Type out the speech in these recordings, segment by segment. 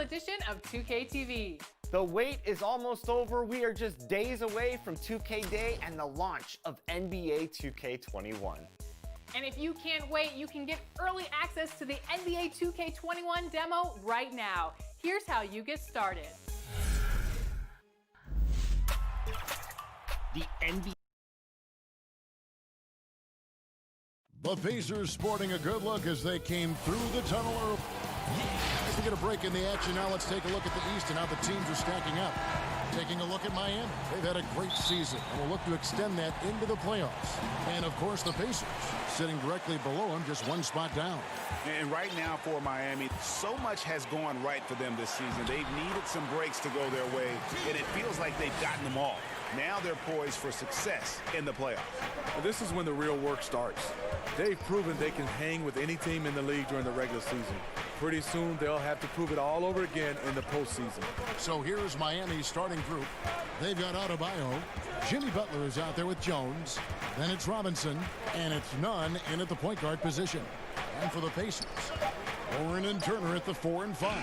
edition of 2K TV. The wait is almost over. We are just days away from 2K Day and the launch of NBA 2K21. And if you can't wait, you can get early access to the NBA 2K21 demo right now. Here's how you get started. The NBA. The Pacers sporting a good look as they came through the tunnel early. As we get a break in the action now, let's take a look at the East and how the teams are stacking up. Taking a look at Miami. They've had a great season and will look to extend that into the playoffs. And, of course, the Pacers sitting directly below them, just one spot down. And right now for Miami, so much has gone right for them this season. They've needed some breaks to go their way, and it feels like they've gotten them all. Now they're poised for success in the playoffs. Well, this is when the real work starts. They've proven they can hang with any team in the league during the regular season. Pretty soon, they'll have to prove it all over again in the postseason. So here's Miami's starting group. They've got Adebayo. Jimmy Butler is out there with Jones. Then it's Robinson. And it's Nunn in at the point guard position. And for the Pacers, Warren and Turner at the 4 and 5.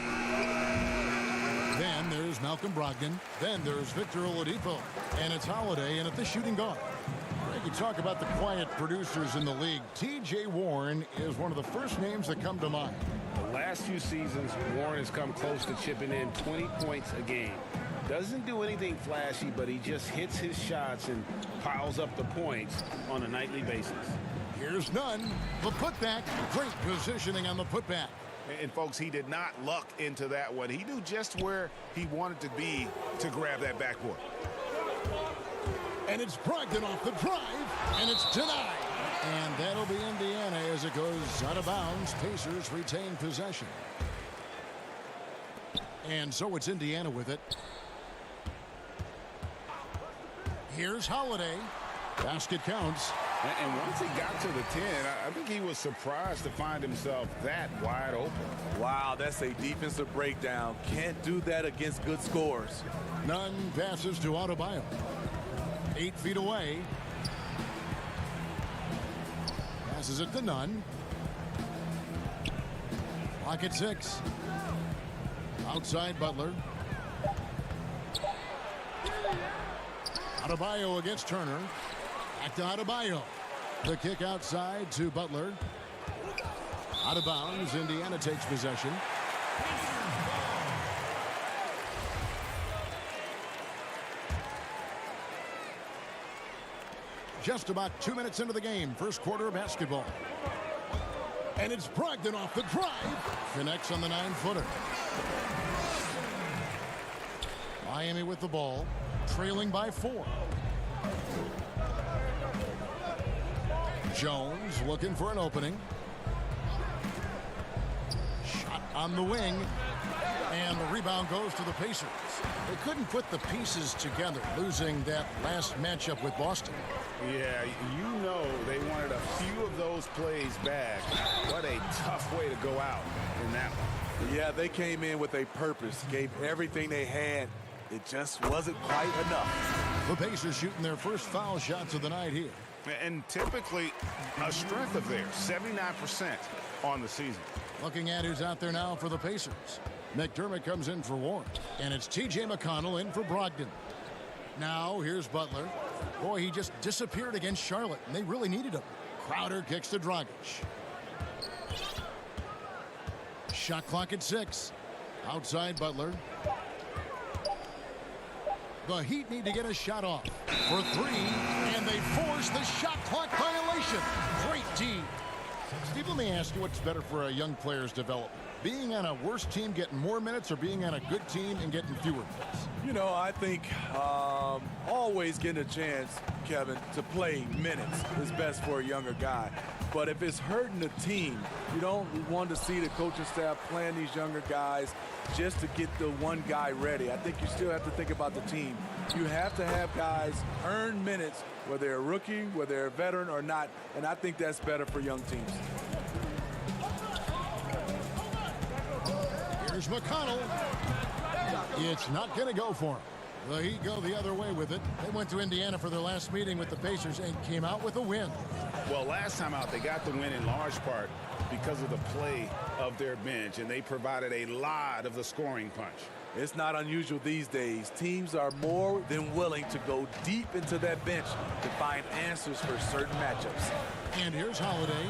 Then there's Malcolm Brogdon. Then there's Victor Oladipo. And it's Holiday in at the shooting guard. You talk about the quiet producers in the league. T.J. Warren is one of the first names that come to mind. The last few seasons, Warren has come close to chipping in 20 points a game. Doesn't do anything flashy, but he just hits his shots and piles up the points on a nightly basis. Here's Nunn. The putback. Great positioning on the putback. And, folks, he did not luck into that one. He knew just where he wanted to be to grab that backboard. And it's Brogdon off the drive, and it's denied. And that'll be Indiana as it goes out of bounds. Pacers retain possession. And so it's Indiana with it. Here's Holiday. Basket counts. And once he got to the 10, I think he was surprised to find himself that wide open. Wow, that's a defensive breakdown. Can't do that against good scores. Nunn passes to Adebayo. 8 feet away. Passes it to Nunn. Clock at 6. Outside Butler. Adebayo against Turner. Back to Adebayo. The kick outside to Butler. Out of bounds. Indiana takes possession. Just about 2 minutes into the game. First quarter of basketball. And it's Brogdon off the drive. Connects on the 9-footer. Miami with the ball. Trailing by 4. Jones looking for an opening. Shot on the wing. And the rebound goes to the Pacers. They couldn't put the pieces together, losing that last matchup with Boston. Yeah, you know they wanted a few of those plays back. What a tough way to go out in that one. Yeah, they came in with a purpose, gave everything they had. It just wasn't quite enough. The Pacers shooting their first foul shots of the night here. And typically a strength of theirs, 79% on the season. Looking at who's out there now for the Pacers. McDermott comes in for Warren. And it's T.J. McConnell in for Brogdon. Now here's Butler. Boy, he just disappeared against Charlotte, and they really needed him. Crowder kicks to Dragic. Shot clock at 6. Outside Butler. The Heat need to get a shot off for 3, and they force the shot clock violation. Great D. Steve, let me ask you, what's better for a young player's development? Being on a worse team getting more minutes, or being on a good team and getting fewer minutes? You know, I think always getting a chance, Kevin, to play minutes is best for a younger guy. But if it's hurting the team, you don't want to see the coaching staff playing these younger guys just to get the one guy ready. I think you still have to think about the team. You have to have guys earn minutes, whether they're a rookie, whether they're a veteran or not, and I think that's better for young teams. Here's McConnell. It's not going to go for him. The Heat go the other way with it. They went to Indiana for their last meeting with the Pacers and came out with a win. Well, last time out, they got the win in large part because of the play of their bench, and they provided a lot of the scoring punch. It's not unusual these days. Teams are more than willing to go deep into that bench to find answers for certain matchups. And here's Holiday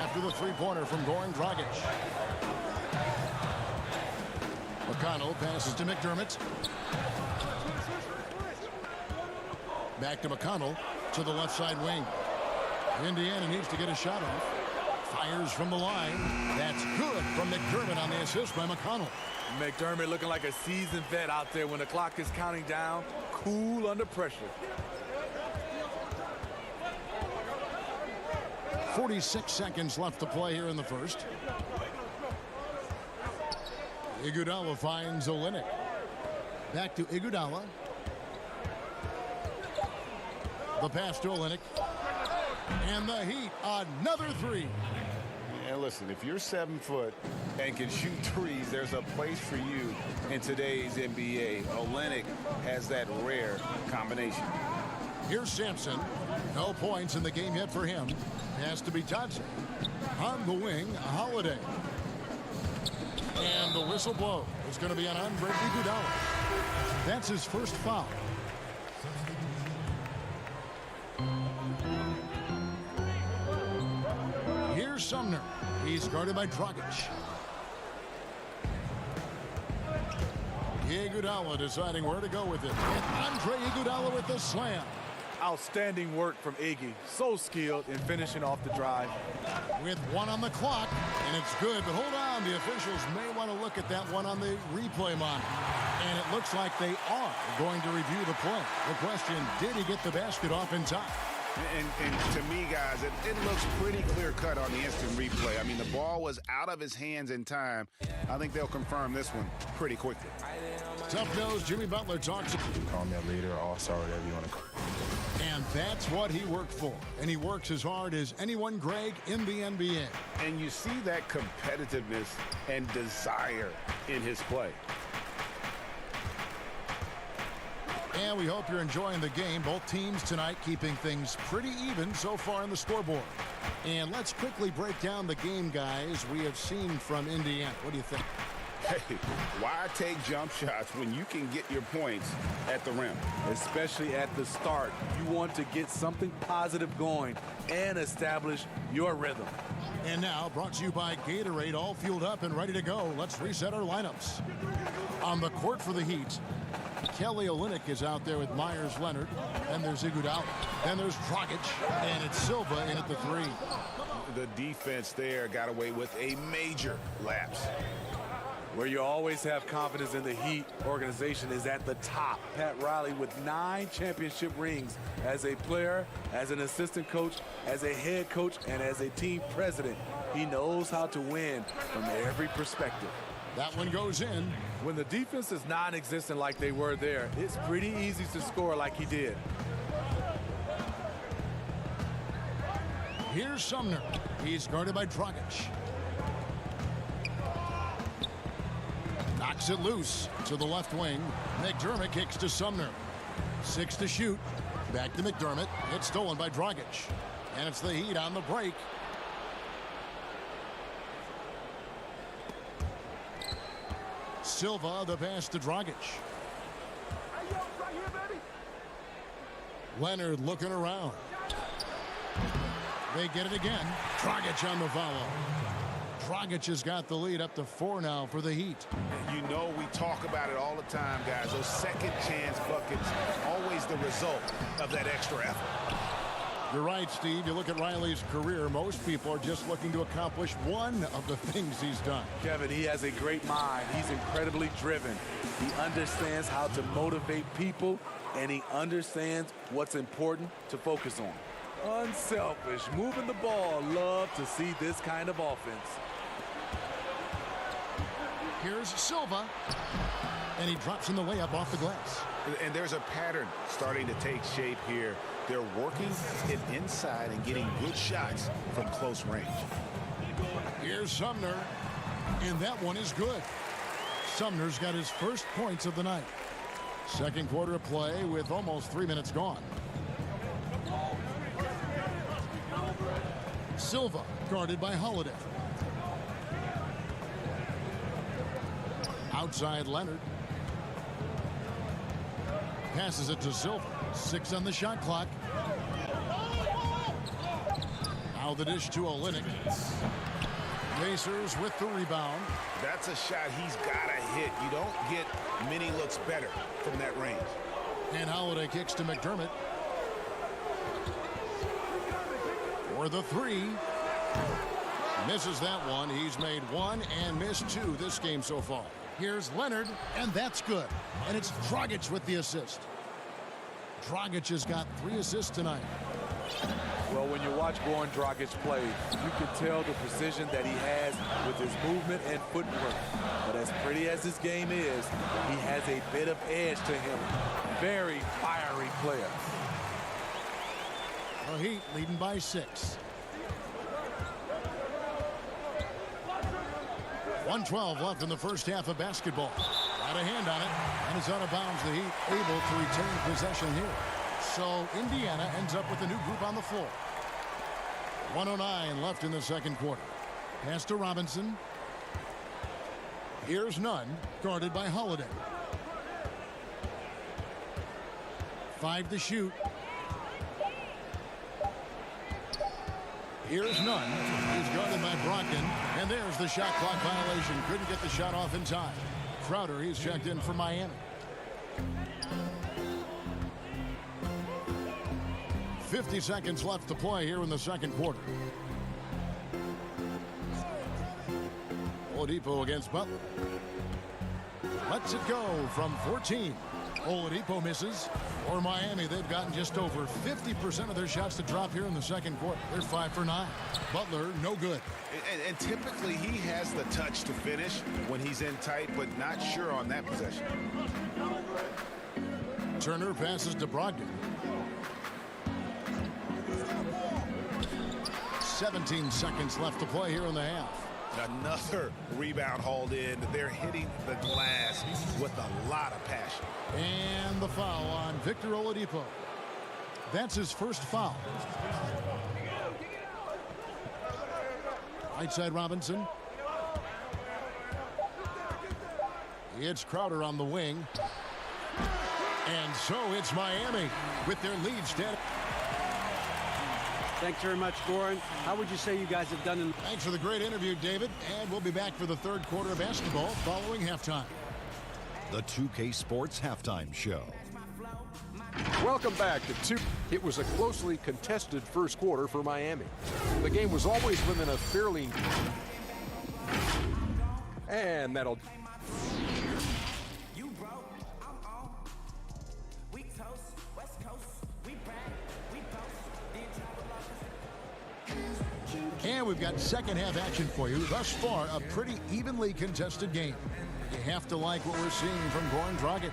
after the three-pointer from Goran Dragic. McConnell passes to McDermott. Back to McConnell to the left side wing. Indiana needs to get a shot off. Fires from the line. That's good from McDermott on the assist by McConnell. McDermott looking like a seasoned vet out there when the clock is counting down. Cool under pressure. 46 seconds left to play here in the first. Iguodala finds Olynyk. Back to Iguodala. The pass to Olynyk. And the Heat, another three. And listen, if you're 7 foot and can shoot threes, there's a place for you in today's NBA. Olynyk has that rare combination. Here's Sampson. No points in the game yet for him. Has to be Johnson. On the wing, Holiday. And the whistle blow is going to be on Andre Iguodala. That's his first foul. Here's Sumner. He's guarded by Dragic. Iguodala deciding where to go with it. And Andre Iguodala with the slam. Outstanding work from Iggy. So skilled in finishing off the drive. With 1 on the clock, and it's good, but hold on, the officials may want to look at that one on the replay monitor. And it looks like they are going to review the play. The question, did he get the basket off in time? And to me, guys, it looks pretty clear-cut on the instant replay. I mean, the ball was out of his hands in time. I think they'll confirm this one pretty quickly. Tough-nosed Jimmy Butler talks. Call me a leader, all-star, whatever you want to call me. And that's what he worked for. And he works as hard as anyone, Greg, in the NBA. And you see that competitiveness and desire in his play. And we hope you're enjoying the game. Both teams tonight keeping things pretty even so far on the scoreboard. And let's quickly break down the game, guys, we have seen from Indiana. What do you think? Hey, why take jump shots when you can get your points at the rim? Especially at the start. You want to get something positive going and establish your rhythm. And now, brought to you by Gatorade, all fueled up and ready to go. Let's reset our lineups. On the court for the Heat, Kelly Olynyk is out there with Myers Leonard. And there's Iguodala. Then there's Dragic. And it's Silva in at the 3. The defense there got away with a major lapse. Where you always have confidence in the Heat organization is at the top. Pat Riley with 9 championship rings as a player, as an assistant coach, as a head coach, and as a team president. He knows how to win from every perspective. That one goes in. When the defense is non-existent like they were there, it's pretty easy to score like he did. Here's Sumner. He's guarded by Dragic. Knocks it loose to the left wing. McDermott kicks to Sumner. 6 to shoot. Back to McDermott. It's stolen by Dragic. And it's the Heat on the break. Silva, the pass to Dragic. Leonard looking around. They get it again. Dragic on the follow. Dragic has got the lead up to 4 now for the Heat. You know we talk about it all the time, guys. Those second chance buckets, always the result of that extra effort. You're right, Steve. You look at Riley's career, most people are just looking to accomplish one of the things he's done. Kevin, he has a great mind. He's incredibly driven. He understands how to motivate people, and he understands what's important to focus on. Unselfish, moving the ball. Love to see this kind of offense. Here's Silva, and he drops in the layup off the glass. And there's a pattern starting to take shape here. They're working it inside and getting good shots from close range. Here's Sumner, and that one is good. Sumner's got his first points of the night. Second quarter of play with almost 3 minutes gone. Silva guarded by Holiday. Outside Leonard. Passes it to Silver. 6 on the shot clock. Now the dish to Olynyk. Pacers with the rebound. That's a shot he's got to hit. You don't get many looks better from that range. And Holiday kicks to McDermott. For the 3. Misses that one. He's made 1 and missed 2 this game so far. Here's Leonard, and that's good. And it's Dragic with the assist. Dragic has got 3 assists tonight. Well, when you watch Goran Dragic play, you can tell the precision that he has with his movement and footwork. But as pretty as his game is, he has a bit of edge to him. Very fiery player. The Heat leading by 6. 1:12 left in the first half of basketball. Got a hand on it, and it's out of bounds. The Heat able to retain possession here. So Indiana ends up with a new group on the floor. 1:09 left in the second quarter. Pass to Robinson. Here's Nunn, guarded by Holiday. 5 to shoot. Here's Nunn. He's guarded by Brogdon. And there's the shot clock violation. Couldn't get the shot off in time. Crowder, he's checked in for Miami. 50 seconds left to play here in the second quarter. Oladipo against Butler. Lets it go from 14. Oladipo misses. For Miami, they've gotten just over 50% of their shots to drop here in the second quarter. They're 5 for 9. Butler, no good. And typically he has the touch to finish when he's in tight, but not sure on that possession. Turner passes to Brogdon. 17 seconds left to play here in the half. Another rebound hauled in. They're hitting the glass with a lot of passion. And the foul on Victor Oladipo. That's his first foul. Right side Robinson. It's Crowder on the wing. And so it's Miami with their lead stand. Thanks very much, Goran. How would you say you guys have done? Thanks for the great interview, David. And we'll be back for the third quarter of basketball following halftime. The 2K Sports Halftime Show. Welcome back to 2. It was a closely contested first quarter for Miami. The game was always within a fairly... And that'll... And we've got second half action for you. Thus far, a pretty evenly contested game. You have to like what we're seeing from Goran Dragic.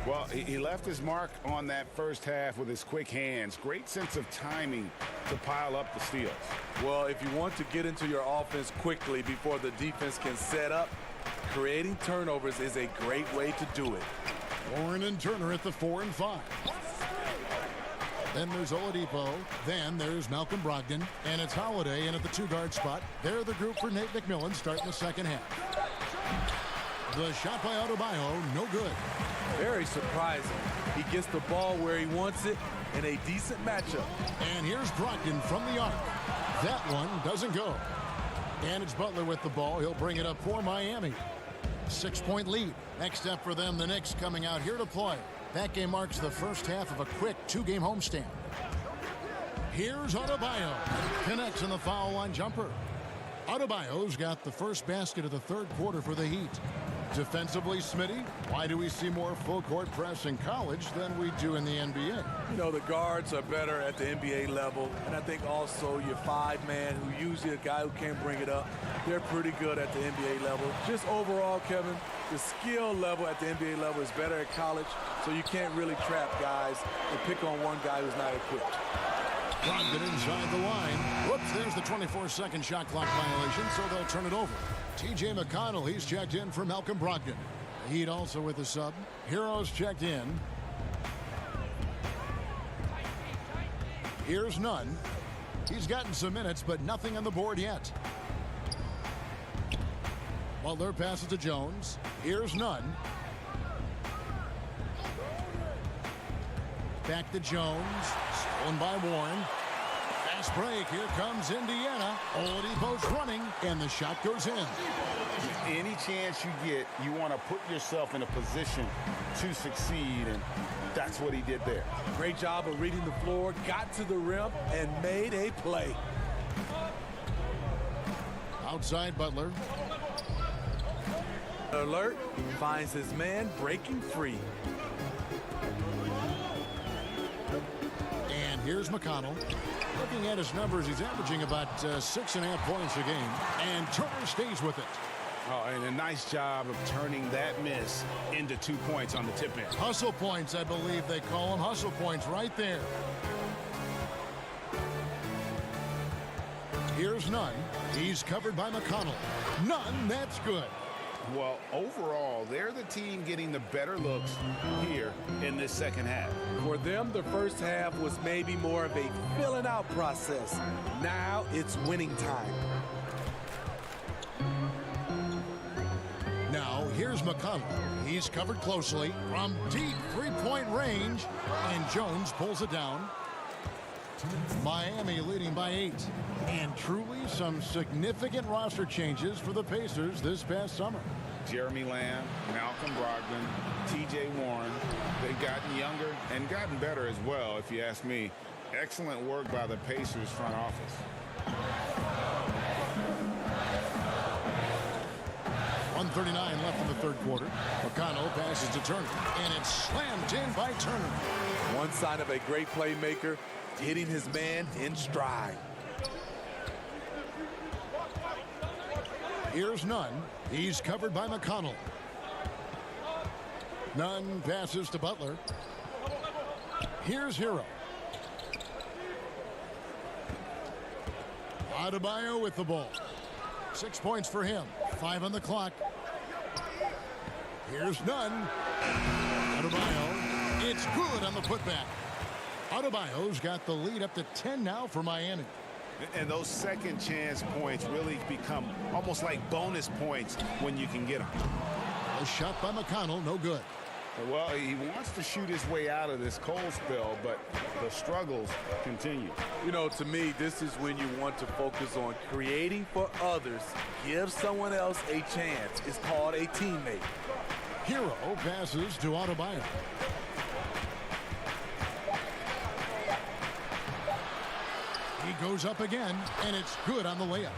Well, he left his mark on that first half with his quick hands. Great sense of timing to pile up the steals. Well, if you want to get into your offense quickly before the defense can set up, creating turnovers is a great way to do it. Warren and Turner at the 4 and 5. Then there's Oladipo. Then there's Malcolm Brogdon. And it's Holiday in at the 2-guard spot. They're the group for Nate McMillan starting the second half. The shot by Adebayo, no good. Very surprising. He gets the ball where he wants it in a decent matchup. And here's Brogdon from the arc. That one doesn't go. And it's Butler with the ball. He'll bring it up for Miami. 6-point lead. Next up for them, the Knicks coming out here to play. That game marks the first half of a quick 2-game homestand. Here's Adebayo. Connects in the foul line jumper. Adebayo's got the first basket of the third quarter for the Heat. Defensively, Smitty, why do we see more full-court press in college than we do in the NBA? You know, the guards are better at the NBA level, and I think also your 5-man, who usually a guy who can't bring it up, they're pretty good at the NBA level. Just overall, Kevin, the skill level at the NBA level is better at college, so you can't really trap guys and pick on one guy who's not equipped. Brogdon inside the line. Whoops, there's the 24-second shot clock violation, so they'll turn it over. T.J. McConnell, he's checked in for Malcolm Brogdon. The Heat also with the sub. Heroes checked in. Here's Nunn. He's gotten some minutes, but nothing on the board yet. Butler passes to Jones. Here's Nunn. Back to Jones. Stolen by Warren. Fast break. Here comes Indiana. Oladipo's running, and the shot goes in. Any chance you get, you want to put yourself in a position to succeed, and that's what he did there. Great job of reading the floor, got to the rim, and made a play. Outside Butler. Alert finds his man breaking free. And here's McConnell. Looking at his numbers, he's averaging about 6.5 points a game. And Turner stays with it. Oh, and a nice job of turning that miss into 2 points on the tip in. Hustle points, I believe they call them. Hustle points right there. Here's Nunn. He's covered by McConnell. Nunn, that's good. Well, overall, they're the team getting the better looks here in this second half. For them, the first half was maybe more of a filling out process. Now it's winning time. Now, here's McConnell. He's covered closely from deep three-point range, and Jones pulls it down. Miami leading by 8. And truly some significant roster changes for the Pacers this past summer. Jeremy Lamb, Malcolm Brogdon, T.J. Warren, they've gotten younger and gotten better as well, if you ask me. Excellent work by the Pacers front office. .139 left in the third quarter. McConnell passes to Turner, and it's slammed in by Turner. One sign of a great playmaker, hitting his man in stride. Here's Nunn. He's covered by McConnell. Nunn passes to Butler. Here's Hero. Adebayo with the ball. 6 points for him. 5 on the clock. Here's Nunn. Adebayo. It's good on the putback. Adebayo's got the lead up to 10 now for Miami. And those second chance points really become almost like bonus points when you can get them. A shot by McConnell, no good. Well, he wants to shoot his way out of this cold spell, but the struggles continue. You know, to me, this is when you want to focus on creating for others. Give someone else a chance. It's called a teammate. Hero passes to Adebayo. He goes up again, and it's good on the layup.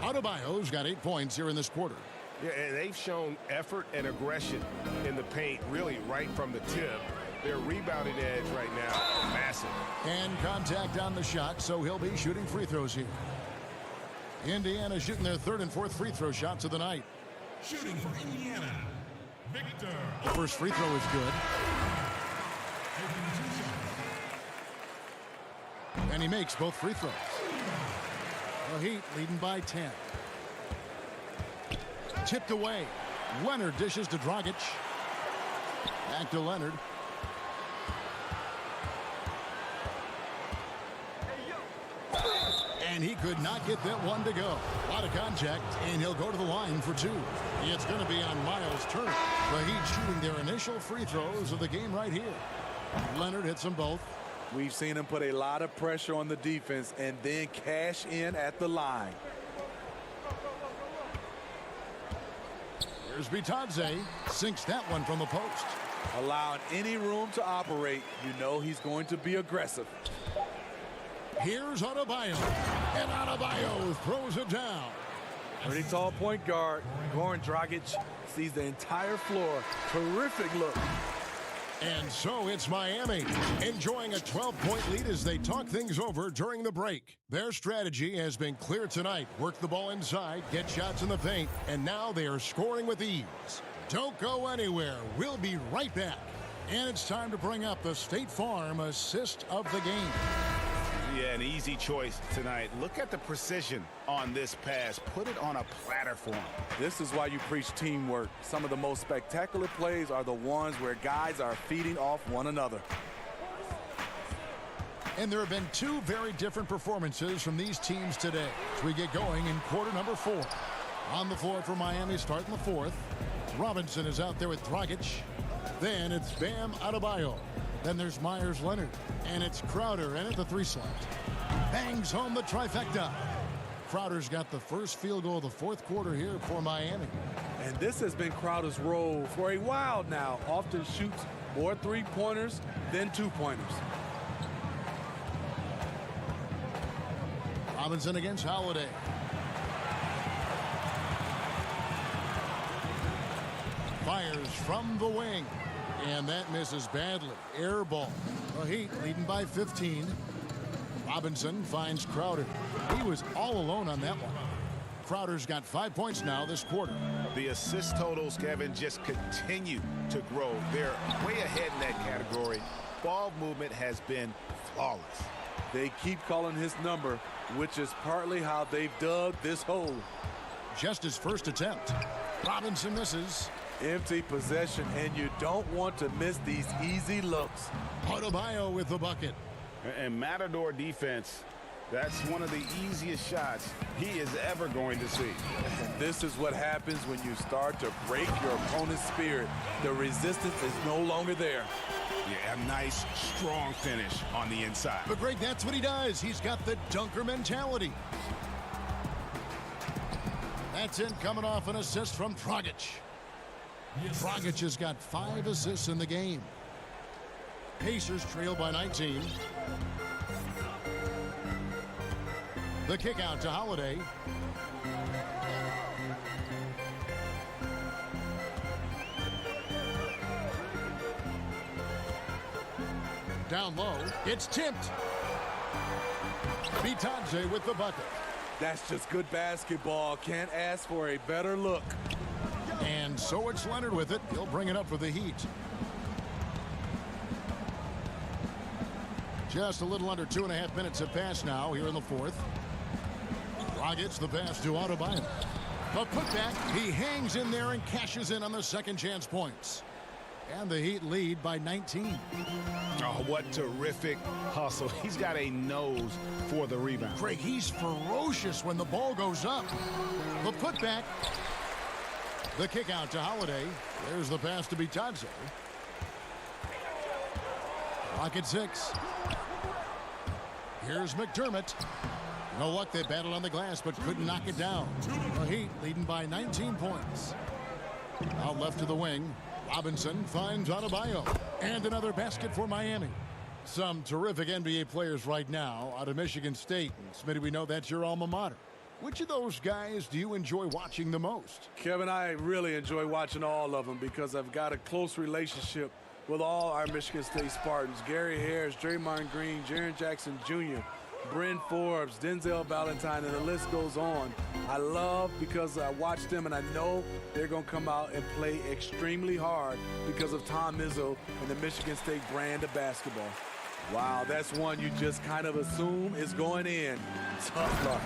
Adebayo's got 8 points here in this quarter. Yeah, and they've shown effort and aggression in the paint, really right from the tip. Their rebounding edge right now, massive. And contact on the shot, so he'll be shooting free throws here. Indiana shooting their third and fourth free throw shots of the night. Shooting for Indiana, Victor. The first free throw is good. And he makes both free throws. The Heat leading by 10. Tipped away. Leonard dishes to Dragic. Back to Leonard. And he could not get that one to go. A lot of contact, and he'll go to the line for 2. It's going to be on Miles Turner. The Heat shooting their initial free throws of the game right here. Leonard hits them both. We've seen him put a lot of pressure on the defense and then cash in at the line. Here's Bitadze. Sinks that one from the post. Allowing any room to operate, you know he's going to be aggressive. Here's Adebayo. And Adebayo throws it down. Pretty tall point guard. Goran Dragic sees the entire floor. Terrific look. And so it's Miami, enjoying a 12-point lead as they talk things over during the break. Their strategy has been clear tonight. Work the ball inside, get shots in the paint, and now they are scoring with ease. Don't go anywhere. We'll be right back. And it's time to bring up the State Farm assist of the game. Yeah, an easy choice tonight. Look at the precision on this pass. Put it on a platter for him. This is why you preach teamwork. Some of the most spectacular plays are the ones where guys are feeding off one another. And there have been 2 very different performances from these teams today as we get going in quarter number 4. On the floor for Miami starting the 4th. Robinson is out there with Dragic. Then it's Bam Adebayo. Then there's Myers Leonard. And it's Crowder in at the 3 slot. Bangs home the trifecta. Crowder's got the first field goal of the 4th quarter here for Miami. And this has been Crowder's role for a while now. Often shoots more 3-pointers than 2-pointers. Robinson against Holiday. Fires from the wing. And that misses badly. Air ball. The Heat leading by 15. Robinson finds Crowder. He was all alone on that one. Crowder's got 5 points now this quarter. The assist totals, Kevin, just continue to grow. They're way ahead in that category. Ball movement has been flawless. They keep calling his number, which is partly how they've dug this hole. Just his first attempt. Robinson misses. Empty possession, and you don't want to miss these easy looks. Adebayo with the bucket. And Matador defense, that's one of the easiest shots he is ever going to see. And this is what happens when you start to break your opponent's spirit. The resistance is no longer there. Yeah, a nice, strong finish on the inside. But Greg, that's what he does. He's got the dunker mentality. That's in coming off an assist from Dragic. Dragic has got 5 assists in the game. Pacers trail by 19. The kick out to Holiday. Down low, it's tipped. Bitadze with the bucket. That's just good basketball. Can't ask for a better look. And so it's Leonard with it. He'll bring it up for the Heat. Just a little under 2.5 minutes have passed now here in the 4th. Dragic the pass to Adebayo. The putback. He hangs in there and cashes in on the second chance points. And the Heat lead by 19. Oh, what terrific hustle. He's got a nose for the rebound. Craig, he's ferocious when the ball goes up. The putback. The kick out to Holiday. There's the pass to Bitadze. Clock at 6. Here's McDermott. No luck, they battled on the glass but couldn't knock it down. The Heat leading by 19 points. Out left to the wing. Robinson finds Adebayo. And another basket for Miami. Some terrific NBA players right now out of Michigan State. And Smitty, we know that's your alma mater. Which of those guys do you enjoy watching the most? Kevin, I really enjoy watching all of them because I've got a close relationship with all our Michigan State Spartans. Gary Harris, Draymond Green, Jaren Jackson Jr., Bryn Forbes, Denzel Valentine, and the list goes on. I love because I watch them and I know they're going to come out and play extremely hard because of Tom Izzo and the Michigan State brand of basketball. Wow, that's one you just kind of assume is going in. Tough luck.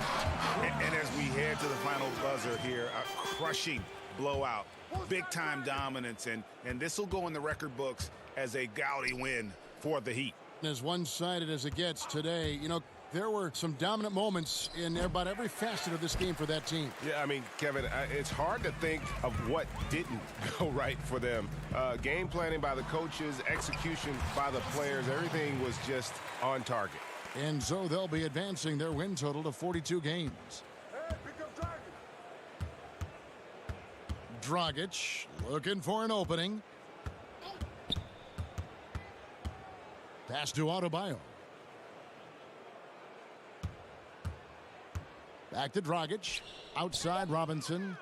And as we head to the final buzzer here, a crushing blowout, big-time dominance, and this will go in the record books as a gaudy win for the Heat. As one-sided as it gets today, you know, there were some dominant moments in about every facet of this game for that team. Yeah, I mean, Kevin, it's hard to think of what didn't go right for them. Game planning by the coaches, execution by the players, everything was just on target. And so they'll be advancing their win total to 42 games. Dragic looking for an opening. Pass to Adebayo. Back to Dragic. Outside Robinson.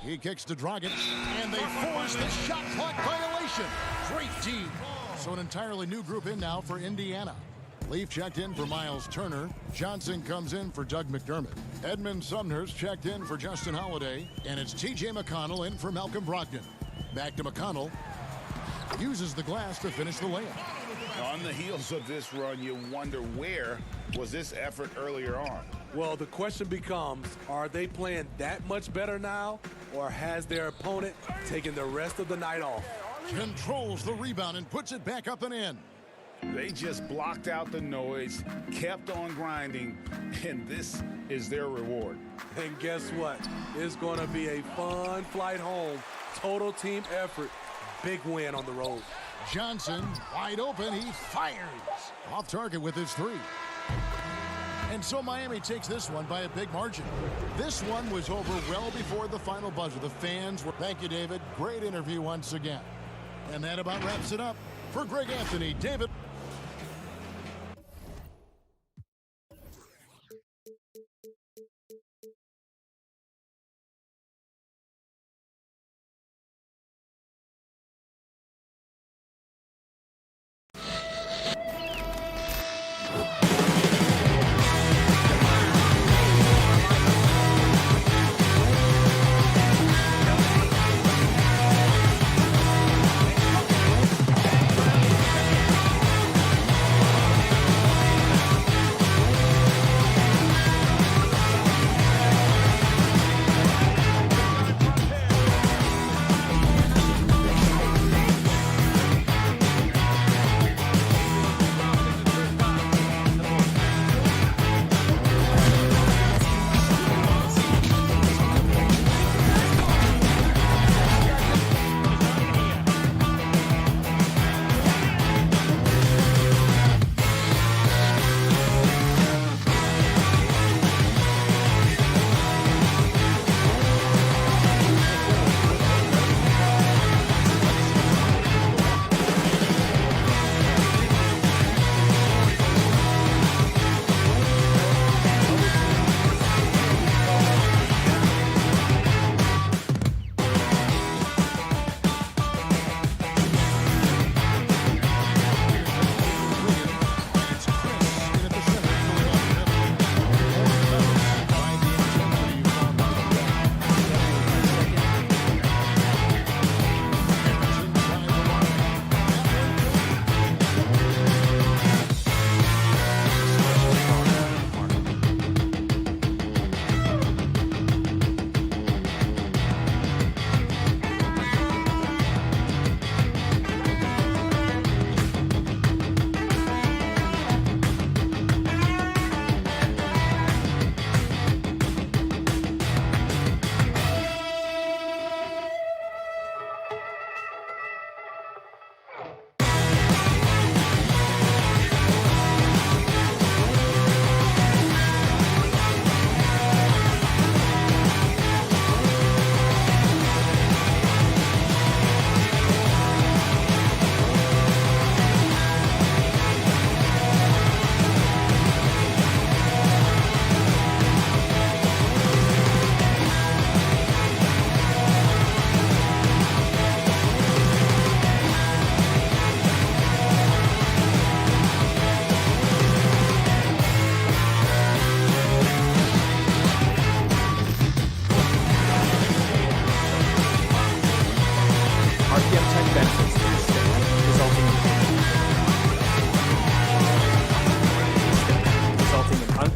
He kicks to Dragic. And they force the shot clock violation. Great D. So an entirely new group in now for Indiana. Leaf checked in for Miles Turner. Johnson comes in for Doug McDermott. Edmund Sumner's checked in for Justin Holiday. And it's T.J. McConnell in for Malcolm Brogdon. Back to McConnell. Uses the glass to finish the layup. On the heels of this run, you wonder where was this effort earlier on? Well, the question becomes, are they playing that much better now, or has their opponent taken the rest of the night off? Controls the rebound and puts it back up and in. They just blocked out the noise, kept on grinding, and this is their reward. And guess what? It's going to be a fun flight home. Total team effort. Big win on the road. Johnson, wide open, he fires. Off target with his 3. And so Miami takes this one by a big margin. This one was over well before the final buzzer. The fans were... Thank you, David. Great interview once again. And that about wraps it up. For Greg Anthony, David...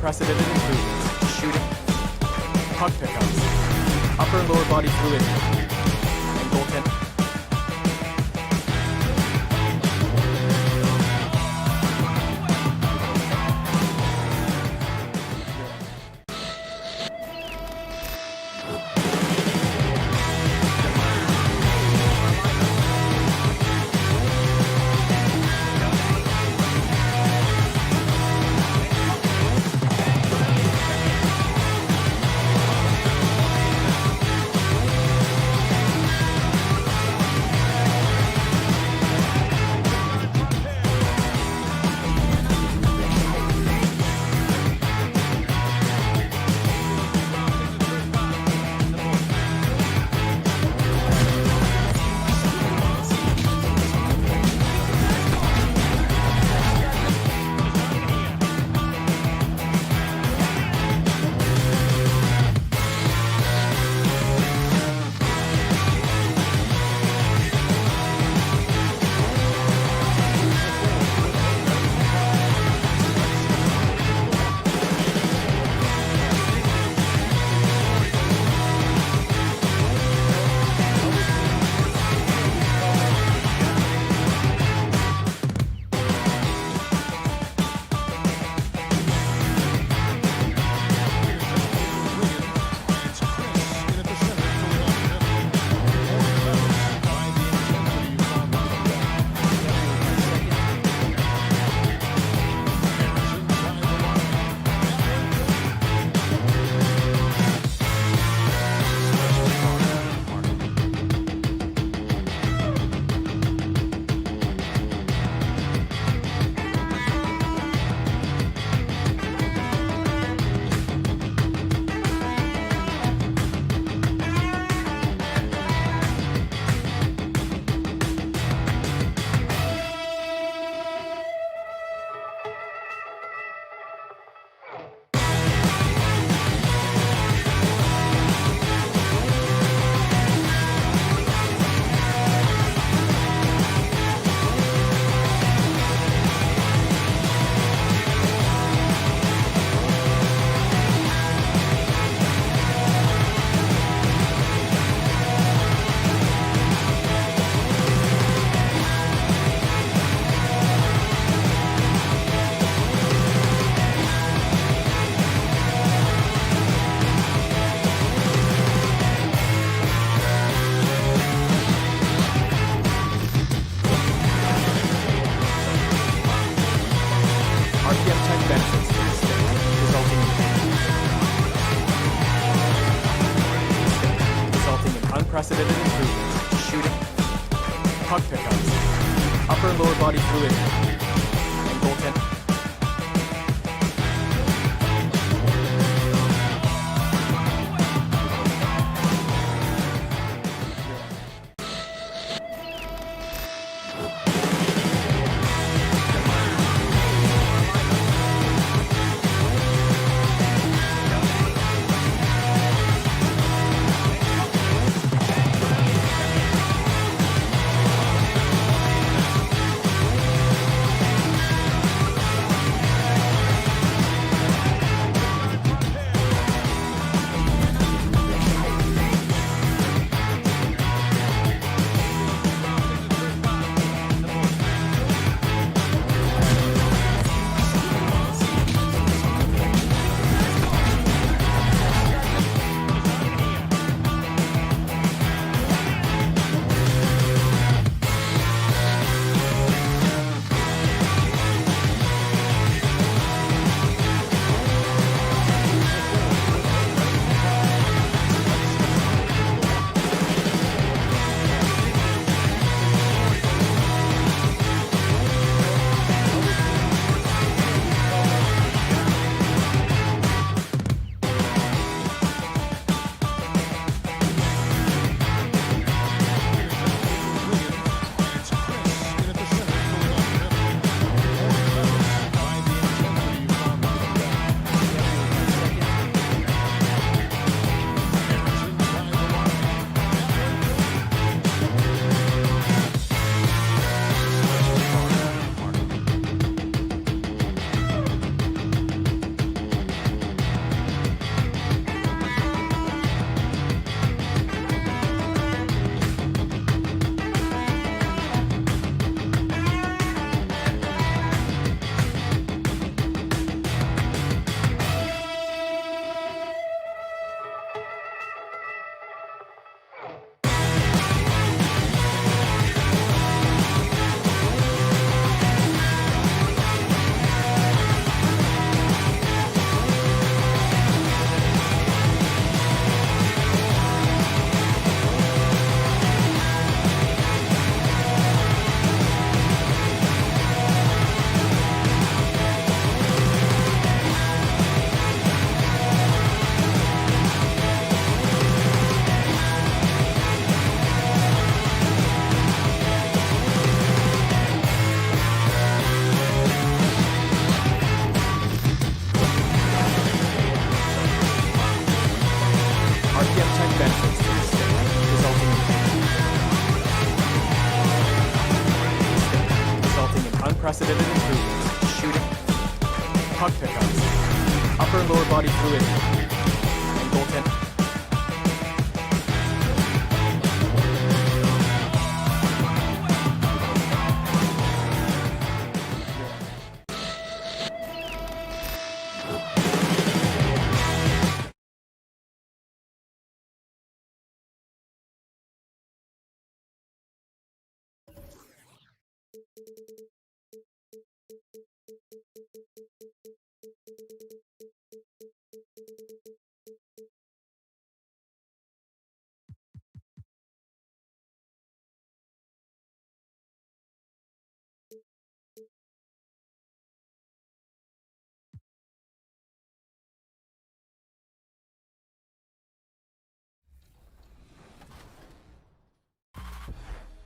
unprecedented improvements in shooting, puck pickups, upper and lower body fluidity, and goaltending. puck pickups, upper and lower body fluid, and goaltending. Unprecedented improvements to shooting, puck pickups, upper and lower body fluid, and goaltending.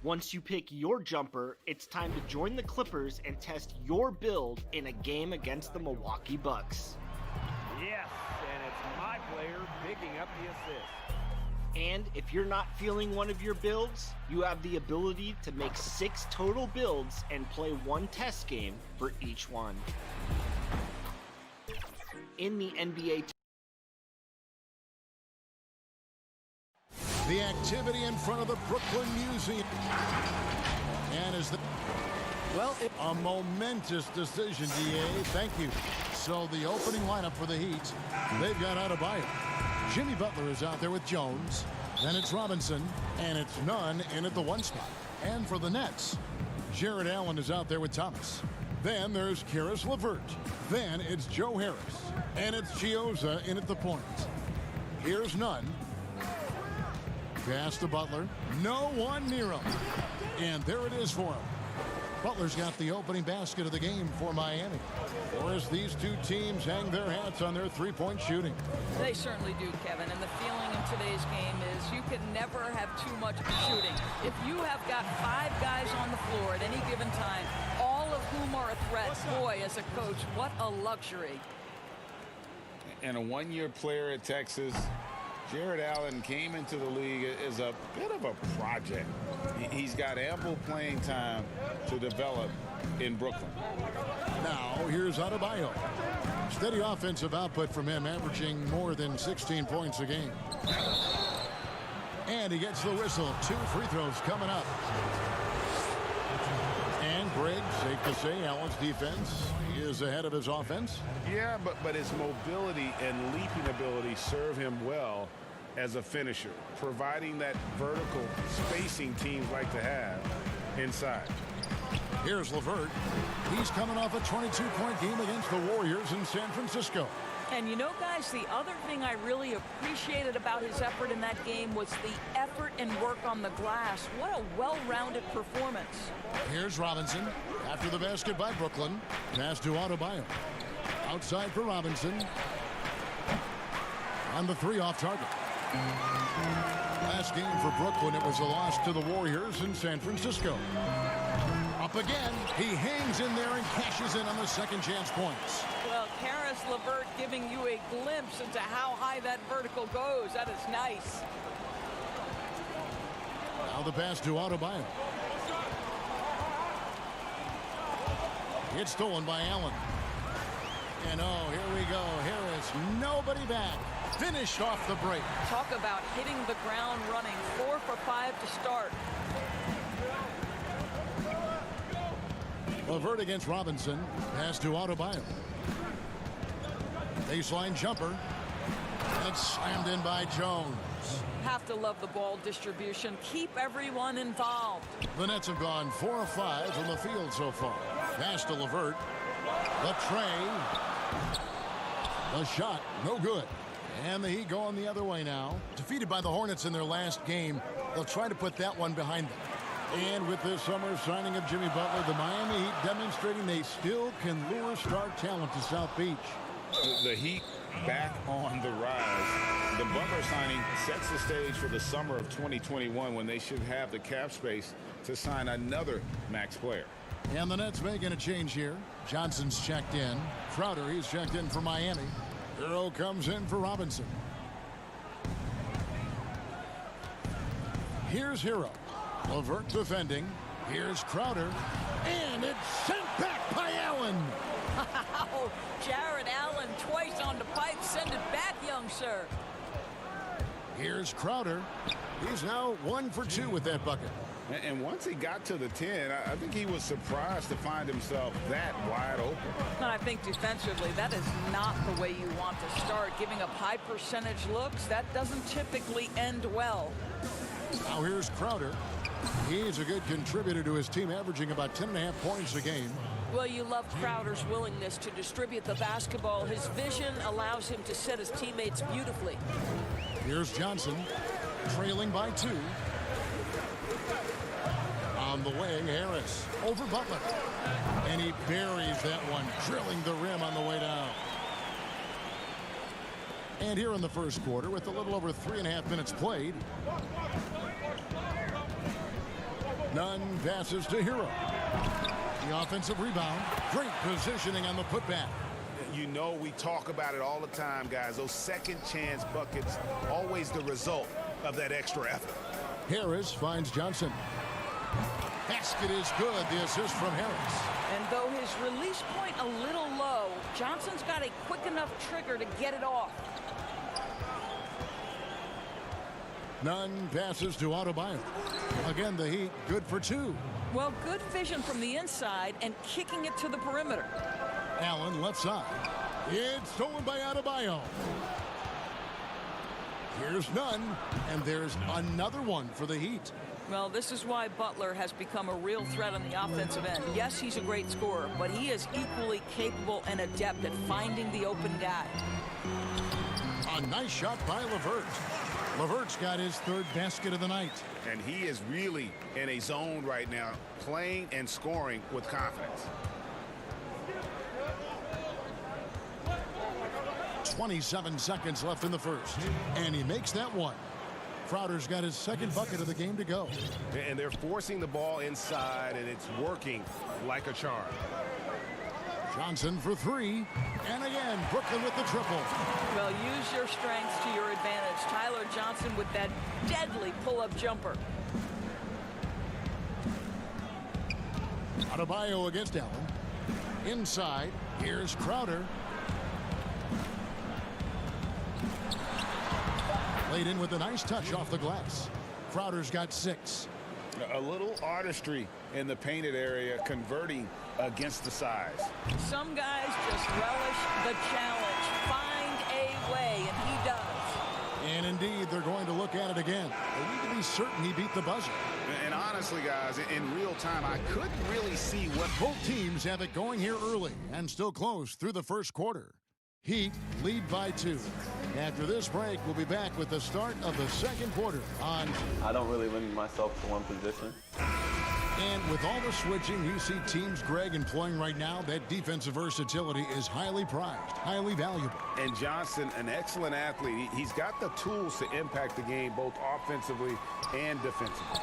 Once you pick your jumper, it's time to join the Clippers and test your build in a game against the Milwaukee Bucks. Yes, and it's my player picking up the assist. And if you're not feeling one of your builds, you have the ability to make 6 total builds and play 1 test game for each one. In the NBA The activity in front of the Brooklyn Museum. And is the... Well, a momentous decision, DA. Thank you. So the opening lineup for the Heat, they've got Adebayo. Jimmy Butler is out there with Jones. Then it's Robinson. And it's Nunn in at the 1 spot. And for the Nets, Jared Allen is out there with Thomas. Then there's Karis LeVert. Then it's Joe Harris. And it's Chioza in at the point. Here's Nunn. Pass to Butler. No one near him. And there it is for him. Butler's got the opening basket of the game for Miami. Or as these two teams hang their hats on their three-point shooting. They certainly do, Kevin. And the feeling in today's game is you can never have too much shooting. If you have got 5 guys on the floor at any given time, all of whom are a threat, boy, as a coach, what a luxury. And a one-year player at Texas, Jared Allen came into the league as a bit of a project. He's got ample playing time to develop in Brooklyn. Now, here's Adebayo. Steady offensive output from him, averaging more than 16 points a game. And he gets the whistle. 2 free throws coming up. And Greg, safe to say, Allen's defense is ahead of his offense. Yeah, but his mobility and leaping ability serve him well as a finisher, providing that vertical spacing teams like to have inside. Here's LeVert. He's coming off a 22-point game against the Warriors in San Francisco. And you know, guys, the other thing I really appreciated about his effort in that game was the effort and work on the glass. What a well-rounded performance. Here's Robinson. After the basket by Brooklyn. Pass to Adebayo. Outside for Robinson. On the 3 off target. Last game for Brooklyn, it was a loss to the Warriors in San Francisco. Up again. He hangs in there and cashes in on the second chance points. Well, Karis LeVert giving you a glimpse into how high that vertical goes. That is nice. Now the pass to Adebayo. It's stolen by Allen. And oh, here we go. Here is nobody back. Finished off the break. Talk about hitting the ground running. 4 for 5 to start. LeVert against Robinson. Pass to Adebayo. Baseline jumper. And it's slammed in by Jones. Have to love the ball distribution. Keep everyone involved. The Nets have gone 4 of 5 from the field so far. Pass to LeVert. The tray. The shot, no good. And the Heat going the other way now. Defeated by the Hornets in their last game. They'll try to put that one behind them. And with this summer signing of Jimmy Butler, the Miami Heat demonstrating they still can lure star talent to South Beach. The Heat back on the rise. The Butler signing sets the stage for the summer of 2021 when they should have the cap space to sign another max player. And the Nets making a change here. Johnson's checked in. Crowder, he's checked in for Miami. Hero comes in for Robinson. Here's Hero. LeVert defending. Here's Crowder. And it's sent back by Allen. Wow, Jared Allen twice on the pipe. Send it back, young sir. Here's Crowder. He's now 1 for 2 with that bucket. And once he got to the 10, I think he was surprised to find himself that wide open. And I think defensively, that is not the way you want to start. Giving up high percentage looks, that doesn't typically end well. Now here's Crowder. He's a good contributor to his team, averaging about 10.5 points a game. Well, you love Crowder's willingness to distribute the basketball. His vision allows him to set his teammates beautifully. Here's Johnson, trailing by 2. On the wing, Harris over Butler. And he buries that one, drilling the rim on the way down. And here in the first quarter, with a little over 3.5 minutes played, Nunn passes to Hero. The offensive rebound. Great positioning on the putback. You know, we talk about it all the time, guys. Those second chance buckets, always the result of that extra effort. Harris finds Johnson. Basket is good. The assist from Harris. And though his release point a little low, Johnson's got a quick enough trigger to get it off. Nunn passes to Adebayo. Again, the Heat good for 2. Well, good vision from the inside and kicking it to the perimeter. Allen left side. It's stolen by Adebayo. Here's Nunn, and there's another one for the Heat. Well, this is why Butler has become a real threat on the offensive end. Yes, he's a great scorer, but he is equally capable and adept at finding the open guy. A nice shot by LeVert. LeVert's got his third basket of the night. And he is really in a zone right now, playing and scoring with confidence. 27 seconds left in the first. And he makes that one. Crowder's got his second bucket of the game to go. And they're forcing the ball inside, and it's working like a charm. Johnson for three. And again, Brooklyn with the triple. Well, use your strengths to your advantage. Tyler Johnson with that deadly pull-up jumper. Adebayo against Allen. Inside, here's Crowder. Laid in with a nice touch off the glass. Crowder's got 6. A little artistry in the painted area, converting against the size. Some guys just relish the challenge. Find a way, and he does. And indeed, they're going to look at it again. They need to be certain he beat the buzzer. And honestly, guys, in real time, I couldn't really see what... Both teams have it going here early and still close through the first quarter. Heat lead by 2. After this break, we'll be back with the start of the second quarter on... I don't really limit myself to one position. And with all the switching you see teams Greg employing right now, that defensive versatility is highly prized, highly valuable. And Johnson, an excellent athlete. He's got the tools to impact the game both offensively and defensively.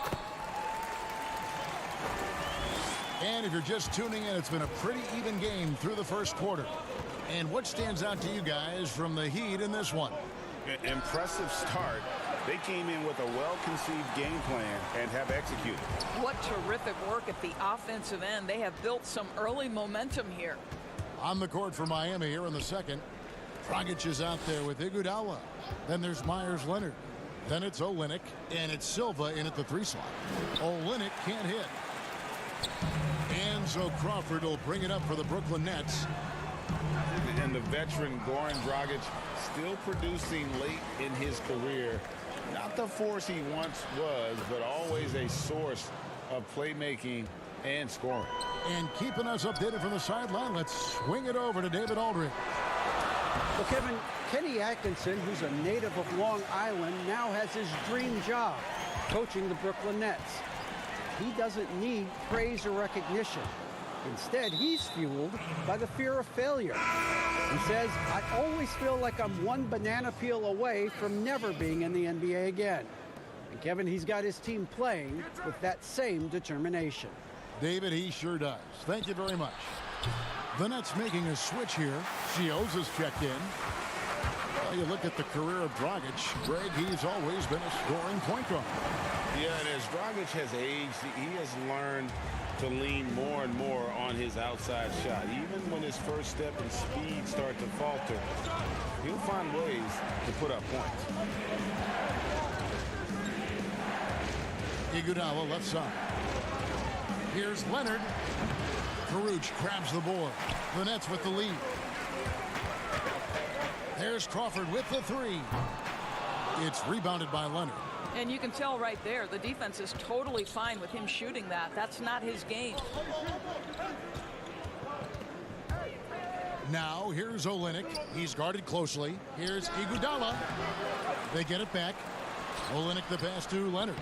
And if you're just tuning in, it's been a pretty even game through the first quarter. And what stands out to you guys from the Heat in this one? Impressive start. They came in with a well-conceived game plan and have executed. What terrific work at the offensive end. They have built some early momentum here. On the court for Miami here in the second. Dragic is out there with Iguodala. Then there's Myers-Leonard. Then it's Olynyk, and it's Silva in at the 3 slot. Olynyk can't hit. And so Crawford will bring it up for the Brooklyn Nets. And the veteran Goran Dragic still producing late in his career. Not the force he once was, but always a source of playmaking and scoring. And keeping us updated from the sideline, let's swing it over to David Aldridge. Well, Kevin, Kenny Atkinson, who's a native of Long Island, now has his dream job, coaching the Brooklyn Nets. He doesn't need praise or recognition. Instead, he's fueled by the fear of failure. He says, I always feel like I'm one banana peel away from never being in the NBA again. And Kevin, he's got his team playing with that same determination. David, he sure does. Thank you very much. The Nets making a switch here. Shields has checked in. Well, you look at the career of Dragic. Greg, he's always been a scoring point guard. Yeah, and as Dragic has aged, he has learned to lean more and more on his outside shot. Even when his first step and speed start to falter, he'll find ways to put up points. Iguodala left side. Here's Leonard. Caruch grabs the board. The Nets with the lead. There's Crawford with the 3. It's rebounded by Leonard. And you can tell right there, the defense is totally fine with him shooting that. That's not his game. Now, here's Olynyk. He's guarded closely. Here's Iguodala. They get it back. Olynyk the pass to Leonard.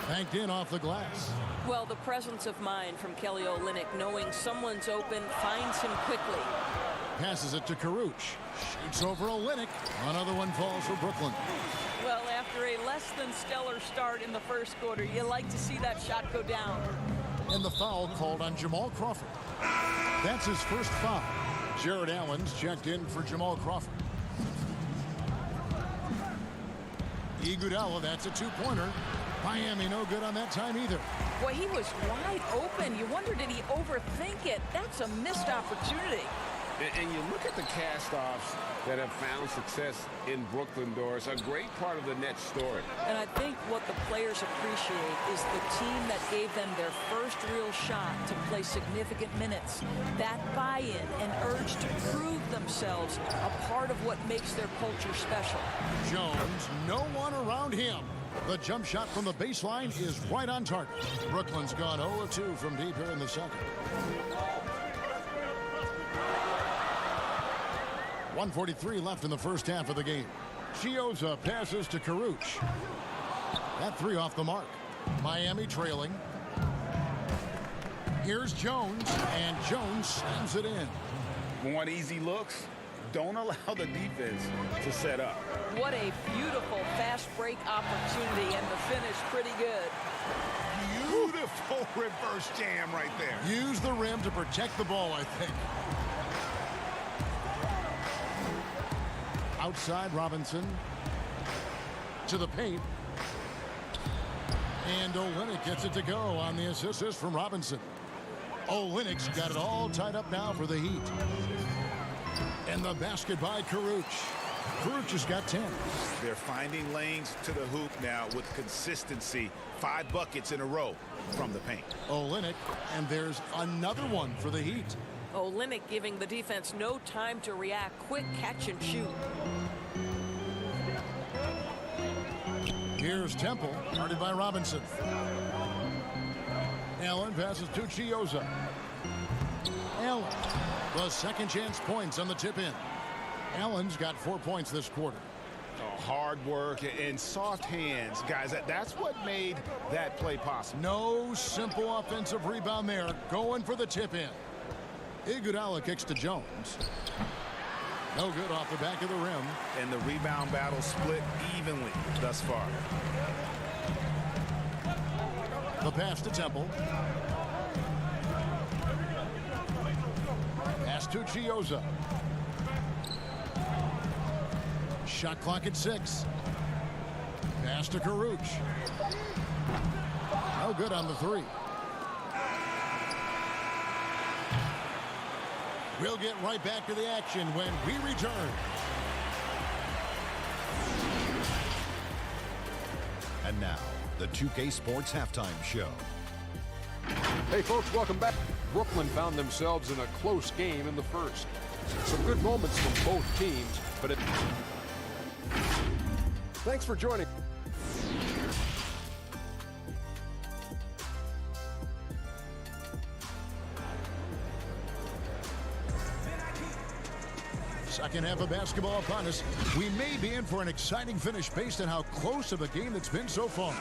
Banked in off the glass. Well, the presence of mind from Kelly Olynyk, knowing someone's open, finds him quickly. Passes it to Caruch. Shoots over Olynyk. Another one falls for Brooklyn. Well, after a less than stellar start in the first quarter, you like to see that shot go down. And the foul called on Jamal Crawford. That's his first foul. Jared Allen's checked in for Jamal Crawford. Iguodala, that's a 2-pointer. Miami no good on that time either. Boy, he was wide open. You wonder, did he overthink it? That's a missed opportunity. And you look at the cast-offs that have found success in Brooklyn, Doris, a great part of the Nets story. And I think what the players appreciate is the team that gave them their first real shot to play significant minutes. That buy-in and urge to prove themselves a part of what makes their culture special. Jones, no one around him. The jump shot from the baseline is right on target. Brooklyn's gone 0-2 from deep here in the second. 1:43 left in the first half of the game. Chioza passes to Karuch. That three off the mark. Miami trailing. Here's Jones, and Jones slams it in. Want easy looks? Don't allow the defense to set up. What a beautiful fast break opportunity, and the finish pretty good. Beautiful reverse jam right there. Use the rim to protect the ball, I think. Outside Robinson. To the paint. And Olynyk gets it to go on the assist from Robinson. Olynyk's got it all tied up now for the Heat. And the basket by Karuch. Karuch has got 10. They're finding lanes to the hoop now with consistency. 5 buckets in a row from the paint. Olynyk, and there's another one for the Heat. Olynyk giving the defense no time to react. Quick catch and shoot. Here's Temple, guarded by Robinson. Allen passes to Chioza. Allen, the second chance points on the tip in. Allen's got 4 points this quarter. Oh, hard work and soft hands, guys. That's what made that play possible. No simple offensive rebound there. Going for the tip in. Iguodala kicks to Jones. No good off the back of the rim. And the rebound battle split evenly thus far. The pass to Temple. Pass to Chioza. Shot clock at 6. Pass to Karuch. No good on the 3. We'll get right back to the action when we return. And now, the 2K Sports Halftime Show. Hey folks, welcome back. Brooklyn found themselves in a close game in the first. Some good moments from both teams, but it... Thanks for joining. Second half of basketball upon us. We may be in for an exciting finish based on how close of a game it's been so far.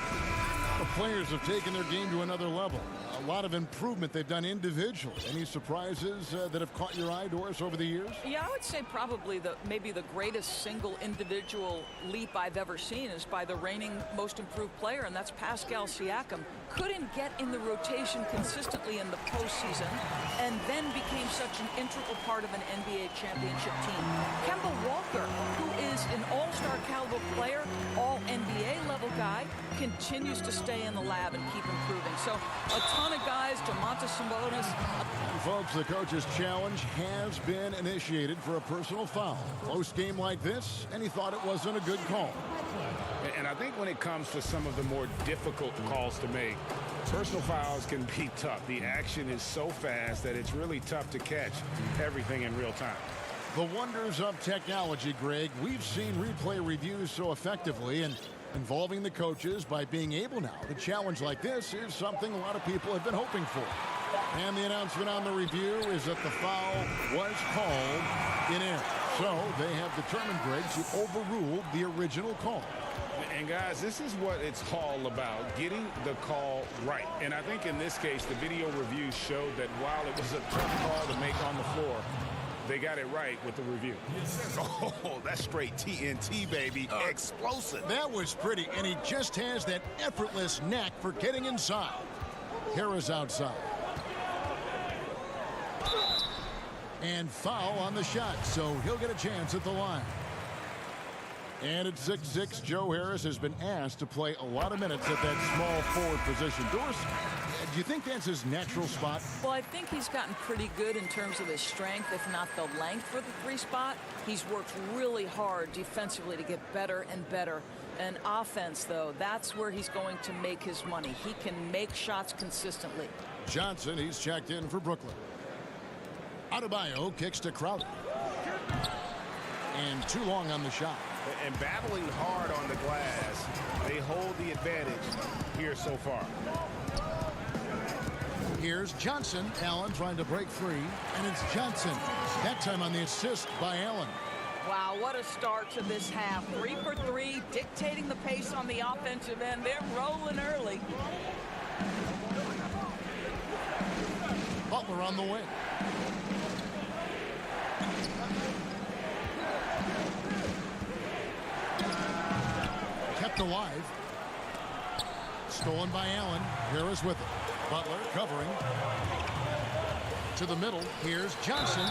The players have taken their game to another level. A lot of improvement they've done individually. Any surprises that have caught your eye, Doris, over the years? Yeah, I would say probably maybe the greatest single individual leap I've ever seen is by the reigning most improved player, and that's Pascal Siakam. Couldn't get in the rotation consistently in the postseason, and then became such an integral part of an NBA championship team. Kemba Walker, who is an all-star caliber player, all-NBA level guy, continues to stay in the lab and keep improving. So a ton of guys, Domantas Sabonis. Folks, the coach's challenge has been initiated for a personal foul. Close game like this, and he thought it wasn't a good call. And I think when it comes to some of the more difficult calls to make, personal fouls can be tough. The action is so fast that it's really tough to catch everything in real time. The wonders of technology, Greg. We've seen replay reviews so effectively, and involving the coaches by being able now to challenge like this is something a lot of people have been hoping for. And the announcement on the review is that the foul was called in error. So they have determined, Greg, to overrule the original call. And guys, this is what it's all about, getting the call right. And I think in this case, the video review showed that while it was a tough call to make on the floor, they got it right with the review. Oh, that's straight TNT, baby. Explosive. That was pretty, and he just has that effortless knack for getting inside. Harris outside. And foul on the shot, so he'll get a chance at the line. And at 6'6", Joe Harris has been asked to play a lot of minutes at that small forward position. Doris, do you think that's his natural spot? Well, I think he's gotten pretty good in terms of his strength, if not the length for the 3 spot. He's worked really hard defensively to get better and better. And offense, though, that's where he's going to make his money. He can make shots consistently. Johnson, he's checked in for Brooklyn. Adebayo kicks to Crowder. And too long on the shot. And battling hard on the glass, they hold the advantage here so far. Here's Johnson. Allen trying to break free, and it's Johnson. That time on the assist by Allen. Wow, what a start to this half. 3 for 3, dictating the pace on the offensive end. They're rolling early. Butler on the wing. Kept alive. Stolen by Allen. Harris with it. Butler covering. To the middle. Here's Johnson.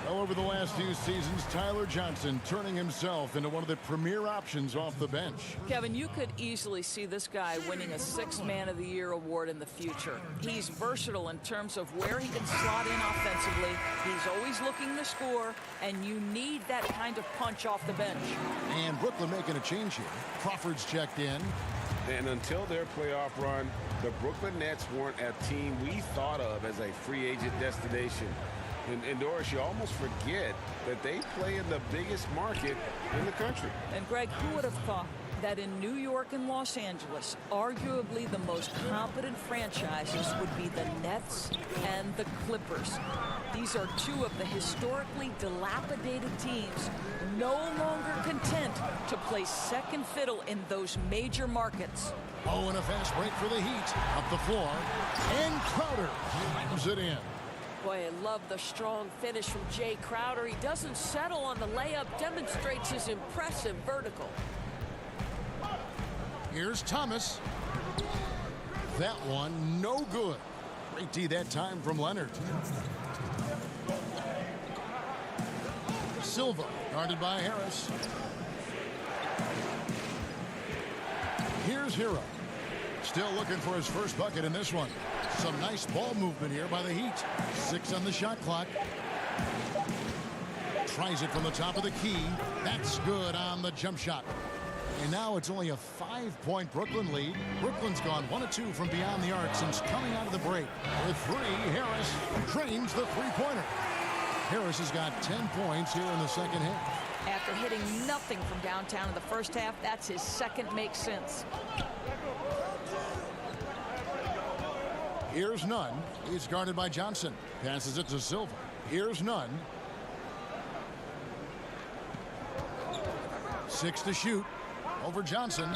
Well, over the last few seasons, Tyler Johnson turning himself into one of the premier options off the bench. Kevin, you could easily see this guy winning a 6th Man of the Year award in the future. He's versatile in terms of where he can slot in offensively. He's always looking to score, and you need that kind of punch off the bench. And Brooklyn making a change here. Crawford's checked in. And until their playoff run, the Brooklyn Nets weren't a team we thought of as a free agent destination. And Doris, you almost forget that they play in the biggest market in the country. And Greg, who would have thought that in New York and Los Angeles, arguably the most competent franchises would be the Nets and the Clippers. These are two of the historically dilapidated teams no longer content to play second fiddle in those major markets. Oh, and a fast break for the Heat. Up the floor. And Crowder slams it in. Boy, I love the strong finish from Jay Crowder. He doesn't settle on the layup, demonstrates his impressive vertical. Here's Thomas. That one, no good. Great D that time from Leonard. Silva, guarded by Harris. Here's Hero. Still looking for his first bucket in this one. Some nice ball movement here by the Heat. 6 on the shot clock. Tries it from the top of the key. That's good on the jump shot. And now it's only a 5-point Brooklyn lead. Brooklyn's gone 1 of 2 from beyond the arc since coming out of the break. With 3, Harris drains the three-pointer. Harris has got 10 points here in the second half. After hitting nothing from downtown in the first half, that's his second make sense. Here's Nunn. He's guarded by Johnson. Passes it to Silva. Here's Nunn. 6 to shoot. Over Johnson.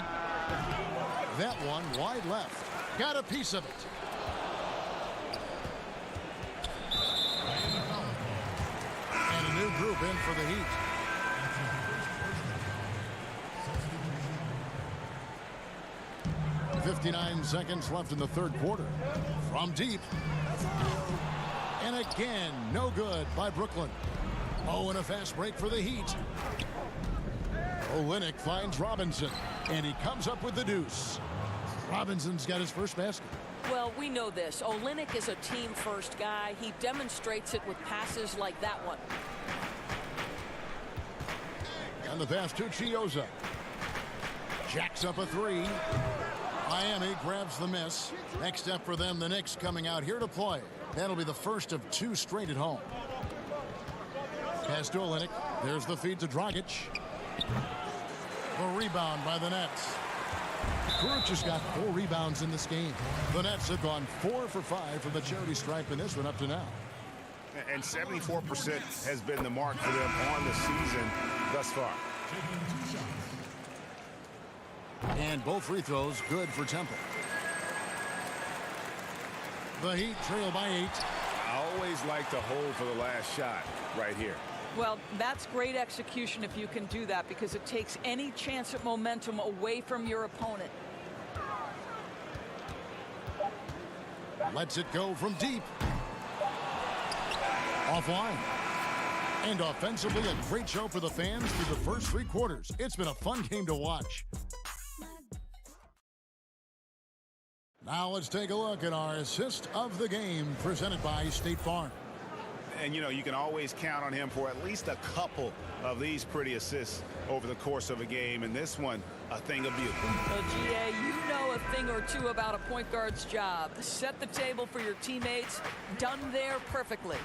That one wide left. Got a piece of it. And a new group in for the Heat. .59 seconds left in the third quarter. From deep. And again, no good by Brooklyn. Oh, and a fast break for the Heat. Olynyk finds Robinson, and he comes up with the deuce. Robinson's got his first basket. Well, we know this. Olynyk is a team-first guy. He demonstrates it with passes like that one. And the pass to Chioza. Jacks up a 3. Miami grabs the miss. Next step for them, the Knicks coming out here to play. That'll be the first of 2 straight at home. Pass to Olynyk. There's the feed to Dragic. The rebound by the Nets. Kuruc has got 4 rebounds in this game. The Nets have gone 4 for 5 from the charity stripe in this one up to now. And 74% has been the mark for them on the season thus far. And both free throws good for Temple. The Heat trail by 8. I always like to hold for the last shot right here. Well, that's great execution if you can do that, because it takes any chance at momentum away from your opponent. Lets it go from deep. Offline. And offensively, a great show for the fans through the first 3 quarters. It's been a fun game to watch. Now let's take a look at our assist of the game presented by State Farm. And, you know, you can always count on him for at least a couple of these pretty assists over the course of a game. And this one, a thing of beauty. Well, GA, you know a thing or two about a point guard's job. Set the table for your teammates. Done there perfectly.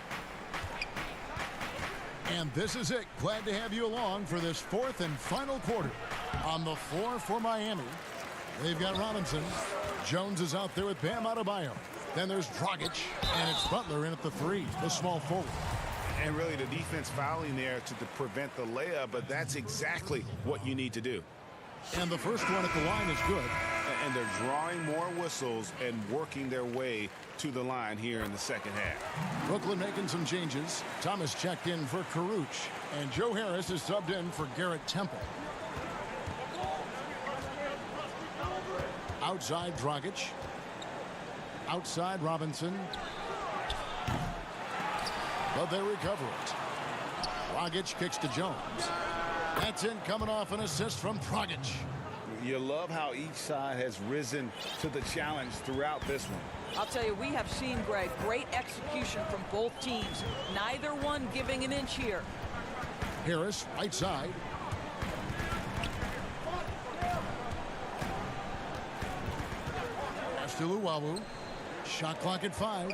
And this is it. Glad to have you along for this 4th and final quarter. On the floor for Miami, they've got Robinson. Jones is out there with Bam Adebayo. Then there's Dragic, and it's Butler in at the 3, the small forward. And really the defense fouling there to prevent the layup, but that's exactly what you need to do. And the first one at the line is good. And they're drawing more whistles and working their way to the line here in the second half. Brooklyn making some changes. Thomas checked in for Karuch, and Joe Harris is subbed in for Garrett Temple. Outside Dragic. Outside Robinson. But they recover it. Dragic kicks to Jones. That's in, coming off an assist from Dragic. You love how each side has risen to the challenge throughout this one. I'll tell you, we have seen, Greg, great execution from both teams. Neither one giving an inch here. Harris, right side. Pass to Luwawu. Shot clock at 5.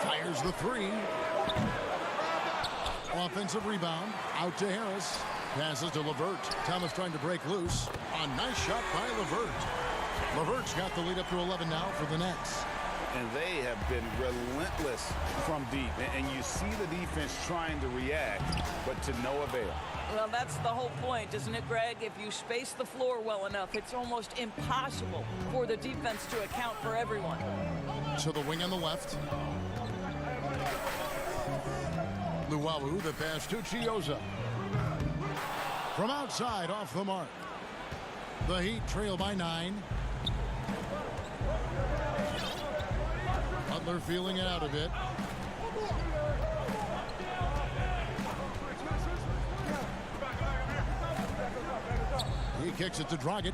Fires the 3. Offensive rebound. Out to Harris. Passes to LeVert. Thomas trying to break loose. A nice shot by LeVert. LeVert's got the lead up to 11 now for the Nets. And they have been relentless from deep. And you see the defense trying to react, but to no avail. Well, that's the whole point, isn't it, Greg? If you space the floor well enough, it's almost impossible for the defense to account for everyone. To the wing on the left. Luwawu, the pass to Chioza. From outside, off the mark. The Heat trail by 9. Butler feeling it out a bit. He kicks it to Dragic.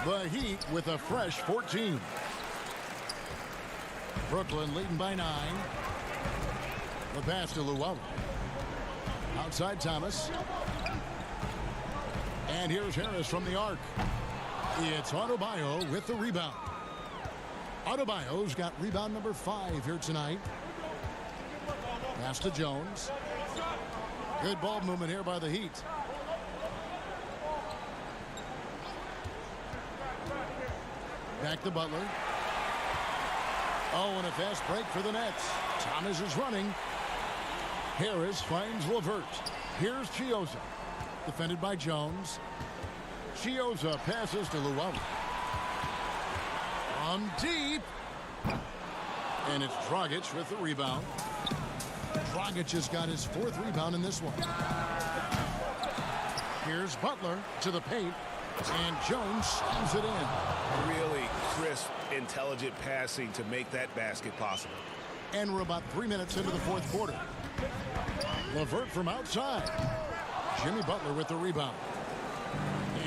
The Heat with a fresh 14. Brooklyn leading by 9. The pass to Luwawu. Outside Thomas. And here's Harris from the arc. It's Adebayo with the rebound. Adebayo's got rebound number 5 here tonight. Pass to Jones. Good ball movement here by the Heat. Back to Butler. Oh, and a fast break for the Nets. Thomas is running. Harris finds LeVert. Here's Chioza. Defended by Jones. Chioza passes to Luwawu. On deep. And it's Dragic with the rebound. Dragic has got his 4th rebound in this one. Here's Butler to the paint. And Jones slams it in. Really crisp, intelligent passing to make that basket possible. And we're about 3 minutes into the 4th quarter. LeVert from outside. Jimmy Butler with the rebound.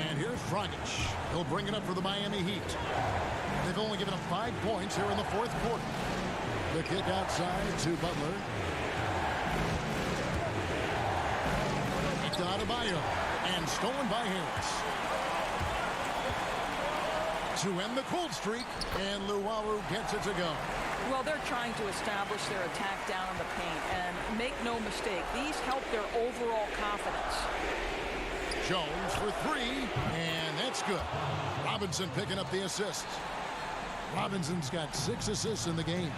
And here's Dragic. He'll bring it up for the Miami Heat. They've only given up 5 points here in the 4th quarter. The kick outside to Butler. To Adebayo. And stolen by Harris. To end the cold streak. And Luwawu gets it to go. Well, they're trying to establish their attack down in the paint. And make no mistake, these help their overall confidence. Jones for 3. And that's good. Robinson picking up the assist. Robinson's got 6 assists in the game.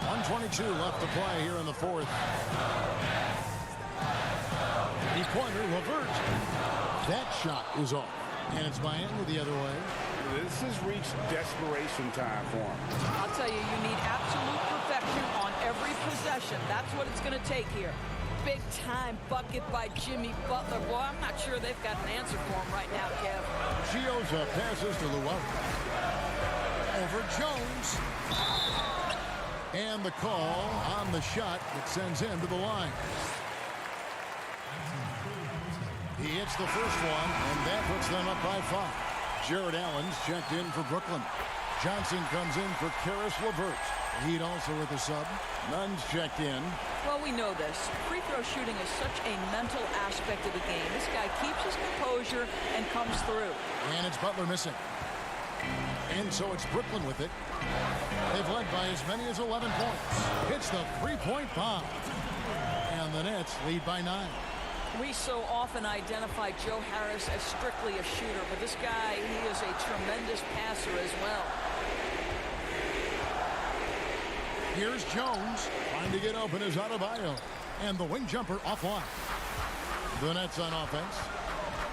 1:22 left to play here in the 4th. Three-pointer, LeVert. That shot is off. And it's Miami the other way. This has reached desperation time for him. I'll tell you, you need absolute perfection on every possession. That's what it's going to take here. Big-time bucket by Jimmy Butler. Boy, I'm not sure they've got an answer for him right now, Kev. Chioza passes to Luwawu. Over Jones. And the call on the shot that sends him to the line. He hits the first one, and that puts them up by 5. Jared Allen's checked in for Brooklyn. Johnson comes in for Karis LeVert. Heat also with a sub. Nunn's checked in. Well, we know this. Free throw shooting is such a mental aspect of the game. This guy keeps his composure and comes through. And it's Butler missing. And so it's Brooklyn with it. They've led by as many as 11 points. Hits the 3-point bomb. And the Nets lead by 9. We so often identify Joe Harris as strictly a shooter, but this guy, he is a tremendous passer as well. Here's Jones trying to get open as Adebayo. And the wing jumper offline. The Nets on offense.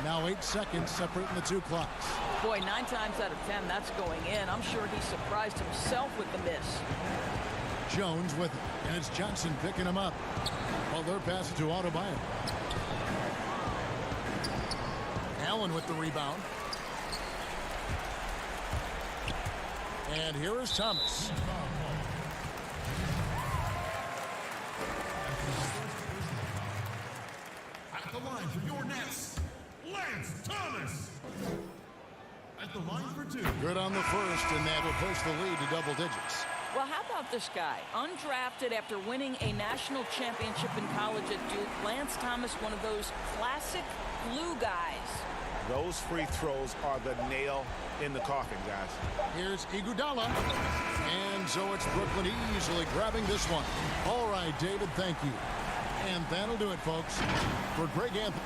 Now 8 seconds separating the two clocks. Boy, 9 times out of 10, that's going in. I'm sure he surprised himself with the miss. Jones with it, and it's Johnson picking him up. Well, they're passing to Adebayo. Allen with the rebound. And here is Thomas. At the line for your Nets, Lance Thomas. At the line for 2. Good on the first, and that will push the lead to double digits. Well, how about this guy? Undrafted after winning a national championship in college at Duke, Lance Thomas, one of those classic glue guys. Those free throws are the nail in the coffin, guys. Here's Iguodala. And so it's Brooklyn easily grabbing this one. All right, David, thank you. And that'll do it, folks. For Greg Anthony.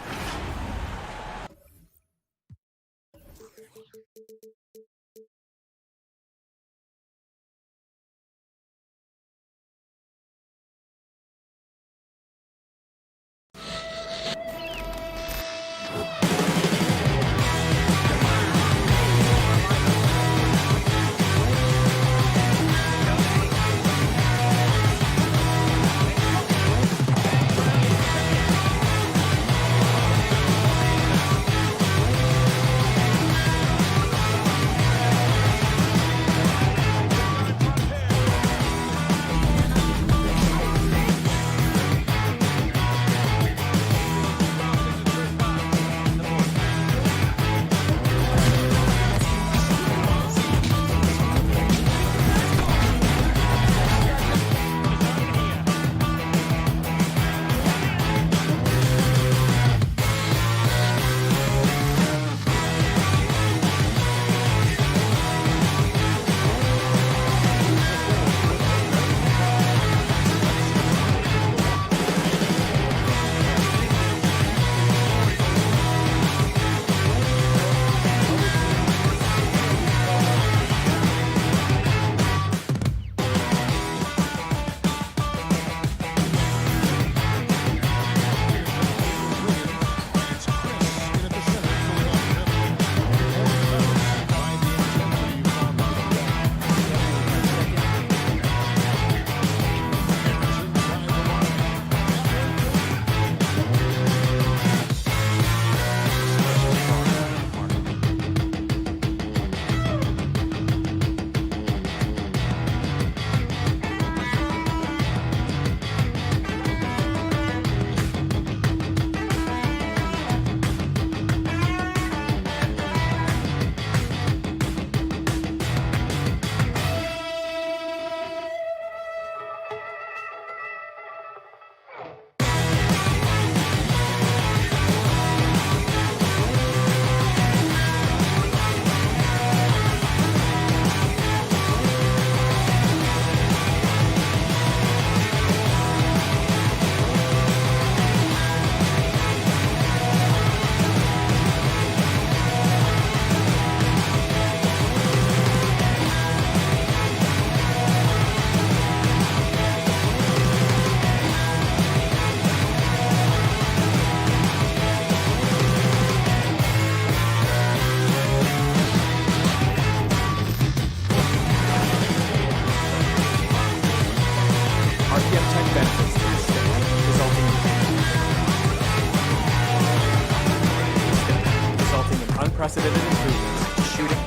unprecedented improvements to shooting,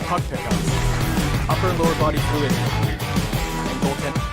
puck pickups, upper and lower body fluidity, and goaltending.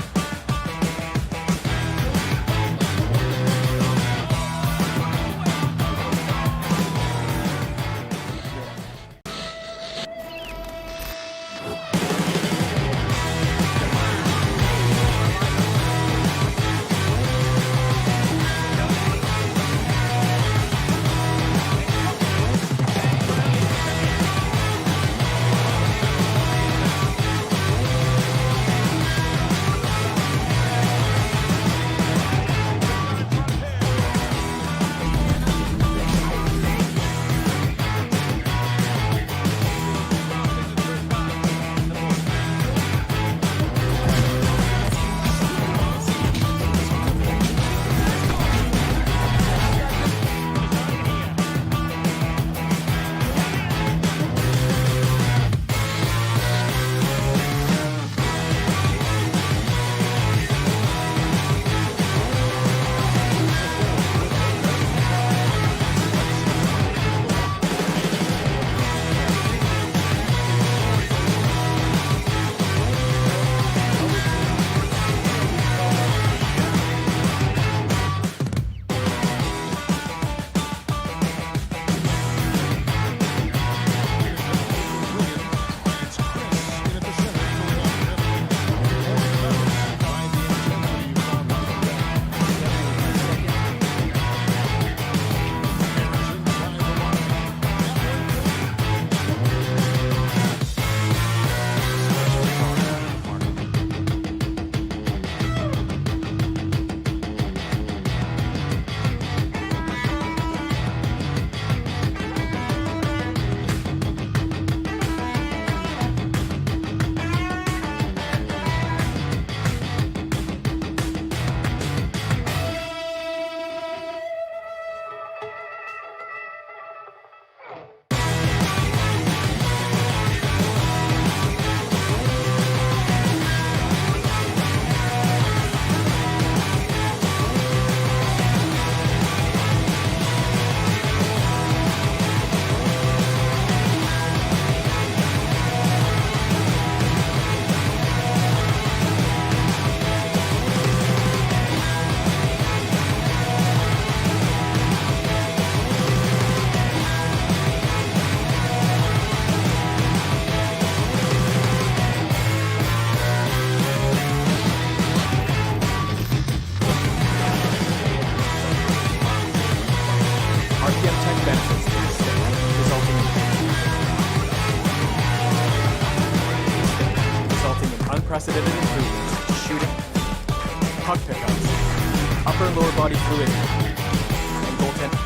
body fluid and goaltend.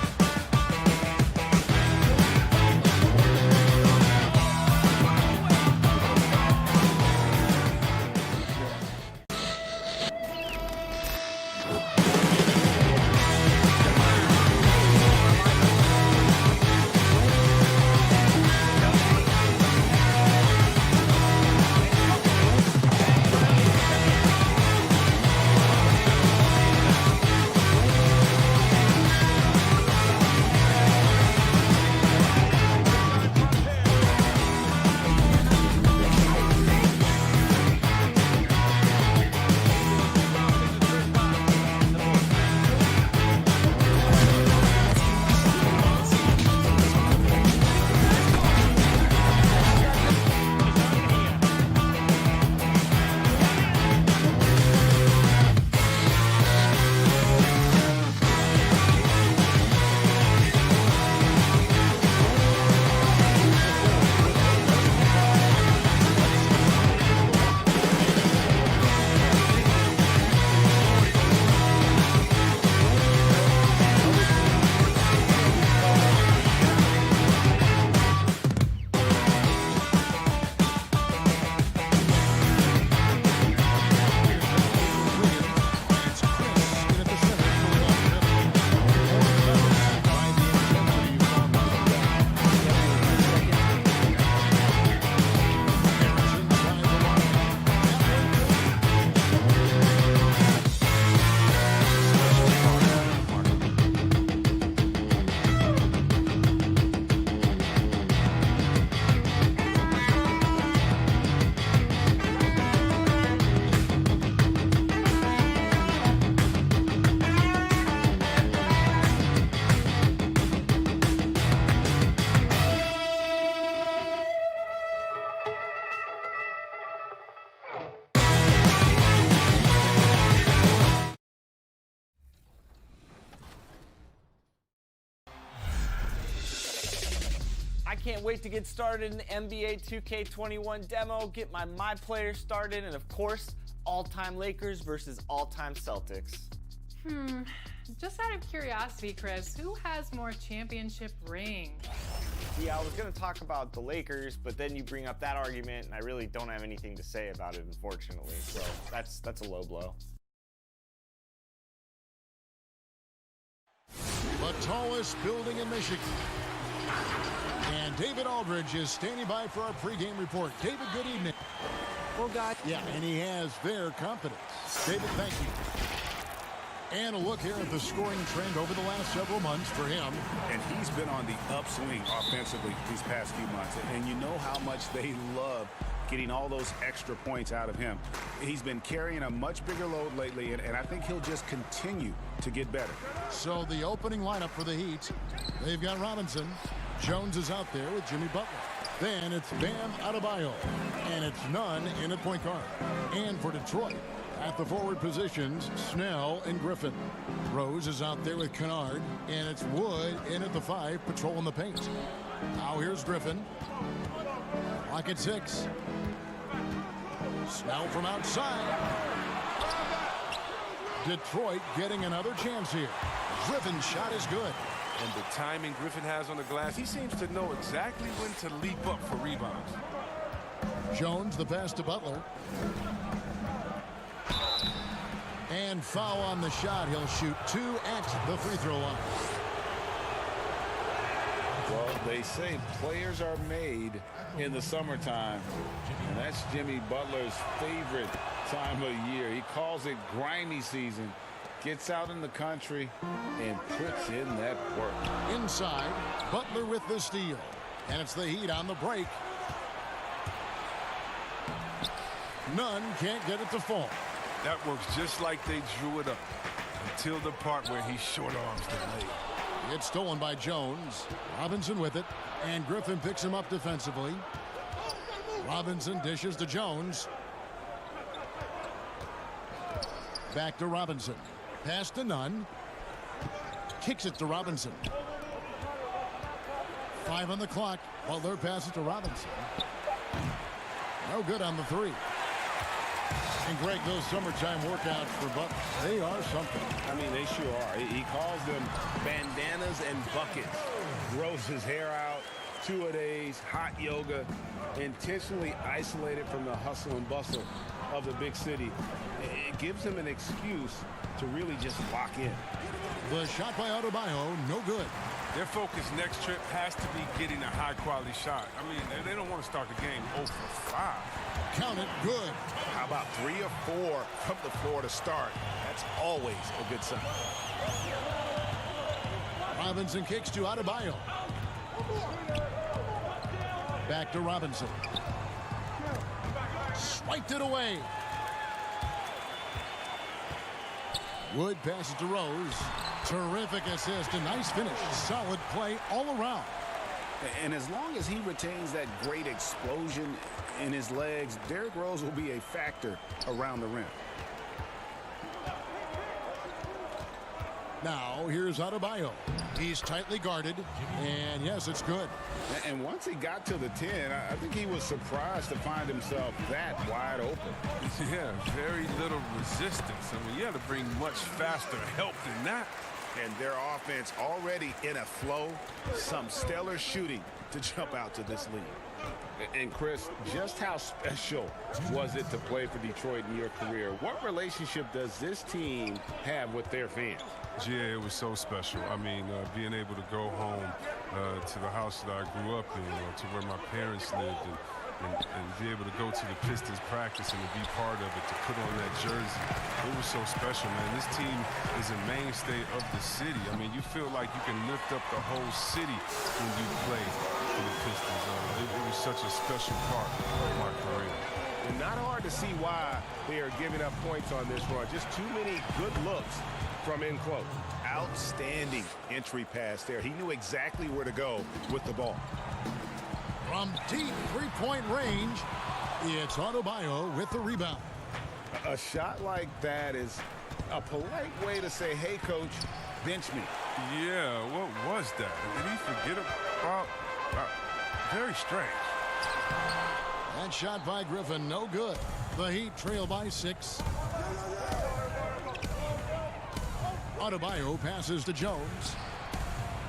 I can't wait to get started in the NBA 2K21 demo, get my player started, and of course, all-time Lakers versus all-time Celtics. Just out of curiosity, Chris, who has more championship rings? Yeah, I was going to talk about the Lakers, but then you bring up that argument, and I really don't have anything to say about it, unfortunately. So that's a low blow. The tallest building in Michigan. And David Aldridge is standing by for our pregame report. David, good evening. Well, guys. Yeah, and he has their confidence. David, thank you. And a look here at the scoring trend over the last several months for him. And he's been on the upswing offensively these past few months. And you know how much they love getting all those extra points out of him. He's been carrying a much bigger load lately, and I think he'll just continue to get better. So the opening lineup for the Heat, they've got Robinson. Jones is out there with Jimmy Butler. Then it's Bam Adebayo. And it's Nunn in at point guard. And for Detroit, at the forward positions, Snell and Griffin. Rose is out there with Kennard. And it's Wood in at the 5, patrolling the paint. Now here's Griffin. Clock at 6. Snell from outside. Detroit getting another chance here. Griffin's shot is good. And the timing Griffin has on the glass, he seems to know exactly when to leap up for rebounds. Jones, the pass to Butler. And foul on the shot. He'll shoot 2 at the free throw line. Well, they say players are made in the summertime, and that's Jimmy Butler's favorite time of year. He calls it grimy season. Gets out in the country and puts in that work. Inside, Butler with the steal. And it's the Heat on the break. Nunn can't get it to fall. That works just like they drew it up until the part where he short arms the lay. It's stolen by Jones. Robinson with it. And Griffin picks him up defensively. Robinson dishes to Jones. Back to Robinson. Pass to Nunn. Kicks it to Robinson. 5 on the clock. Butler passes to Robinson. No good on the 3. And Greg, those summertime workouts for Butler, they are something. I mean, they sure are. He calls them bandanas and buckets. Grows his hair out, 2-a-days, hot yoga, intentionally isolated from the hustle and bustle of the big city. It gives him an excuse to really just lock in. The shot by Adebayo, no good. Their focus next trip has to be getting a high-quality shot. I mean, they don't want to start the game 0 for 5. Count it, good. How about 3 or 4 from the floor to start? That's always a good sign. Robinson kicks to Adebayo. Back to Robinson. Swiped it away. Wood passes to Rose. Terrific assist, a nice finish. Solid play all around. And as long as he retains that great explosion in his legs, Derrick Rose will be a factor around the rim. Now, here's Adebayo. He's tightly guarded, and yes, it's good. And once he got to the 10, I think he was surprised to find himself that wide open. Yeah, very little resistance. I mean, you had to bring much faster help than that. And their offense already in a flow. Some stellar shooting to jump out to this lead. And Chris, just how special was it to play for Detroit in your career? What relationship does this team have with their fans? Yeah, it was so special. I mean, being able to go home to the house that I grew up in, to where my parents lived, and be able to go to the Pistons practice and to be part of it, to put on that jersey. It was so special, man. This team is a mainstay of the city. I mean, you feel like you can lift up the whole city when you play for the Pistons. It was such a special part of my career. And not hard to see why they are giving up points on this run. Just too many good looks from in close. Outstanding entry pass there. He knew exactly where to go with the ball. From deep three-point range, it's Adebayo with the rebound. A shot like that is a polite way to say, hey, coach, bench me. Yeah, what was that? Did he forget about? Very strange. That shot by Griffin, no good. The Heat trail by 6. Adebayo passes to Jones.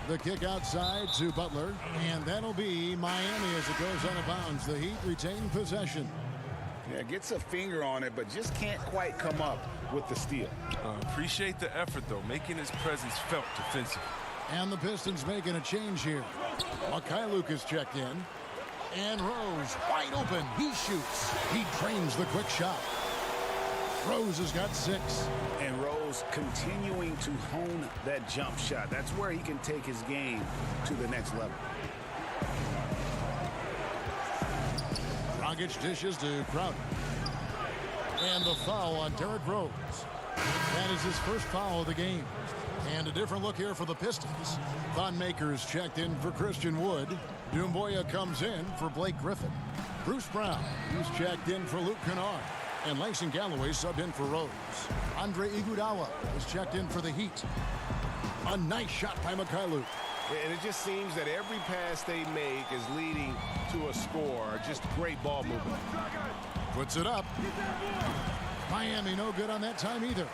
The kick outside to Butler, and that'll be Miami as it goes out of bounds. The Heat retain possession. Yeah, gets a finger on it, but just can't quite come up with the steal. Appreciate the effort, though, making his presence felt defensively. And the Pistons making a change here. Mikhailuk is checked in. And Rose wide open. He shoots. He trains the quick shot. Rose has got 6. And Rose continuing to hone that jump shot. That's where he can take his game to the next level. Dragic dishes to Crowder. And the foul on Derrick Rose. That is his first foul of the game. And a different look here for the Pistons. Thon Maker's checked in for Christian Wood. Doumbouya comes in for Blake Griffin. Bruce Brown, who's checked in for Luke Kennard. And Langston Galloway subbed in for Rose. Andre Iguodala is checked in for the Heat. A nice shot by Mikhailuk. And it just seems that every pass they make is leading to a score. Just great ball movement. Puts it up. Miami no good on that time either.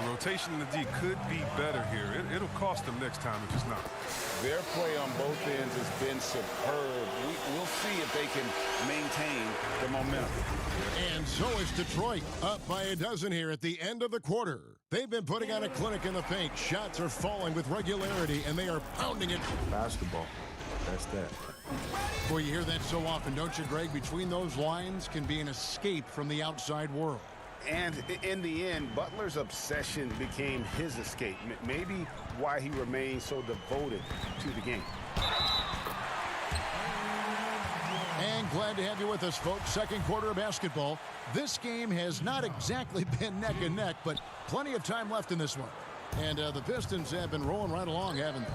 The rotation in the D could be better here. It'll cost them next time if it's not. Their play on both ends has been superb. We'll see if they can maintain the momentum. And so is Detroit, up by a dozen here at the end of the quarter. They've been putting on a clinic in the paint. Shots are falling with regularity, and they are pounding it. Basketball. That's that. Boy, you hear that so often, don't you, Greg? Between those lines can be an escape from the outside world. And in the end, Butler's obsession became his escape. Maybe why he remains so devoted to the game. And glad to have you with us, folks. Second quarter of basketball. This game has not exactly been neck and neck, but plenty of time left in this one. And the Pistons have been rolling right along, haven't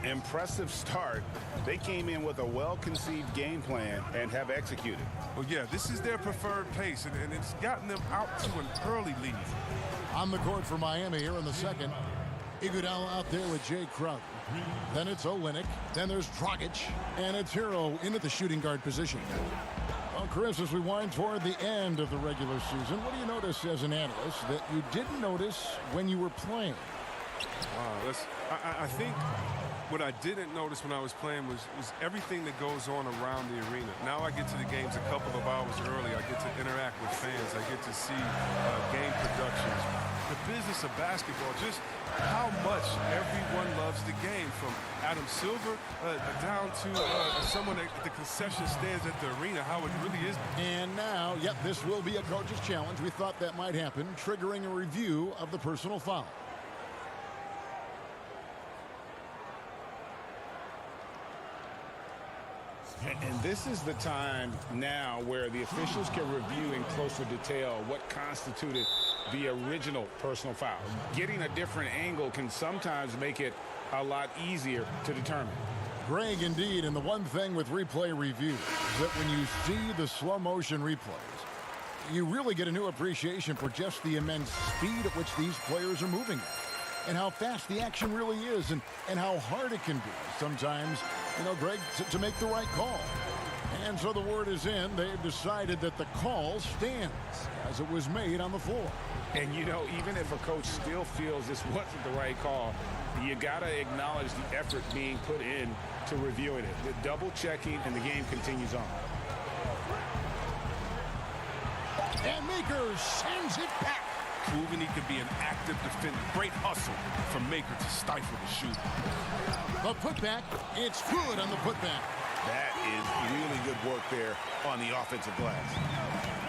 they? Impressive start. They came in with a well-conceived game plan and have executed. Well, yeah, this is their preferred pace, and it's gotten them out to an early lead. On the court for Miami here in the second. Iguodala out there with Jay Crowder. Then it's Olynyk. Then there's Dragic. And it's Hero in at the shooting guard position. Well, Chris, as we wind toward the end of the regular season, what do you notice as an analyst that you didn't notice when you were playing? Wow, I think what I didn't notice when I was playing was everything that goes on around the arena. Now I get to the games a couple of hours early. I get to interact with fans. I get to see game productions. The business of basketball, just how much everyone loves the game, from Adam Silver down to someone at the concession stands at the arena, how it really is. And now, yep, this will be a coach's challenge. We thought that might happen, triggering a review of the personal foul. And this is the time now where the officials can review in closer detail what constituted the original personal foul. Getting a different angle can sometimes make it a lot easier to determine. Greg, indeed, and the one thing with replay review is that when you see the slow motion replays, you really get a new appreciation for just the immense speed at which these players are moving at, and how fast the action really is, and how hard it can be sometimes, you know, Greg, to make the right call. And so the word is in. They've decided that the call stands as it was made on the floor. And, you know, even if a coach still feels this wasn't the right call, you got to acknowledge the effort being put in to reviewing it. The double checking, and the game continues on. And Maker sends it back. Proving he can be an active defender. Great hustle from Maker to stifle the shoot. The putback, it's good on the putback. That is really good work there on the offensive glass.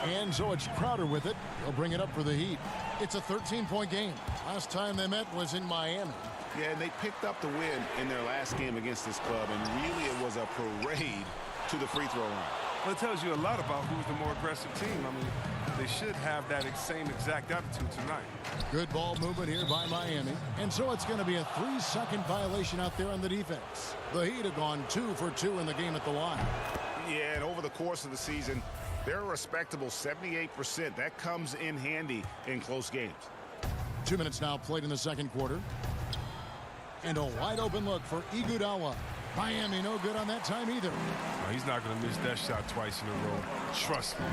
And so it's Crowder with it. He'll bring it up for the Heat. It's a 13-point game. Last time they met was in Miami. Yeah, and they picked up the win in their last game against this club, and really it was a parade to the free throw line. Well, it tells you a lot about who's the more aggressive team. I mean, they should have that same exact attitude tonight. Good ball movement here by Miami. And so it's going to be a 3-second violation out there on the defense. The Heat have gone 2 for 2 in the game at the line. Yeah, and over the course of the season, they're a respectable 78%. That comes in handy in close games. 2 minutes now played in the second quarter. And a wide open look for Iguodala. Miami no good on that time either. No, he's not going to miss that shot twice in a row. Trust me.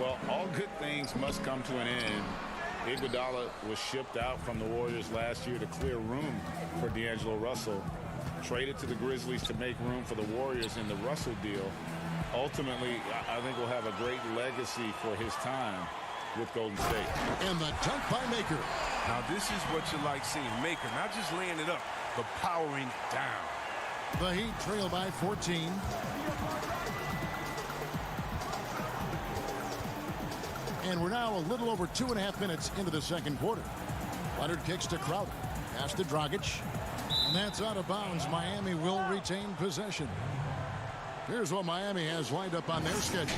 Well, all good things must come to an end. Iguodala was shipped out from the Warriors last year to clear room for D'Angelo Russell. Traded to the Grizzlies to make room for the Warriors in the Russell deal. Ultimately, I think we'll have a great legacy for his time with Golden State. And the dunk by Maker. Now, this is what you like seeing. Maker not just laying it up, but powering it down. The Heat trail by 14. And we're now a little over 2.5 minutes into the second quarter. Leonard kicks to Crowder. Pass to Dragic. And that's out of bounds. Miami will retain possession. Here's what Miami has lined up on their schedule.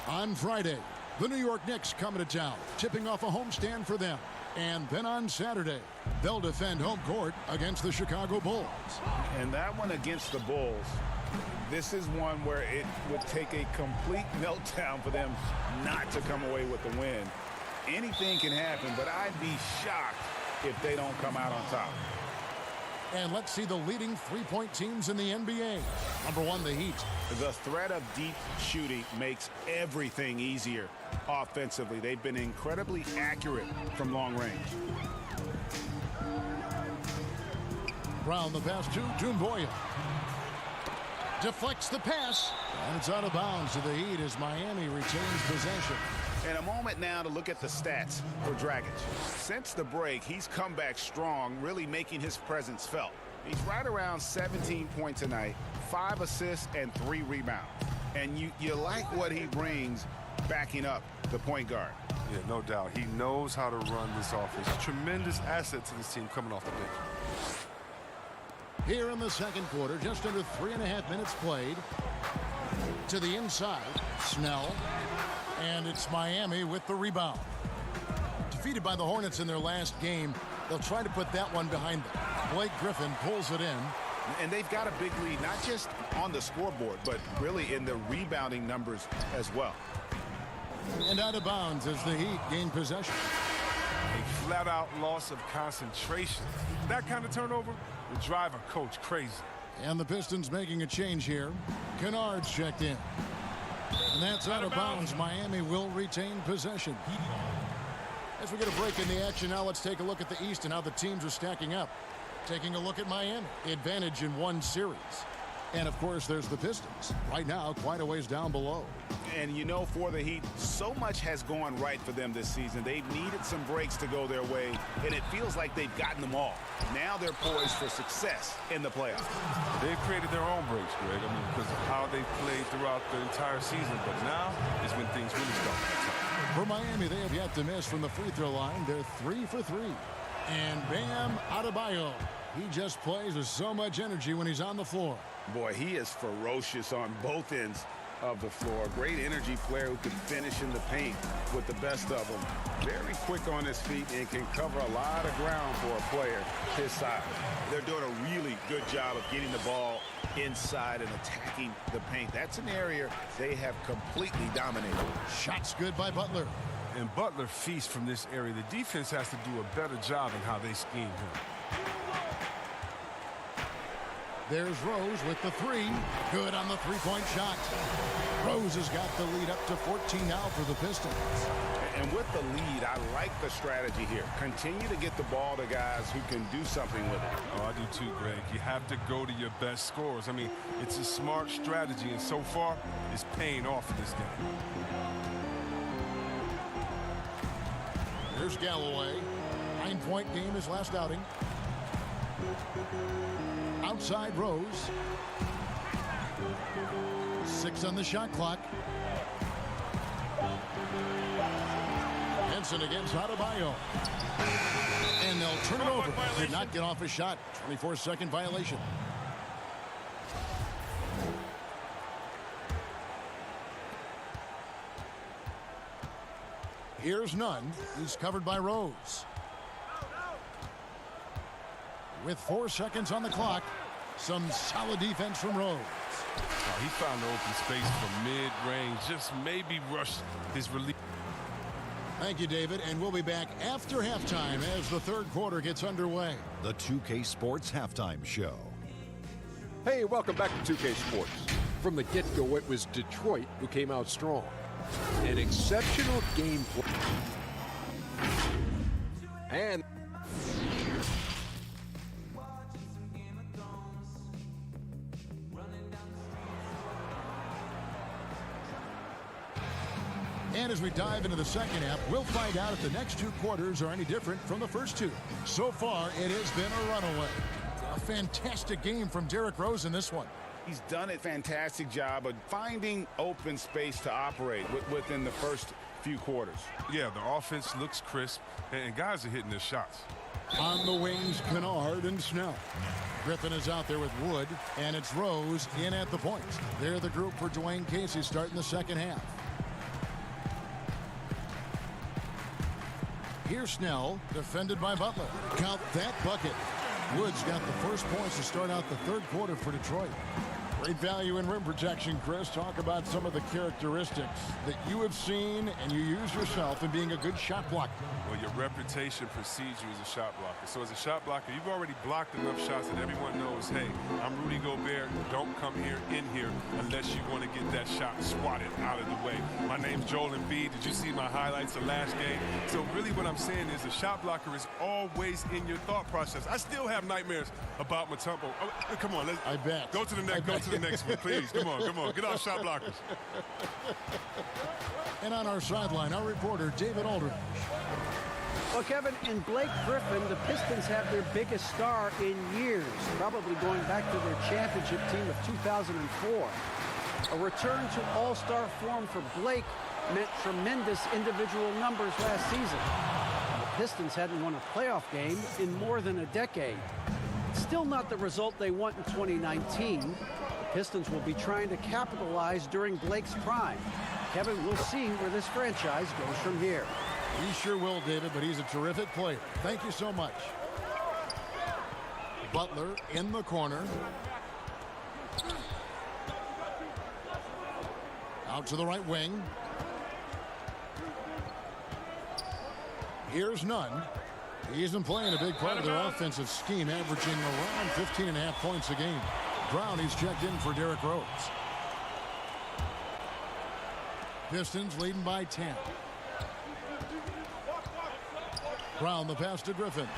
On Friday, the New York Knicks coming to town, tipping off a homestand for them. And then on Saturday, they'll defend home court against the Chicago Bulls. And that one against the Bulls, this is one where it would take a complete meltdown for them not to come away with the win. Anything can happen, but I'd be shocked if they don't come out on top. And let's see the leading three-point teams in the NBA. Number 1, the Heat. The threat of deep shooting makes everything easier offensively. They've been incredibly accurate from long range. Brown the pass to Doumbouya. Deflects the pass. And it's out of bounds to the Heat as Miami retains possession. And a moment now to look at the stats for Dragic. Since the break, he's come back strong, really making his presence felt. He's right around 17 points a night, 5 assists and 3 rebounds. And you like what he brings backing up the point guard. Yeah, no doubt. He knows how to run this offense. Tremendous asset to this team coming off the bench. Here in the second quarter, just under 3.5 minutes played. To the inside, Snell. And it's Miami with the rebound. Defeated by the Hornets in their last game, they'll try to put that one behind them. Blake Griffin pulls it in. And they've got a big lead, not just on the scoreboard, but really in the rebounding numbers as well. And out of bounds as the Heat gain possession. A flat-out loss of concentration. That kind of turnover will drive a coach crazy. And the Pistons making a change here. Kennard's checked in. And that's out of bounds. Miami will retain possession. As we get a break in the action, now let's take a look at the East and how the teams are stacking up. Taking a look at Miami. Advantage in one series. And, of course, there's the Pistons. Right now, quite a ways down below. And, you know, for the Heat, so much has gone right for them this season. They've needed some breaks to go their way, and it feels like they've gotten them all. Now they're poised for success in the playoffs. They've created their own breaks, Greg. I mean, because of how they've played throughout the entire season. But now is when things really start to get For Miami, they have yet to miss from the free throw line. They're 3 for 3. And Bam Adebayo. He just plays with so much energy when he's on the floor. Boy, he is ferocious on both ends of the floor. Great energy player who can finish in the paint with the best of them. Very quick on his feet and can cover a lot of ground for a player his size. They're doing a really good job of getting the ball inside and attacking the paint. That's an area they have completely dominated. Shots good by Butler. And Butler feasts from this area. The defense has to do a better job in how they scheme him. There's Rose with the 3. Good on the three-point shot. Rose has got the lead up to 14 now for the Pistons. And with the lead, I like the strategy here. Continue to get the ball to guys who can do something with it. Oh, I do too, Greg. You have to go to your best scorers. I mean, it's a smart strategy, and so far, it's paying off in this game. There's Galloway. 9-point game his last outing. Outside Rose. 6 on the shot clock. Henson against Adebayo. And they'll turn it over. Did not get off his shot. 24-second violation. Here's Nunn. He's covered by Rose. With 4 seconds on the clock, some solid defense from Rose. He found the open space from mid-range, just maybe rushed his release. Thank you, David, and we'll be back after halftime as the third quarter gets underway. The 2K Sports Halftime Show. Hey, welcome back to 2K Sports. From the get-go, it was Detroit who came out strong. An exceptional gameplay. And as we dive into the second half, we'll find out if the next 2 quarters are any different from the first 2. So far, it has been a runaway. A fantastic game from Derrick Rose in this one. He's done a fantastic job of finding open space to operate within the first few quarters. Yeah, the offense looks crisp, and guys are hitting their shots. On the wings, Kennard and Snell. Griffin is out there with Wood, and it's Rose in at the point. They're the group for Dwayne Casey starting the second half. Here's Snell, defended by Butler. Count that bucket. Wood's got the first points to start out the third quarter for Detroit. Great value in rim protection, Chris. Talk about some of the characteristics that you have seen and you use yourself in being a good shot blocker. Well, your reputation precedes you as a shot blocker. So as a shot blocker, you've already blocked enough shots that everyone knows, hey, I'm Rudy Gobert. Don't come here in here unless you want to get that shot swatted out of the way. My name's Joel Embiid. Did you see my highlights of last game? So really what I'm saying is a shot blocker is always in your thought process. I still have nightmares about Mutombo. Oh, come on, I bet. Go to the next one, please. Come on. Get off shot blockers. And on our sideline, our reporter, David Aldridge. Well, Kevin, in Blake Griffin, the Pistons have their biggest star in years, probably going back to their championship team of 2004. A return to all-star form for Blake meant tremendous individual numbers last season. The Pistons hadn't won a playoff game in more than a decade. Still not the result they want in 2019. The Pistons will be trying to capitalize during Blake's prime. Kevin, we'll see where this franchise goes from here. He sure will, David, but he's a terrific player. Thank you so much. Butler in the corner. Out to the right wing. Here's Nunn. He isn't playing a big part of their offensive scheme, averaging around 15.5 points a game. Brown, he's checked in for Derrick Rose. Pistons leading by 10. Brown the pass to Griffin.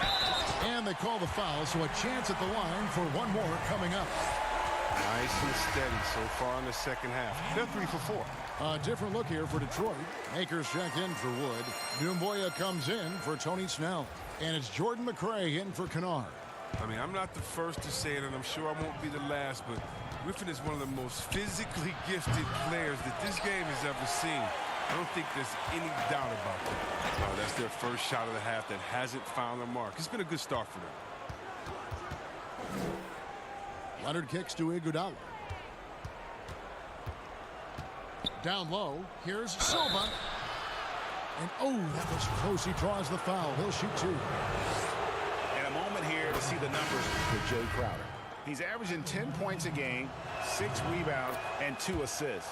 And they call the foul, so a chance at the line for one more coming up. Nice and steady so far in the second half. They're 3 for 4. A different look here for Detroit. Akers checked in for Wood. Dumboya comes in for Tony Snell. And it's Jordan McRae in for Kennard. I mean, I'm not the first to say it, and I'm sure I won't be the last, but Griffin is one of the most physically gifted players that this game has ever seen. I don't think there's any doubt about that. That's their first shot of the half that hasn't found their mark. It's been a good start for them. Leonard kicks to Iguodala. Down low, here's Silva. And oh, that was close. He draws the foul. He'll shoot 2. And a moment here to see the numbers for Jay Crowder. He's averaging 10 points a game, 6 rebounds, and 2 assists.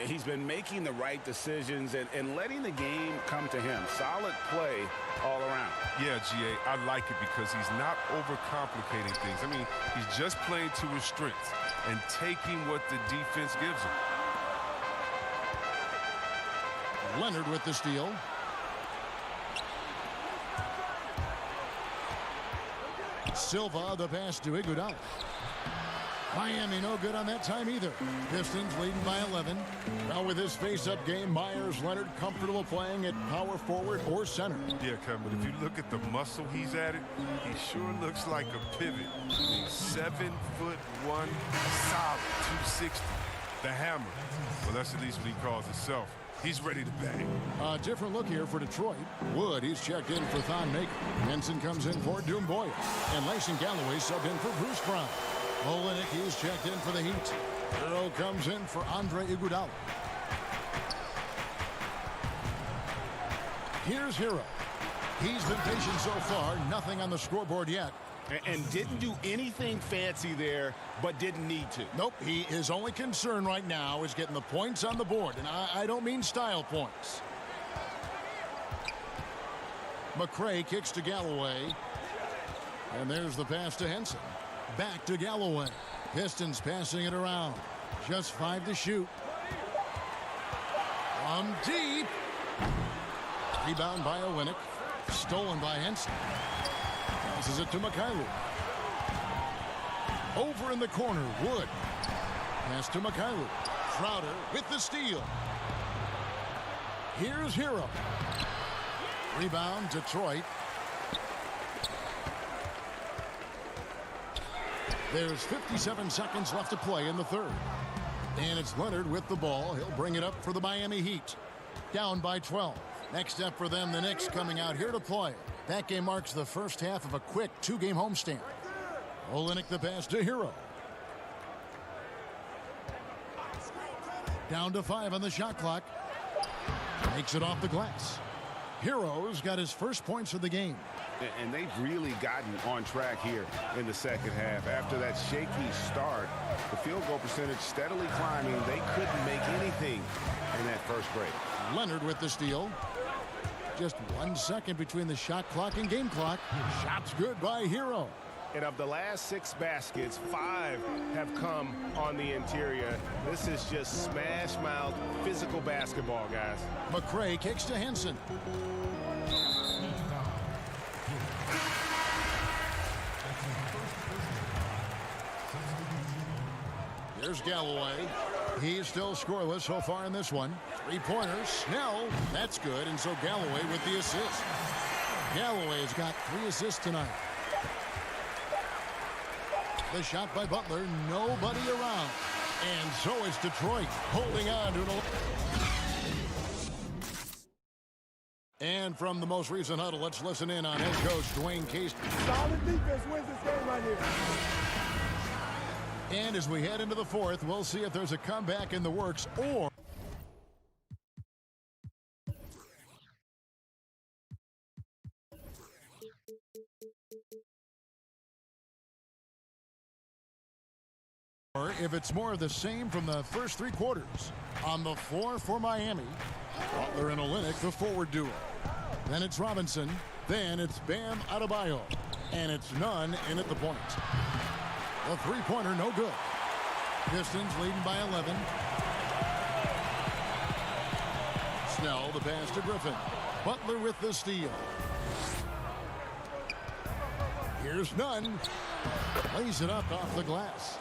He's been making the right decisions and letting the game come to him. Solid play all around. Yeah, GA, I like it because he's not overcomplicating things. I mean, he's just playing to his strengths and taking what the defense gives him. Leonard with the steal. Silva the pass to Iguodala. Miami no good on that time either. Pistons leading by 11. Now with his face-up game, Myers Leonard comfortable playing at power forward or center. Yeah, Kevin, but if you look at the muscle he's added, he sure looks like a pivot. He's 7'1", solid, 260. The hammer. Well, that's at least what he calls himself. He's ready to bang. A different look here for Detroit. Wood, he's checked in for Thon Maker. Henson comes in for Dumboya. And Lason Galloway subbed in for Bruce Brown. Olenek, he's checked in for the Heat. Hero comes in for Andre Iguodala. Here's Hero. He's been patient so far. Nothing on the scoreboard yet. And didn't do anything fancy there, but didn't need to. Nope, his only concern right now is getting the points on the board. And I don't mean style points. McRae kicks to Galloway. And there's the pass to Henson. Back to Galloway. Pistons passing it around. Just 5 to shoot. From deep. Rebound by Olenek. Stolen by Henson. Passes it to Mikhailuk. Over in the corner, Wood. Pass to Mikhailuk. Crowder with the steal. Here's Hero. Rebound, Detroit. There's 57 seconds left to play in the third. And it's Leonard with the ball. He'll bring it up for the Miami Heat. Down by 12. Next step for them, the Knicks coming out here to play. That game marks the first half of a quick 2-game homestand. Olenek the pass to Hero. Down to 5 on the shot clock. Makes it off the glass. Hero's got his first points of the game. And they've really gotten on track here in the second half. After that shaky start, the field goal percentage steadily climbing. They couldn't make anything in that first break. Leonard with the steal. Just 1 second between the shot clock and game clock. Shots good by Hero. And of the last 6 baskets, 5 have come on the interior. This is just smash-mouth physical basketball, guys. McRae kicks to Henson. Here's Galloway. He's still scoreless so far in this one. 3-pointers. Snell. That's good. And so Galloway with the assist. Galloway's got 3 assists tonight. The shot by Butler. Nobody around. And so is Detroit holding on to an... And from the most recent huddle, let's listen in on head coach Dwayne Case. Solid defense wins this game right here. And as we head into the fourth, we'll see if there's a comeback in the works or... or if it's more of the same from the first 3 quarters. On the floor for Miami, Butler and Olenek, the forward duo. Then it's Robinson. Then it's Bam Adebayo. And it's Nunn in at the point. The 3-pointer, no good. Pistons leading by 11. the pass to Griffin. Butler with the steal. Here's Nunn. Lays it up off the glass.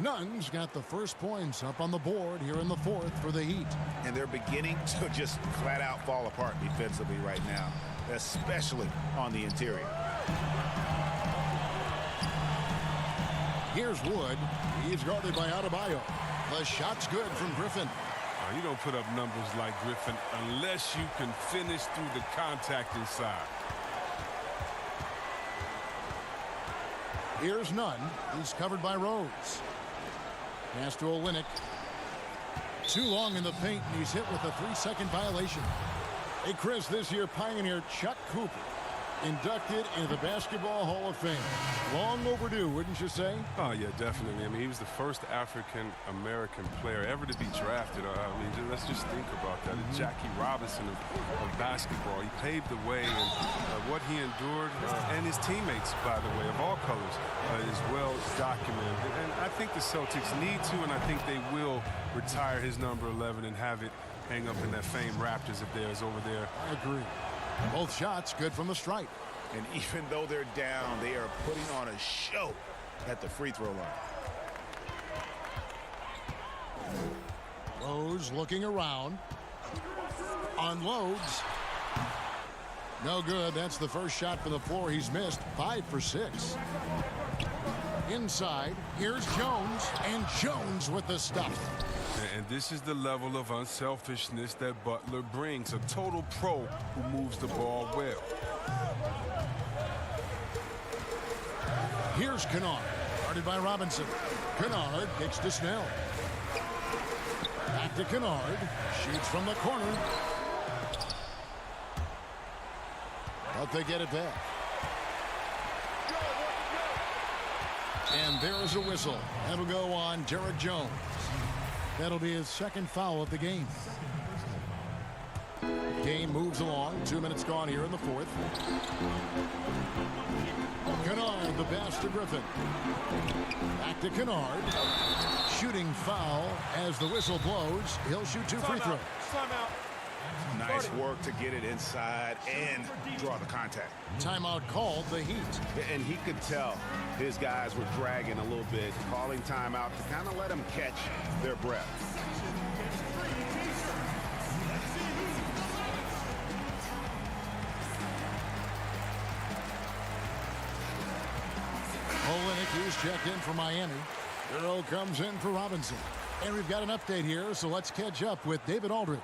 Nunn's got the first points up on the board here in the fourth for the Heat. And they're beginning to just flat out fall apart defensively right now, especially on the interior. Here's Wood. He's guarded by Adebayo. The shot's good from Griffin. You don't put up numbers like Griffin unless you can finish through the contact inside. Here's Nunn. He's covered by Rose. Pass to Olynyk. Too long in the paint, and he's hit with a 3-second violation. Hey, Chris, this year Pioneer Chuck Cooper inducted into the Basketball Hall of Fame. Long overdue, wouldn't you say? Oh, yeah, definitely. I mean, he was the first African-American player ever to be drafted. I mean, let's just think about that. Jackie Robinson of basketball. He paved the way, and what he endured, and his teammates, by the way, of all colors, is well documented. And I think the Celtics need to, and I think they will retire his number 11 and have it hang up in that famed Raptors of theirs over there. I agree. Both shots good from the stripe. And even though they're down, they are putting on a show at the free throw line. Rose looking around. Unloads. No good. That's the first shot from the floor he's missed. 5 for 6. Inside, here's Jones, and Jones with the stuff. And this is the level of unselfishness that Butler brings. A total pro who moves the ball well. Here's Kennard, guarded by Robinson. Kennard kicks to Snell. Back to Kennard. Shoots from the corner. But they get it back. And there is a whistle. That'll go on Derek Jones. That'll be his second foul of the game. Game moves along. 2 minutes gone here in the fourth. Kennard, the pass to Griffin. Back to Kennard. Shooting foul as the whistle blows. He'll shoot 2 free throws. Timeout. Nice work to get it inside and draw the contact. Timeout called the Heat. And he could tell his guys were dragging a little bit, calling timeout to kind of let them catch their breath. Olynyk, who's checked in for Miami. Earl comes in for Robinson. And we've got an update here, so let's catch up with David Aldridge.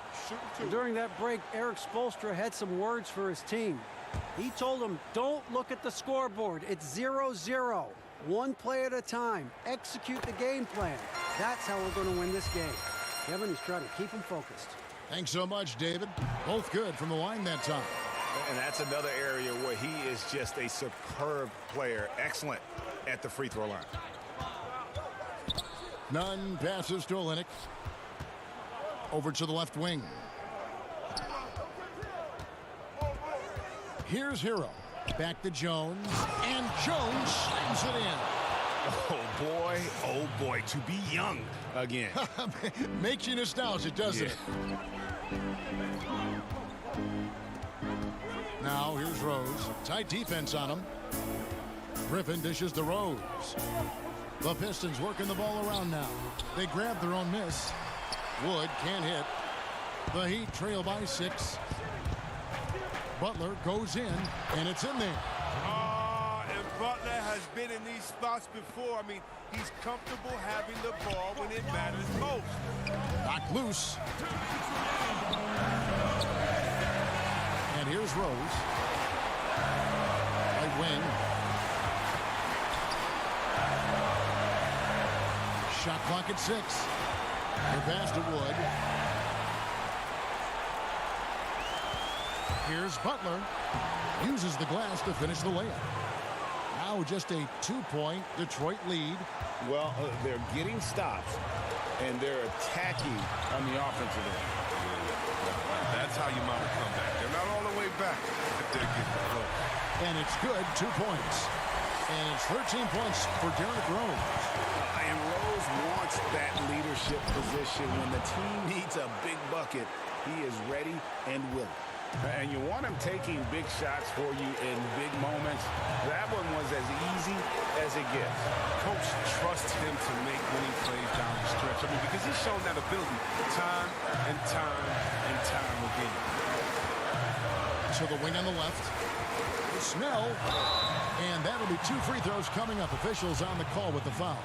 During that break, Eric Spoelstra had some words for his team. He told them, don't look at the scoreboard. It's 0-0. One play at a time. Execute the game plan. That's how we're going to win this game. Kevin is trying to keep them focused. Thanks so much, David. Both good from the line that time. And that's another area where he is just a superb player. Excellent at the free throw line. Nunn passes to Olynyk. Over to the left wing. Here's Hero. Back to Jones. And Jones slams it in. Oh boy, to be young again. Makes you nostalgic, doesn't it? Now here's Rose. Tight defense on him. Griffin dishes to Rose. The Pistons working the ball around now. They grab their own miss. Wood can't hit. The Heat trail by 6. Butler goes in, and it's in there. And Butler has been in these spots before. I mean, he's comfortable having the ball when it matters most. Knocked loose. And here's Rose. Right wing. Shot clock at 6. The pass to Wood. Here's Butler. Uses the glass to finish the layup. Now just a 2-point Detroit lead. Well, they're getting stops, and they're attacking on the offensive end. That's how you mount a comeback. They're not all the way back, but they're getting close. And it's good, 2 points. And it's 13 points for Derrick Rose. And Rose wants that leadership position when the team needs a big bucket. He is ready and willing. And you want him taking big shots for you in big moments. That one was as easy as it gets. Coach trusts him to make winning plays down the stretch. I mean, because he's shown that ability time and time and time again. To the wing on the left. Snell. And that'll be 2 free throws coming up. Officials on the call with the foul.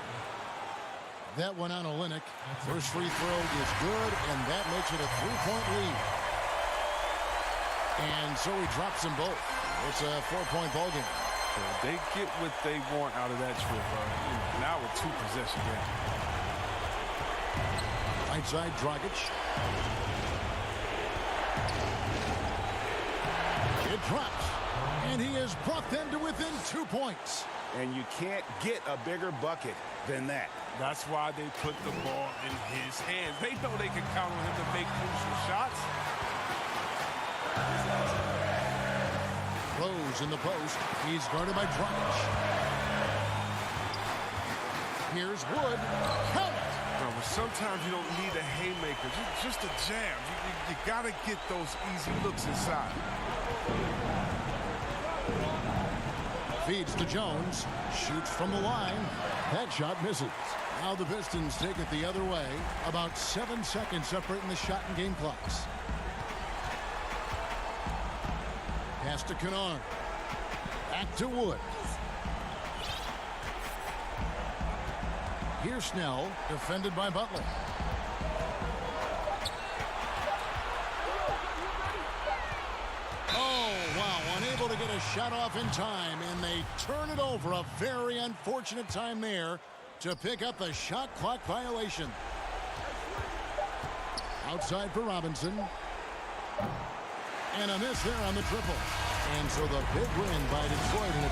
That one on Olynyk. First free throw is good, and that makes it a 3-point lead. And so he drops them both. It's a 4-point ball game. So they get what they want out of that trip. Now a 2-possession game. Right side, Dragic. It drops. And he has brought them to within 2 points. And you can't get a bigger bucket than that. That's why they put the ball in his hands. They know they can count on him to make crucial shots. Rose in the post. He's guarded by Dragic. Here's Wood. Count it. But sometimes you don't need a haymaker, just a jam. You got to get those easy looks inside. Feeds to Jones. Shoots from the line. That shot misses. Now the Pistons take it the other way. About 7 seconds separating the shot and game clocks. Pass to Kennard. Back to Wood. Here's Snell, defended by Butler. Oh, wow, unable to get a shot off in time, and they turn it over. A very unfortunate time there to pick up the shot clock violation. Outside for Robinson. And a miss there on the triple. And so the big win by Detroit in it.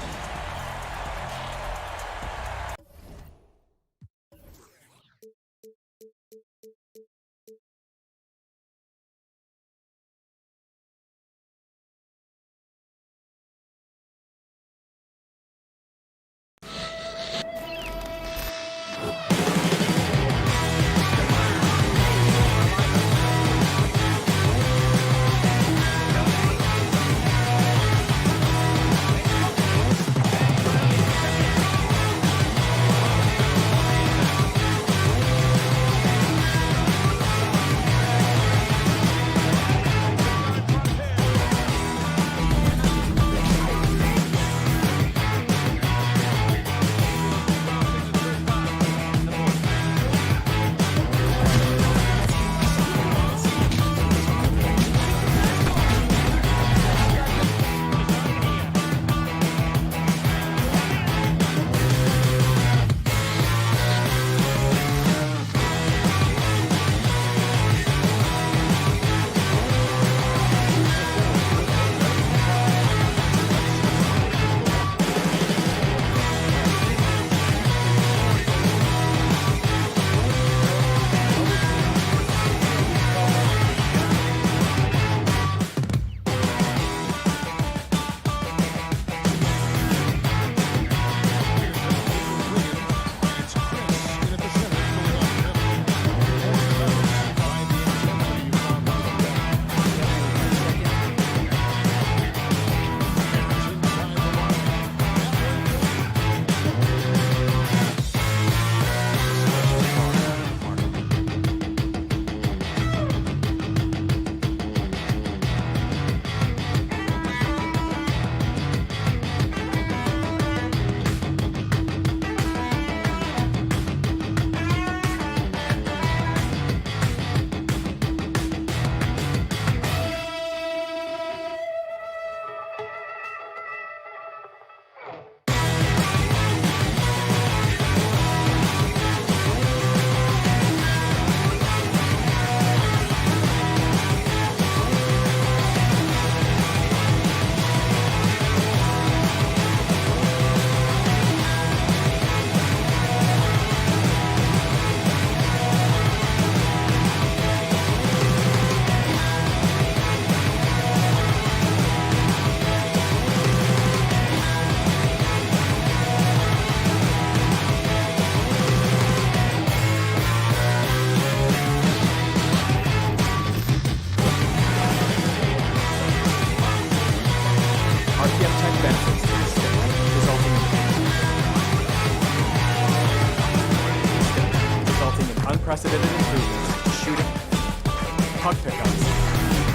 puck pickups,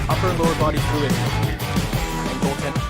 upper and lower body fluid, and goaltending.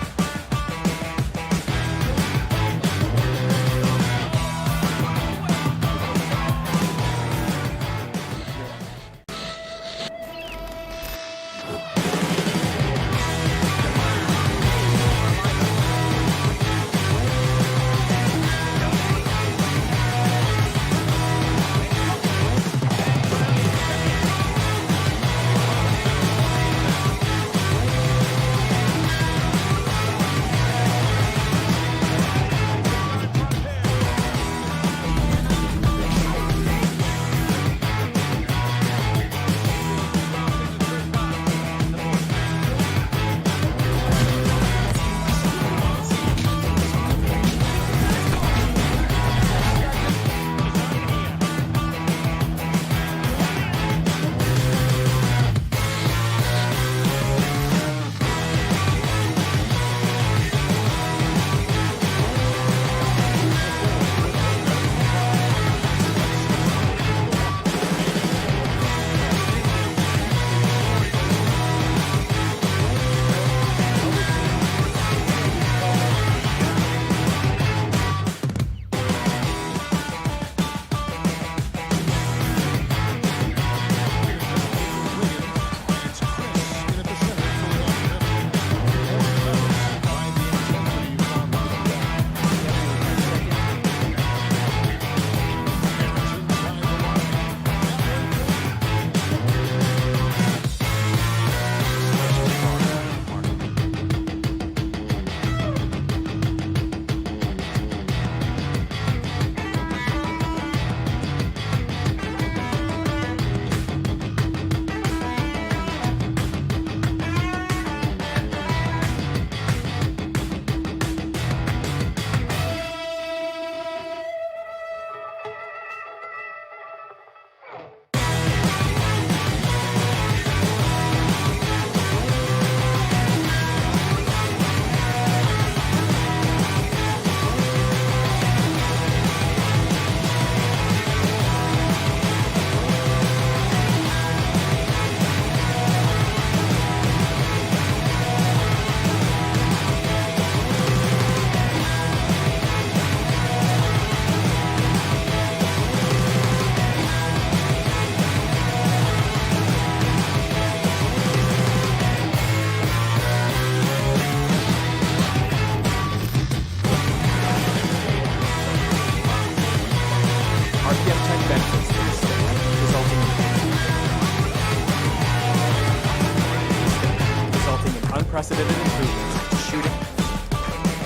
Unprecedented improvements to shooting,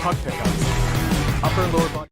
puck pickups, upper and lower body.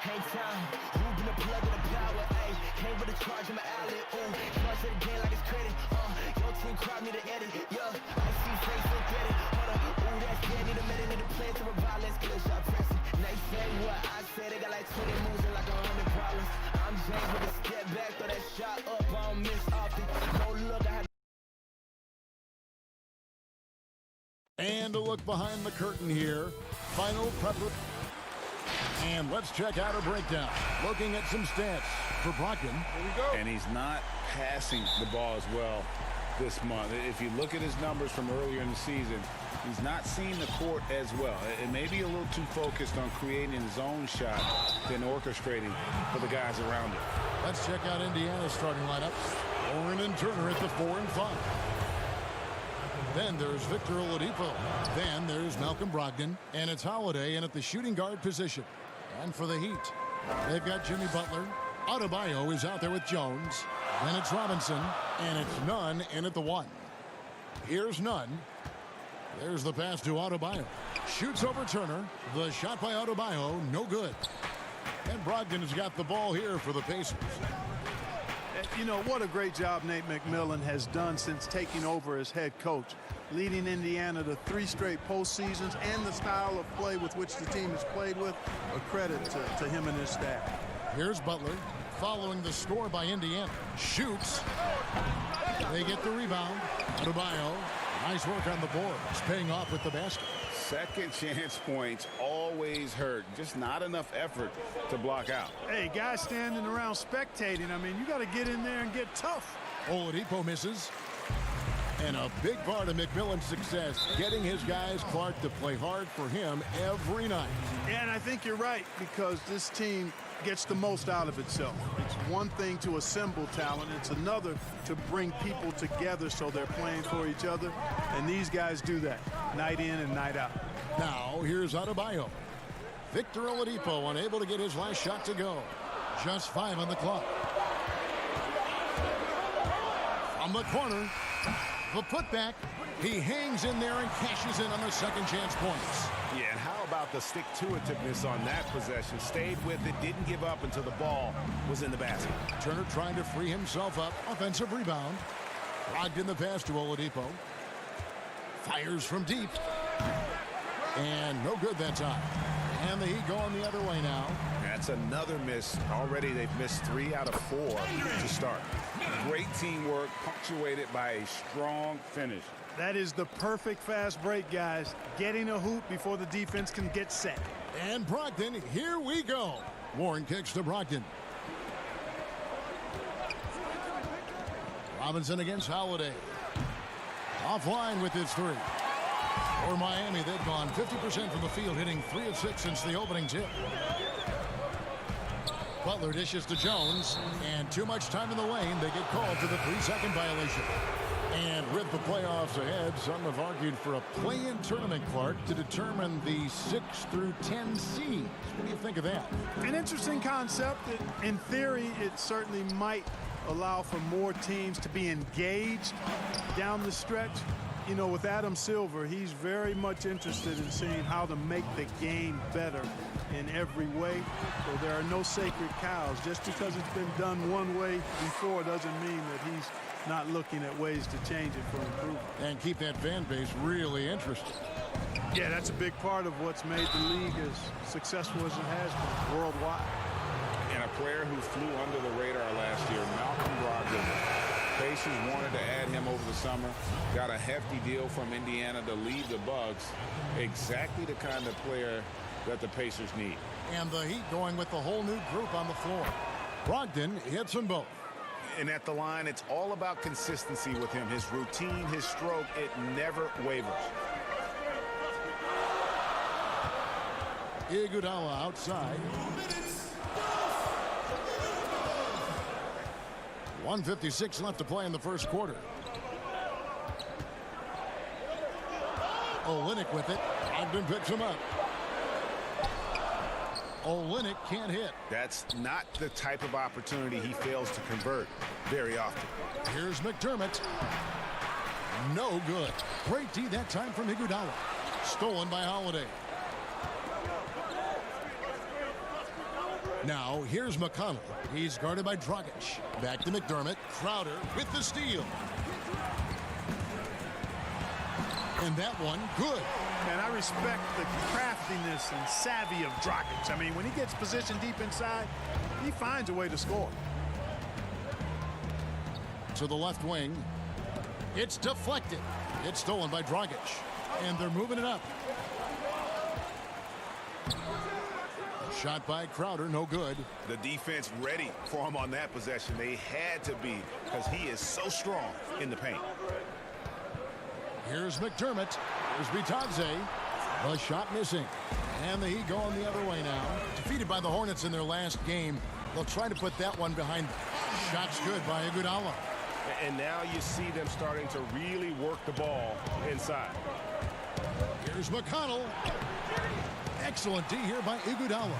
Hang time, moving the plug in the power, ayy. Came with a charge in my alley, ooh. Charge it again like it's credit, your team crowd need to edit, yeah. I see face, so get it, hold up, ooh, that's good. Need a minute, need a plan to revive, let's get a shot pressing. They say what I said, they got like 20 moves and like 100 problems. I'm James with a step back, throw that shot up, I don't miss often. No look, I had. And a look behind the curtain here. Final preparation. And let's check out a breakdown. Looking at some stats for Brockton. Here we go. And he's not passing the ball as well this month. If you look at his numbers from earlier in the season, he's not seeing the court as well. It may be a little too focused on creating his own shot than orchestrating for the guys around him. Let's check out Indiana's starting lineup. Oren and Turner at the 4 and 5. Then there's Victor Oladipo. Then there's Malcolm Brogdon. And it's Holiday in at the shooting guard position. And for the Heat, they've got Jimmy Butler. Adebayo is out there with Jones. Then it's Robinson. And it's Nunn in at the 1. Here's Nunn. There's the pass to Adebayo. Shoots over Turner. The shot by Adebayo, no good. And Brogdon has got the ball here for the Pacers. You know, what a great job Nate McMillan has done since taking over as head coach, leading Indiana to 3 straight postseasons, and the style of play with which the team has played with, a credit to him and his staff. Here's Butler following the score by Indiana. Shoots. They get the rebound. Adebayo, nice work on the boards, paying off with the basket. Second chance points always hurt. Just not enough effort to block out. Hey, guys standing around spectating, I mean, you got to get in there and get tough. Oladipo misses. And a big part of McMillan's success, getting his guys, Clark, to play hard for him every night. Yeah, and I think you're right, because this team gets the most out of itself. It's one thing to assemble talent. It's another to bring people together so they're playing for each other. And these guys do that night in and night out. Now, here's Adebayo. Victor Oladipo unable to get his last shot to go. Just 5 on the clock. From the corner, the putback. He hangs in there and cashes in on the second chance points. Yeah, and how about the stick-to-itiveness on that possession? Stayed with it, didn't give up until the ball was in the basket. Turner trying to free himself up. Offensive rebound. Logged in the pass to Oladipo. Fires from deep. And no good that time. And the Heat going the other way now. That's another miss. Already they've missed 3 out of 4 to start. Great teamwork punctuated by a strong finish. That is the perfect fast break, guys. Getting a hoop before the defense can get set. And Brogdon, here we go. Warren kicks to Brogdon. Robinson against Holiday. Offline with his 3. For Miami, they've gone 50% from the field, hitting 3 of 6 since the opening tip. Butler dishes to Jones, and too much time in the lane. They get called to the 3-second violation. And with the playoffs ahead, some have argued for a play-in tournament, Clark, to determine the 6 through 10 seeds. What do you think of that? An interesting concept. In theory, it certainly might allow for more teams to be engaged down the stretch. You know, with Adam Silver, he's very much interested in seeing how to make the game better in every way. So there are no sacred cows. Just because it's been done one way before doesn't mean that he's not looking at ways to change it for improvement. And keep that fan base really interested. Yeah, that's a big part of what's made the league as successful as it has been worldwide. And a player who flew under the radar last year, Malcolm Brogdon. Pacers wanted to add him over the summer. Got a hefty deal from Indiana to lead the Bucks. Exactly the kind of player that the Pacers need. And the Heat going with the whole new group on the floor. Brogdon hits them both. And at the line, it's all about consistency with him. His routine, his stroke, it never wavers. Iguodala outside. 1:56 left to play in the first quarter. Olynyk with it. Brogdon picks him up. Olynyk can't hit. That's not the type of opportunity he fails to convert very often. Here's McDermott. No good. Great D that time from Iguodala. Stolen by Holiday. Now, here's McConnell. He's guarded by Dragic. Back to McDermott. Crowder with the steal. And that one, good. And I respect the craftiness and savvy of Dragic. I mean, when he gets positioned deep inside, he finds a way to score. To the left wing. It's deflected. It's stolen by Dragic. And they're moving it up. Shot by Crowder, no good. The defense ready for him on that possession. They had to be, because he is so strong in the paint. Here's McDermott. Here's Bitadze. The shot missing. And the Heat going the other way now. Defeated by the Hornets in their last game. They'll try to put that one behind. Shots good by Iguodala. And now you see them starting to really work the ball inside. Here's McConnell. Excellent D here by Iguodala.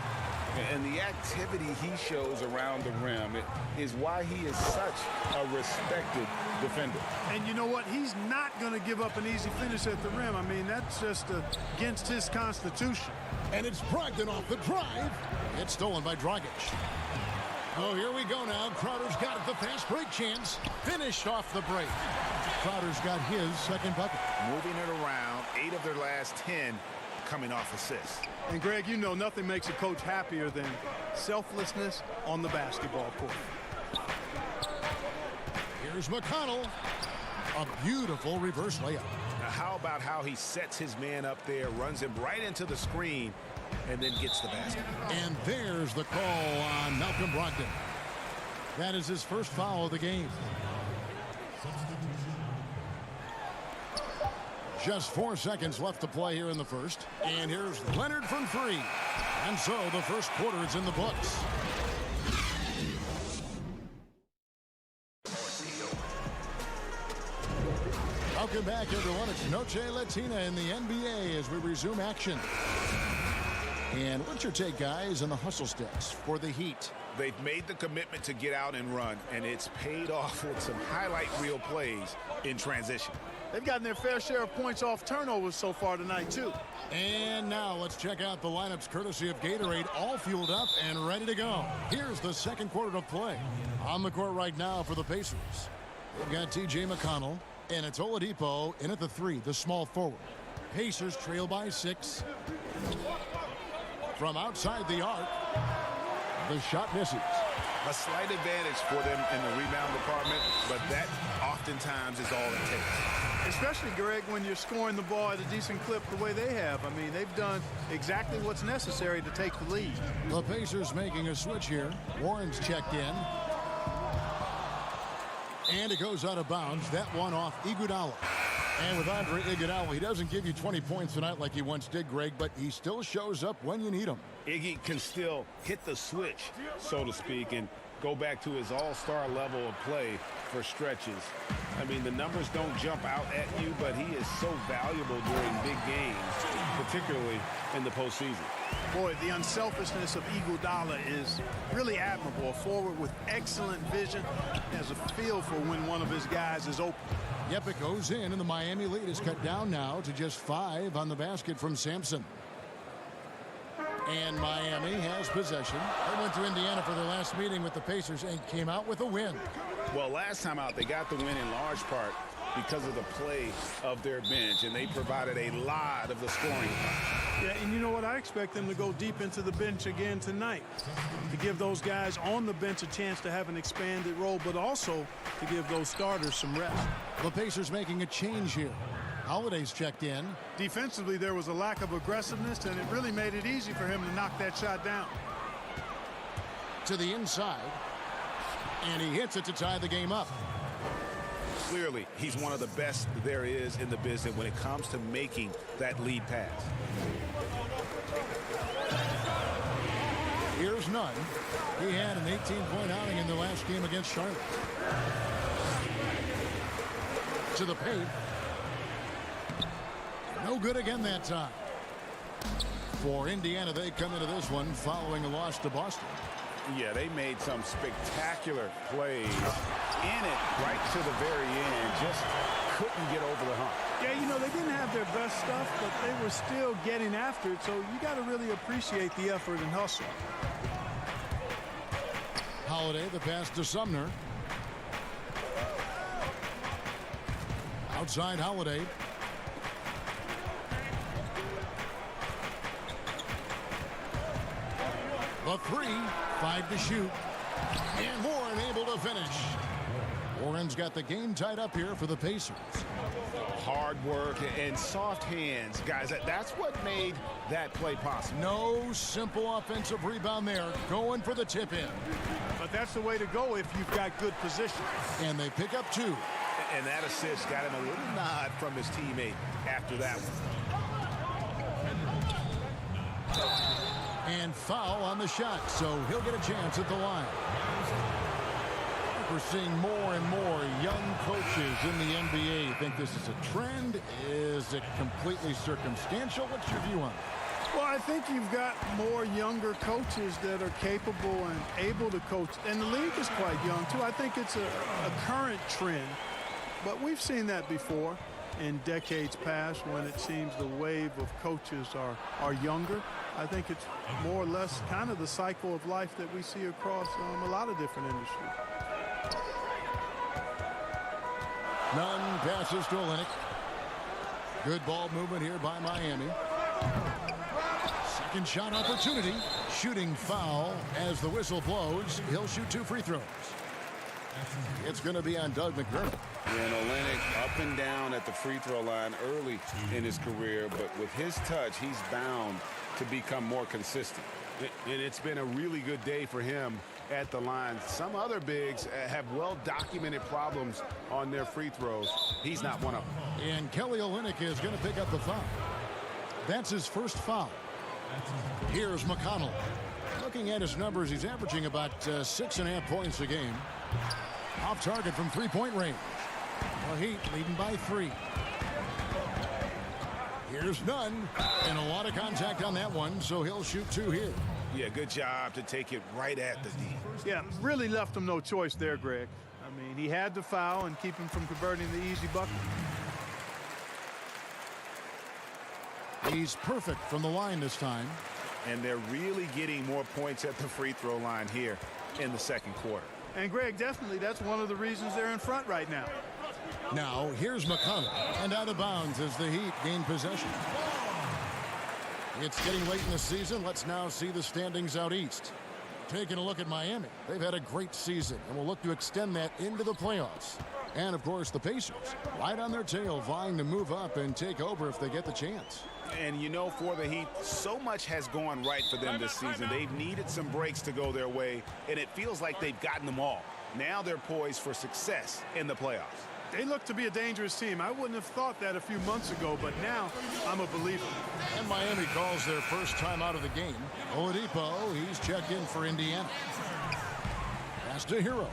And the activity he shows around the rim is why he is such a respected defender. And you know what? He's not going to give up an easy finish at the rim. I mean, that's just against his constitution. And it's Brogdon off the drive. It's stolen by Dragic. Oh, here we go now. Crowder's got it. The fast break chance. Finished off the break. Crowder's got his second bucket. Moving it around, 8 of their last 10 coming off assists. And Greg, you know nothing makes a coach happier than selflessness on the basketball court. Here's McConnell. A beautiful reverse layup. Now, how about how he sets his man up there, runs him right into the screen, and then gets the basket. And there's the call on Malcolm Brogdon. That is his first foul of the game. Just 4 seconds left to play here in the first. And here's Leonard from 3. And so the first quarter is in the books. Welcome back, everyone. It's Noche Latina in the NBA as we resume action. And what's your take, guys, on the hustle sticks for the Heat? They've made the commitment to get out and run, and it's paid off with some highlight reel plays in transition. They've gotten their fair share of points off turnovers so far tonight, too. And now let's check out the lineups courtesy of Gatorade, all fueled up and ready to go. Here's the second quarter of play. On the court right now for the Pacers. They've got T.J. McConnell, and it's Oladipo in at the 3, the small forward. Pacers trail by 6. From outside the arc, the shot misses. A slight advantage for them in the rebound department, but that oftentimes is all it takes. Especially, Greg, when you're scoring the ball at a decent clip the way they have. I mean, they've done exactly what's necessary to take the lead. The Pacers making a switch here. Warren's checked in. And it goes out of bounds. That one off Iguodala. And with Andre Iguodala, he doesn't give you 20 points tonight like he once did, Greg, but he still shows up when you need him. Iggy can still hit the switch, so to speak, and go back to his all-star level of play for stretches. I mean, the numbers don't jump out at you, but he is so valuable during big games, particularly in the postseason. Boy, the unselfishness of Iguodala is really admirable. A forward with excellent vision, has a feel for when one of his guys is open. Yep, it goes in, and the Miami lead is cut down now to just 5 on the basket from Sampson. And Miami has possession. They went to Indiana for their last meeting with the Pacers and came out with a win. Well, last time out, they got the win in large part because of the play of their bench, and they provided a lot of the scoring. Yeah, and you know what? I expect them to go deep into the bench again tonight to give those guys on the bench a chance to have an expanded role, but also to give those starters some rest. The Pacers making a change here. Holiday's checked in. Defensively, there was a lack of aggressiveness, and it really made it easy for him to knock that shot down. To the inside, and he hits it to tie the game up. Clearly, he's one of the best there is in the business when it comes to making that lead pass. Here's Nunn. He had an 18-point outing in the last game against Charlotte. To the paint. No good again that time. For Indiana, they come into this one following a loss to Boston. Yeah, they made some spectacular plays in it right to the very end. Just couldn't get over the hump. Yeah, you know, they didn't have their best stuff, but they were still getting after it, so you got to really appreciate the effort and hustle. Holiday, the pass to Sumner. Outside Holiday. The 3, 5 to shoot. And Warren able to finish. Warren's got the game tied up here for the Pacers. Hard work and soft hands, guys. That's what made that play possible. No simple offensive rebound there. Going for the tip-in. But that's the way to go if you've got good position. And they pick up 2. And that assist got him a little nod from his teammate after that one. And foul on the shot, so he'll get a chance at the line. We're seeing more and more young coaches in the NBA. Think this is a trend? Is it completely circumstantial? What's your view on it? Well, I think you've got more younger coaches that are capable and able to coach. And the league is quite young, too. I think it's a current trend. But we've seen that before in decades past when it seems the wave of coaches are younger. I think it's more or less kind of the cycle of life that we see across a lot of different industries. Nunn passes to Olynyk. Good ball movement here by Miami. Second shot opportunity. Shooting foul as the whistle blows. He'll shoot 2 free throws. It's going to be on Doug McDermott. And Olynyk up and down at the free throw line early in his career, but with his touch, he's bound to become more consistent. And it's been a really good day for him at the line. Some other bigs have well-documented problems on their free throws. He's not one of them. And Kelly Olynyk is going to pick up the foul. That's his first foul. Here's McConnell. Looking at his numbers, he's averaging about 6.5 points a game. Off target from three-point range. The Heat leading by 3. Here's Nunn, and a lot of contact on that one, so he'll shoot 2 here. Yeah, good job to take it right at the D. Yeah, really left him no choice there, Greg. I mean, he had to foul and keep him from converting the easy bucket. He's perfect from the line this time. And they're really getting more points at the free throw line here in the second quarter. And, Greg, definitely that's one of the reasons they're in front right now. Now, here's McConnell, and out of bounds as the Heat gain possession. It's getting late in the season. Let's now see the standings out east. Taking a look at Miami. They've had a great season, and will look to extend that into the playoffs. And, of course, the Pacers, right on their tail, vying to move up and take over if they get the chance. And, you know, for the Heat, so much has gone right for them this season. They've needed some breaks to go their way, and it feels like they've gotten them all. Now they're poised for success in the playoffs. They look to be a dangerous team. I wouldn't have thought that a few months ago, but now I'm a believer. And Miami calls their first time out of the game. Oladipo, he's checked in for Indiana. Pass to Hero.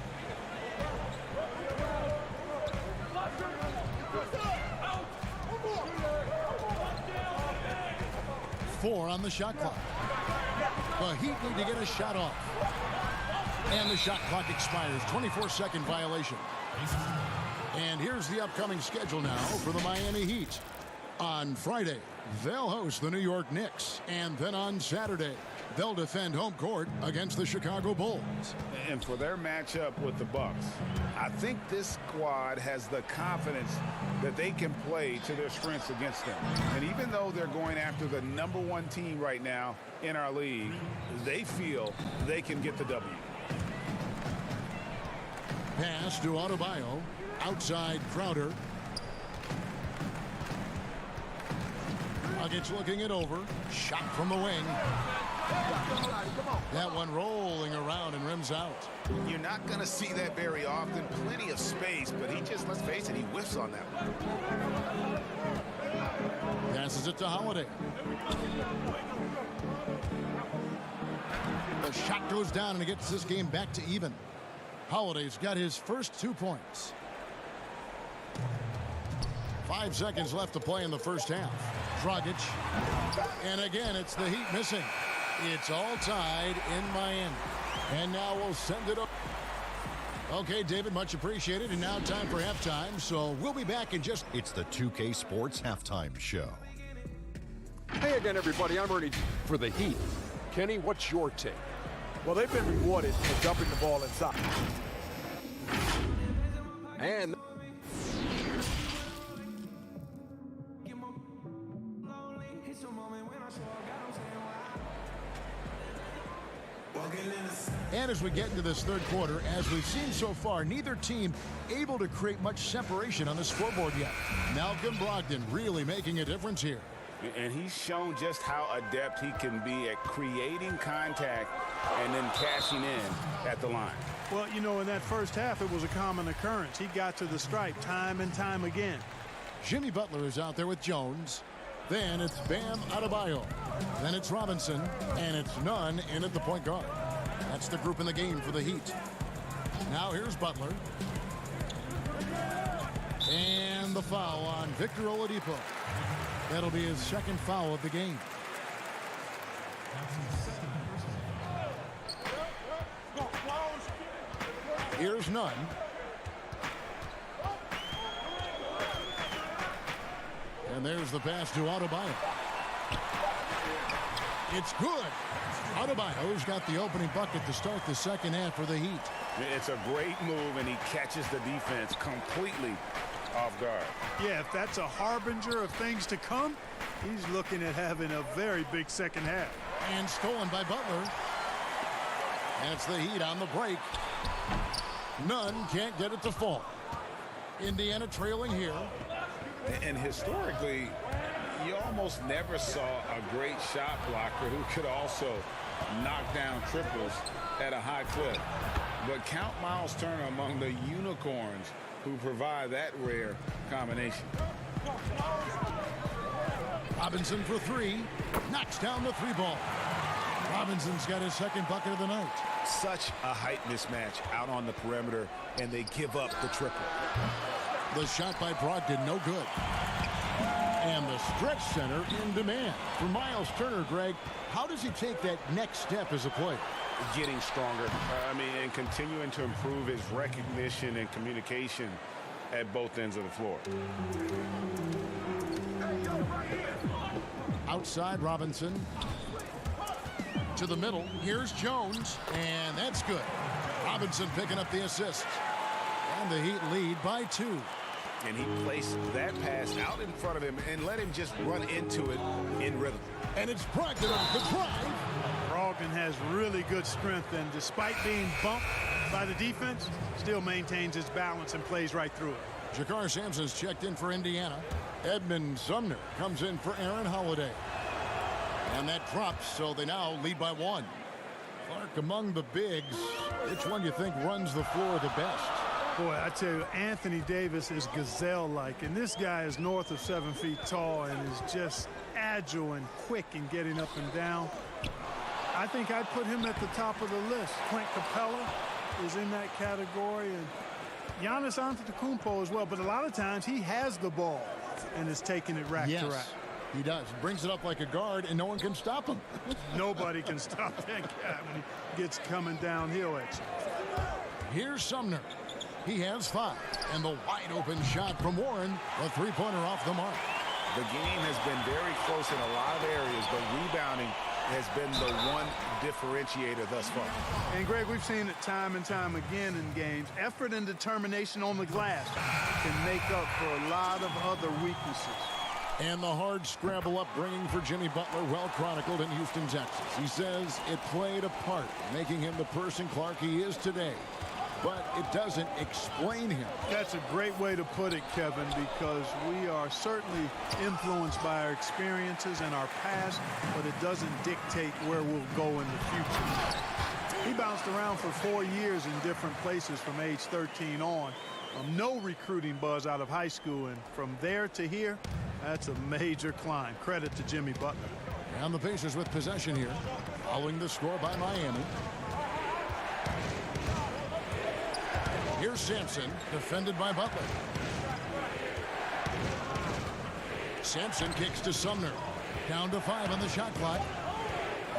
Four on the shot clock. The Heat need to get a shot off. And the shot clock expires. 24-second violation. And here's the upcoming schedule now for the Miami Heat. On Friday, they'll host the New York Knicks. And then on Saturday, they'll defend home court against the Chicago Bulls. And for their matchup with the Bucks, I think this squad has the confidence that they can play to their strengths against them. And even though they're going after the #1 team right now in our league, they feel they can get the W. Pass to Adebayo. Outside Crowder. Nuggets looking it over. Shot from the wing. That one rolling around and rims out. You're not going to see that very often. Plenty of space, but he just, let's face it, he whiffs on that one. Passes it to Holiday. The shot goes down and it gets this game back to even. Holiday's got his first 2 points. 5 seconds left to play in the first half. Dragic. And again, it's the Heat missing. It's all tied in Miami. And now we'll send it up. Okay, David, much appreciated. And now time for halftime. So we'll be back in just... It's the 2K Sports Halftime Show. Hey again, everybody. I'm Ernie for the Heat. Kenny, what's your take? Well, they've been rewarded for dumping the ball inside. And... And as we get into this third quarter, as we've seen so far, neither team able to create much separation on the scoreboard yet. Malcolm Brogdon really making a difference here. And he's shown just how adept he can be at creating contact and then cashing in at the line. Well, you know, in that first half, it was a common occurrence. He got to the stripe time and time again. Jimmy Butler is out there with Jones. Then it's Bam Adebayo. Then it's Robinson. And it's Nunn in at the point guard. That's the group in the game for the Heat. Now here's Butler. And the foul on Victor Oladipo. That'll be his second foul of the game. Here's Nunn. And there's the pass to Adebayo. It's good. Adebayo's got the opening bucket to start the second half for the Heat. It's a great move, and he catches the defense completely off guard. Yeah, if that's a harbinger of things to come, he's looking at having a very big second half. And stolen by Butler. That's the Heat on the break. Nunn can't get it to fall. Indiana trailing here. And historically, you almost never saw a great shot blocker who could also knock down triples at a high clip. But count Miles Turner among the unicorns who provide that rare combination. Robinson for three. Knocks down the three ball. Robinson's got his second bucket of the night. Such a height mismatch out on the perimeter, and they give up the triple. The shot by Brogdon, no good. And the stretch center in demand. For Miles Turner, Greg, how does he take that next step as a player? Getting stronger, and continuing to improve his recognition and communication at both ends of the floor. Outside, Robinson. To the middle. Here's Jones, and that's good. Robinson picking up the assist. And the Heat lead by 2. And he placed that pass out in front of him and let him just run into it in rhythm. And it's Brogdon on the drive. Brogdon has really good strength, and despite being bumped by the defense, still maintains his balance and plays right through it. Jakar Sampson's checked in for Indiana. Edmund Sumner comes in for Aaron Holiday. And that drops, so they now lead by 1. Clark among the bigs. Which one do you think runs the floor the best? Boy, I tell you, Anthony Davis is gazelle-like, and this guy is north of 7 feet tall and is just agile and quick in getting up and down. I think I'd put him at the top of the list. Clint Capella is in that category, and Giannis Antetokounmpo as well, but a lot of times he has the ball and is taking it rack to rack. He does. Brings it up like a guard, and no one can stop him. Nobody can stop that guy when he gets coming downhill at you. Here's Sumner. He has 5. And the wide-open shot from Warren. A three-pointer off the mark. The game has been very close in a lot of areas, but rebounding has been the one differentiator thus far. And, Greg, we've seen it time and time again in games. Effort and determination on the glass can make up for a lot of other weaknesses. And the hard scramble upbringing for Jimmy Butler, well chronicled in Houston, Texas. He says it played a part, making him the person, Clark, he is today. But it doesn't explain him. That's a great way to put it, Kevin, because we are certainly influenced by our experiences and our past, but it doesn't dictate where we'll go in the future. He bounced around for 4 years in different places from age 13 on. No recruiting buzz out of high school, and from there to here, that's a major climb. Credit to Jimmy Butler. And the Pacers with possession here, following the score by Miami. Here's Sampson, defended by Butler. Sampson kicks to Sumner. Down to 5 on the shot clock.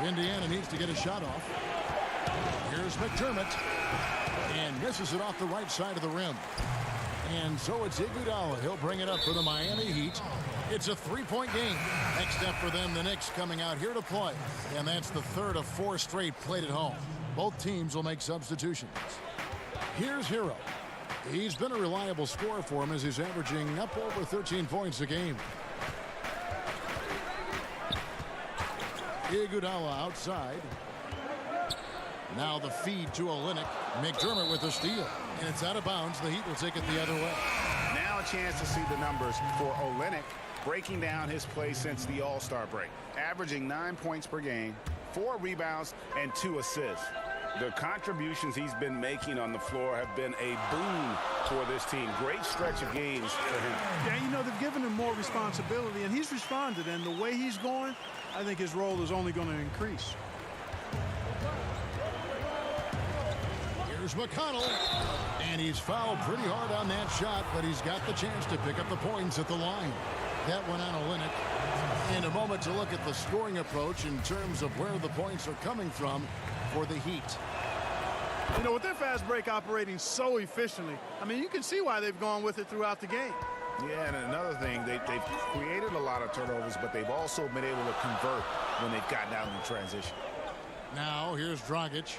Indiana needs to get a shot off. Here's McDermott. And misses it off the right side of the rim. And so it's Iguodala. He'll bring it up for the Miami Heat. It's a 3-point game. Next step for them, the Knicks coming out here to play. And that's the third of 4 straight played at home. Both teams will make substitutions. Here's Hero. He's been a reliable scorer for him as he's averaging up over 13 points a game. Iguodala outside. Now the feed to Olynyk. McDermott with the steal. And it's out of bounds. The Heat will take it the other way. Now a chance to see the numbers for Olynyk, breaking down his play since the All-Star break. Averaging 9 points per game, 4 rebounds, and 2 assists. The contributions he's been making on the floor have been a boon for this team. Great stretch of games for him. Yeah, you know, they've given him more responsibility, and he's responded. And the way he's going, I think his role is only going to increase. Here's McConnell. And he's fouled pretty hard on that shot, but he's got the chance to pick up the points at the line. That one on Olynyk. In a moment to look at the scoring approach in terms of where the points are coming from for the Heat. You know, with their fast break operating so efficiently, I mean, you can see why they've gone with it throughout the game. Yeah, and another thing, they've created a lot of turnovers, but they've also been able to convert when they've gotten out in transition. Now, here's Dragic.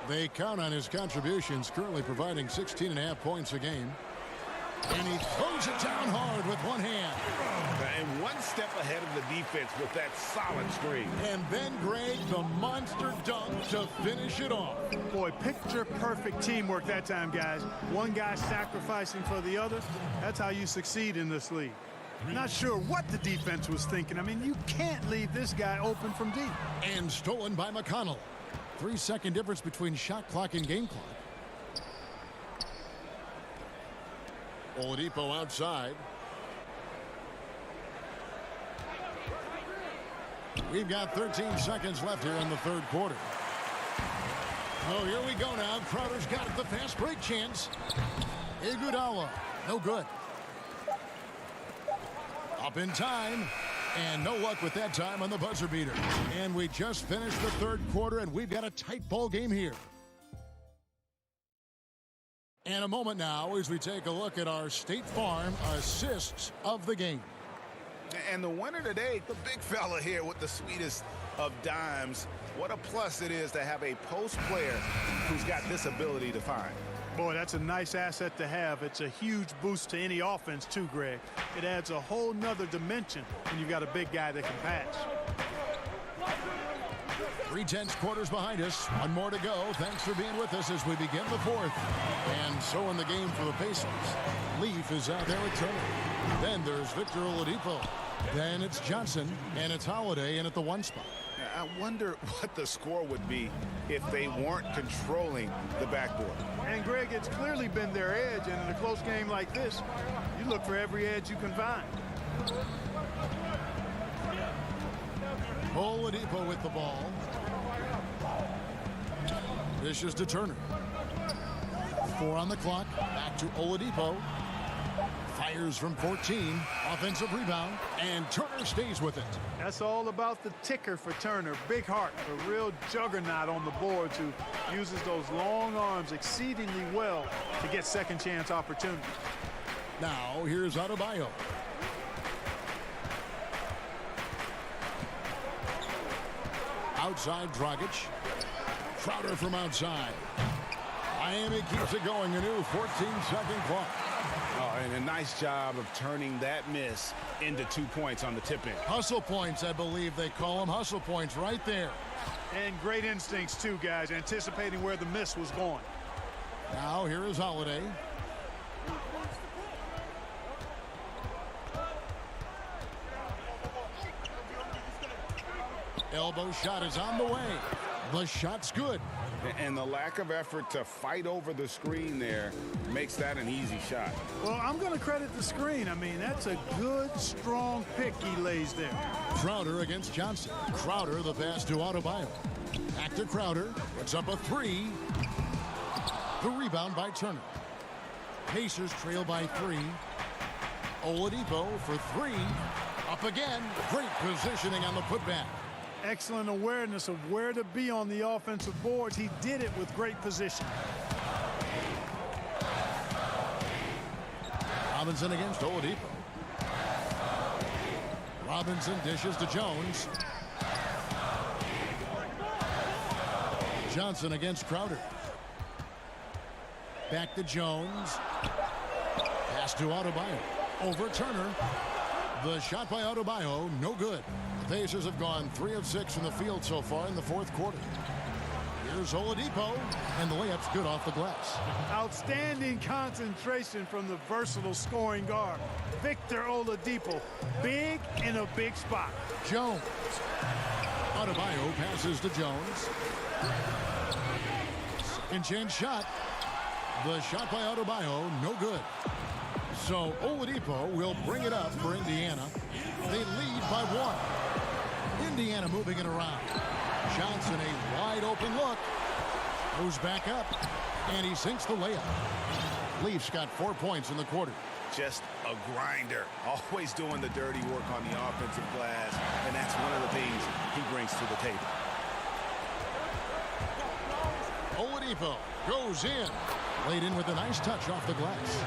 They count on his contributions, currently providing 16.5 points a game. And he throws it down hard with one hand. And one step ahead of the defense with that solid screen. And then Greg, the monster dunk to finish it off. Boy, picture-perfect teamwork that time, guys. One guy sacrificing for the other. That's how you succeed in this league. Not sure what the defense was thinking. I mean, you can't leave this guy open from deep. And stolen by McConnell. 3-second difference between shot clock and game clock. Oladipo outside. We've got 13 seconds left here in the third quarter. Oh, here we go now. Crowder's got it, the fast break chance. Iguodala, no good. Up in time, and no luck with that time on the buzzer beater. And we just finished the third quarter, and we've got a tight ball game here. And a moment now as we take a look at our State Farm assists of the game. And the winner today, the big fella here with the sweetest of dimes. What a plus it is to have a post player who's got this ability to find. Boy, that's a nice asset to have. It's a huge boost to any offense too, Greg. It adds a whole nother dimension when you've got a big guy that can pass. 3/10 quarters behind us. One more to go. Thanks for being with us as we begin the fourth. And so in the game for the Pacers. Leaf is out there at Turner. Then there's Victor Oladipo. Then it's Johnson, and it's Holiday in at the 1 spot. I wonder what the score would be if they weren't controlling the backboard. And, Greg, it's clearly been their edge, and in a close game like this, you look for every edge you can find. Oladipo with the ball. Dishes to Turner. 4 on the clock. Back to Oladipo. Fires from 14. Offensive rebound. And Turner stays with it. That's all about the ticker for Turner. Big heart. A real juggernaut on the boards who uses those long arms exceedingly well to get second chance opportunities. Now here's Adebayo. Outside Dragic. Crowder from outside. Miami keeps it going. A new 14-second clock. Oh, and a nice job of turning that miss into 2 points on the tip-in. Hustle points, I believe they call them. Hustle points right there. And great instincts, too, guys, anticipating where the miss was going. Now here is Holiday. Elbow shot is on the way. The shot's good. And the lack of effort to fight over the screen there makes that an easy shot. Well, I'm going to credit the screen. I mean, that's a good, strong pick he lays there. Crowder against Johnson. Crowder, the pass to Adebayo. Back to Crowder. Puts up a 3. The rebound by Turner. Pacers trail by 3. Oladipo for 3. Up again. Great positioning on the putback. Excellent awareness of where to be on the offensive boards. He did it with great position. Robinson against Oladipo. Robinson dishes to Jones. Johnson against Crowder. Back to Jones. Pass to Adebayo. Over Turner. The shot by Adebayo, no good. The Pacers have gone 3 of 6 from the field so far in the fourth quarter. Here's Oladipo, and the layup's good off the glass. Outstanding concentration from the versatile scoring guard, Victor Oladipo. Big in a big spot. Jones. Adebayo passes to Jones. Second chance shot. The shot by Adebayo, no good. So Oladipo will bring it up for Indiana. They lead by 1. Indiana moving it around. Johnson, a wide open look. Goes back up, and he sinks the layup. Leafs got 4 points in the quarter. just a grinder, always doing the dirty work on the offensive glass, and that's one of the things he brings to the table. Oladipo goes in. Laid in with a nice touch off the glass.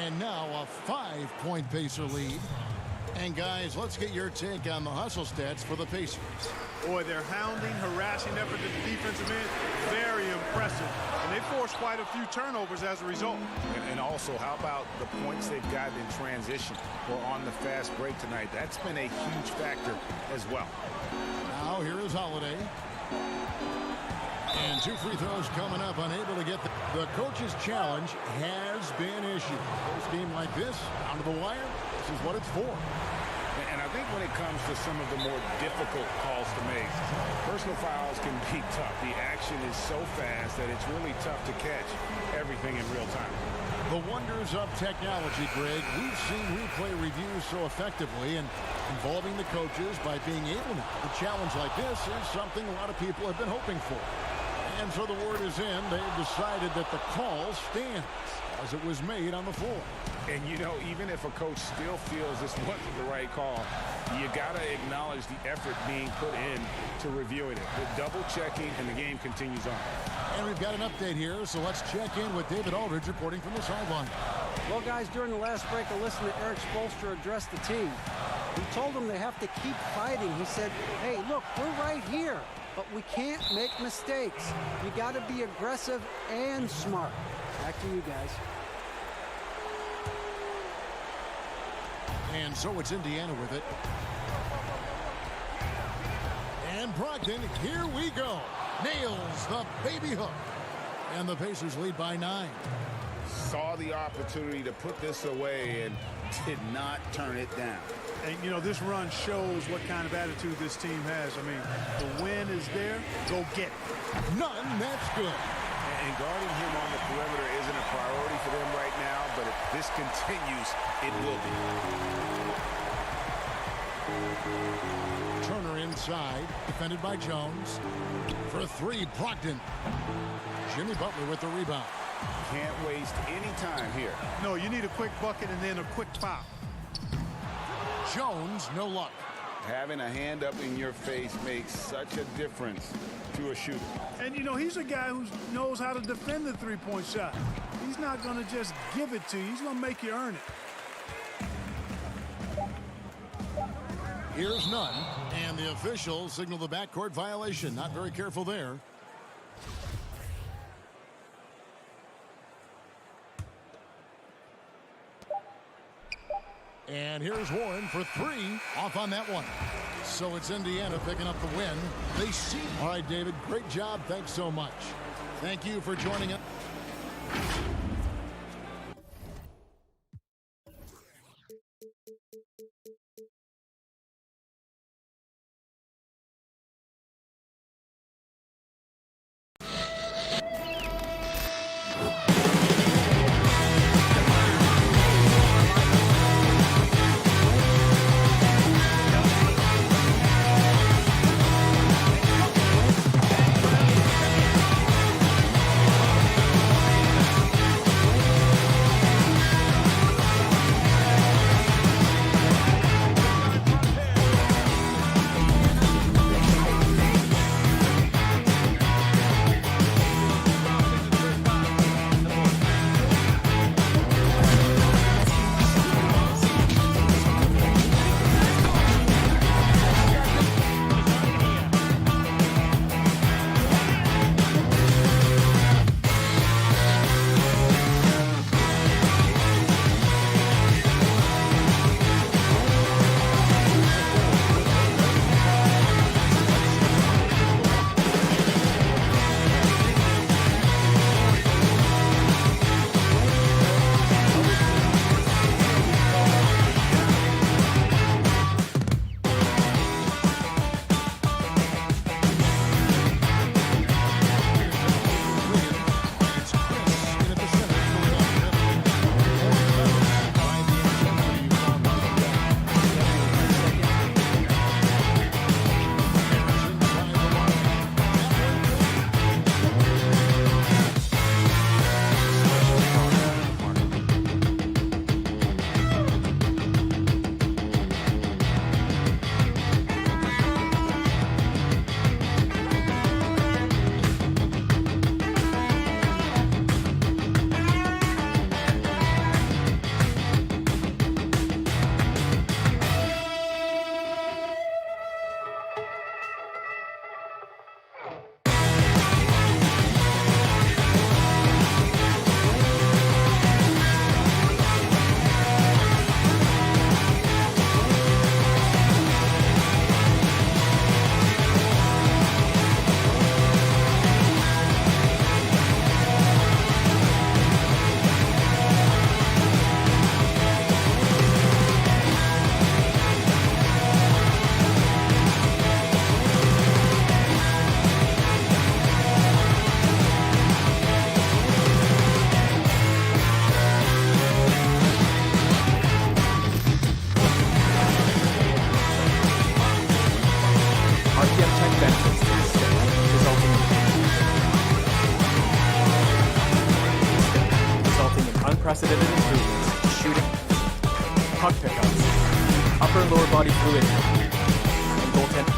And now a 5-point Pacer lead. And guys, let's get your take on the hustle stats for the Pacers. Boy, their hounding, harassing effort at the defensive end, very impressive. And they forced quite a few turnovers as a result. And also, how about the points they've gotten in transition or on the fast break tonight? That's been a huge factor as well. Now here is Holiday. And 2 free throws coming up, unable to get the coach's challenge has been issued. First game like this, down to the wire, this is what it's for. And I think when it comes to some of the more difficult calls to make, personal fouls can be tough. The action is so fast that it's really tough to catch everything in real time. The wonders of technology, Greg. We've seen replay reviews so effectively, and involving the coaches by being able to challenge like this is something a lot of people have been hoping for. And so the word is in. They've decided that the call stands as it was made on the floor. And, you know, even if a coach still feels this wasn't the right call, you got to acknowledge the effort being put in to reviewing it. The double checking, and the game continues on. And we've got an update here, so let's check in with David Aldridge reporting from the sideline. Well, guys, during the last break, I listened to Eric Spoelstra address the team. He told them they have to keep fighting. He said, hey, look, we're right here, but we can't make mistakes. You got to be aggressive and smart. Back to you guys. And so it's Indiana with it. And Brogdon, here we go. Nails the baby hook. And the Pacers lead by 9. Saw the opportunity to put this away and did not turn it down. And, you know, this run shows what kind of attitude this team has. I mean, the win is there. Go get it. None, that's good. And guarding him on the perimeter isn't a priority for them right now, but if this continues, it will be. Turner inside, defended by Jones. For 3, Brogdon. Jimmy Butler with the rebound. Can't waste any time here. No, you need a quick bucket and then a quick pop. Jones, no luck. Having a hand up in your face makes such a difference to a shooter. And, you know, he's a guy who knows how to defend the three-point shot. He's not going to just give it to you. He's going to make you earn it. Here's none, and the officials signal the backcourt violation. Not very careful there. And here's Warren for 3, off on that one. So it's Indiana picking up the win. They see. All right, David, great job. Thanks so much. Thank you for joining us. unprecedented improvements, shooting, puck pickups, upper and lower body fluidity, and goaltending.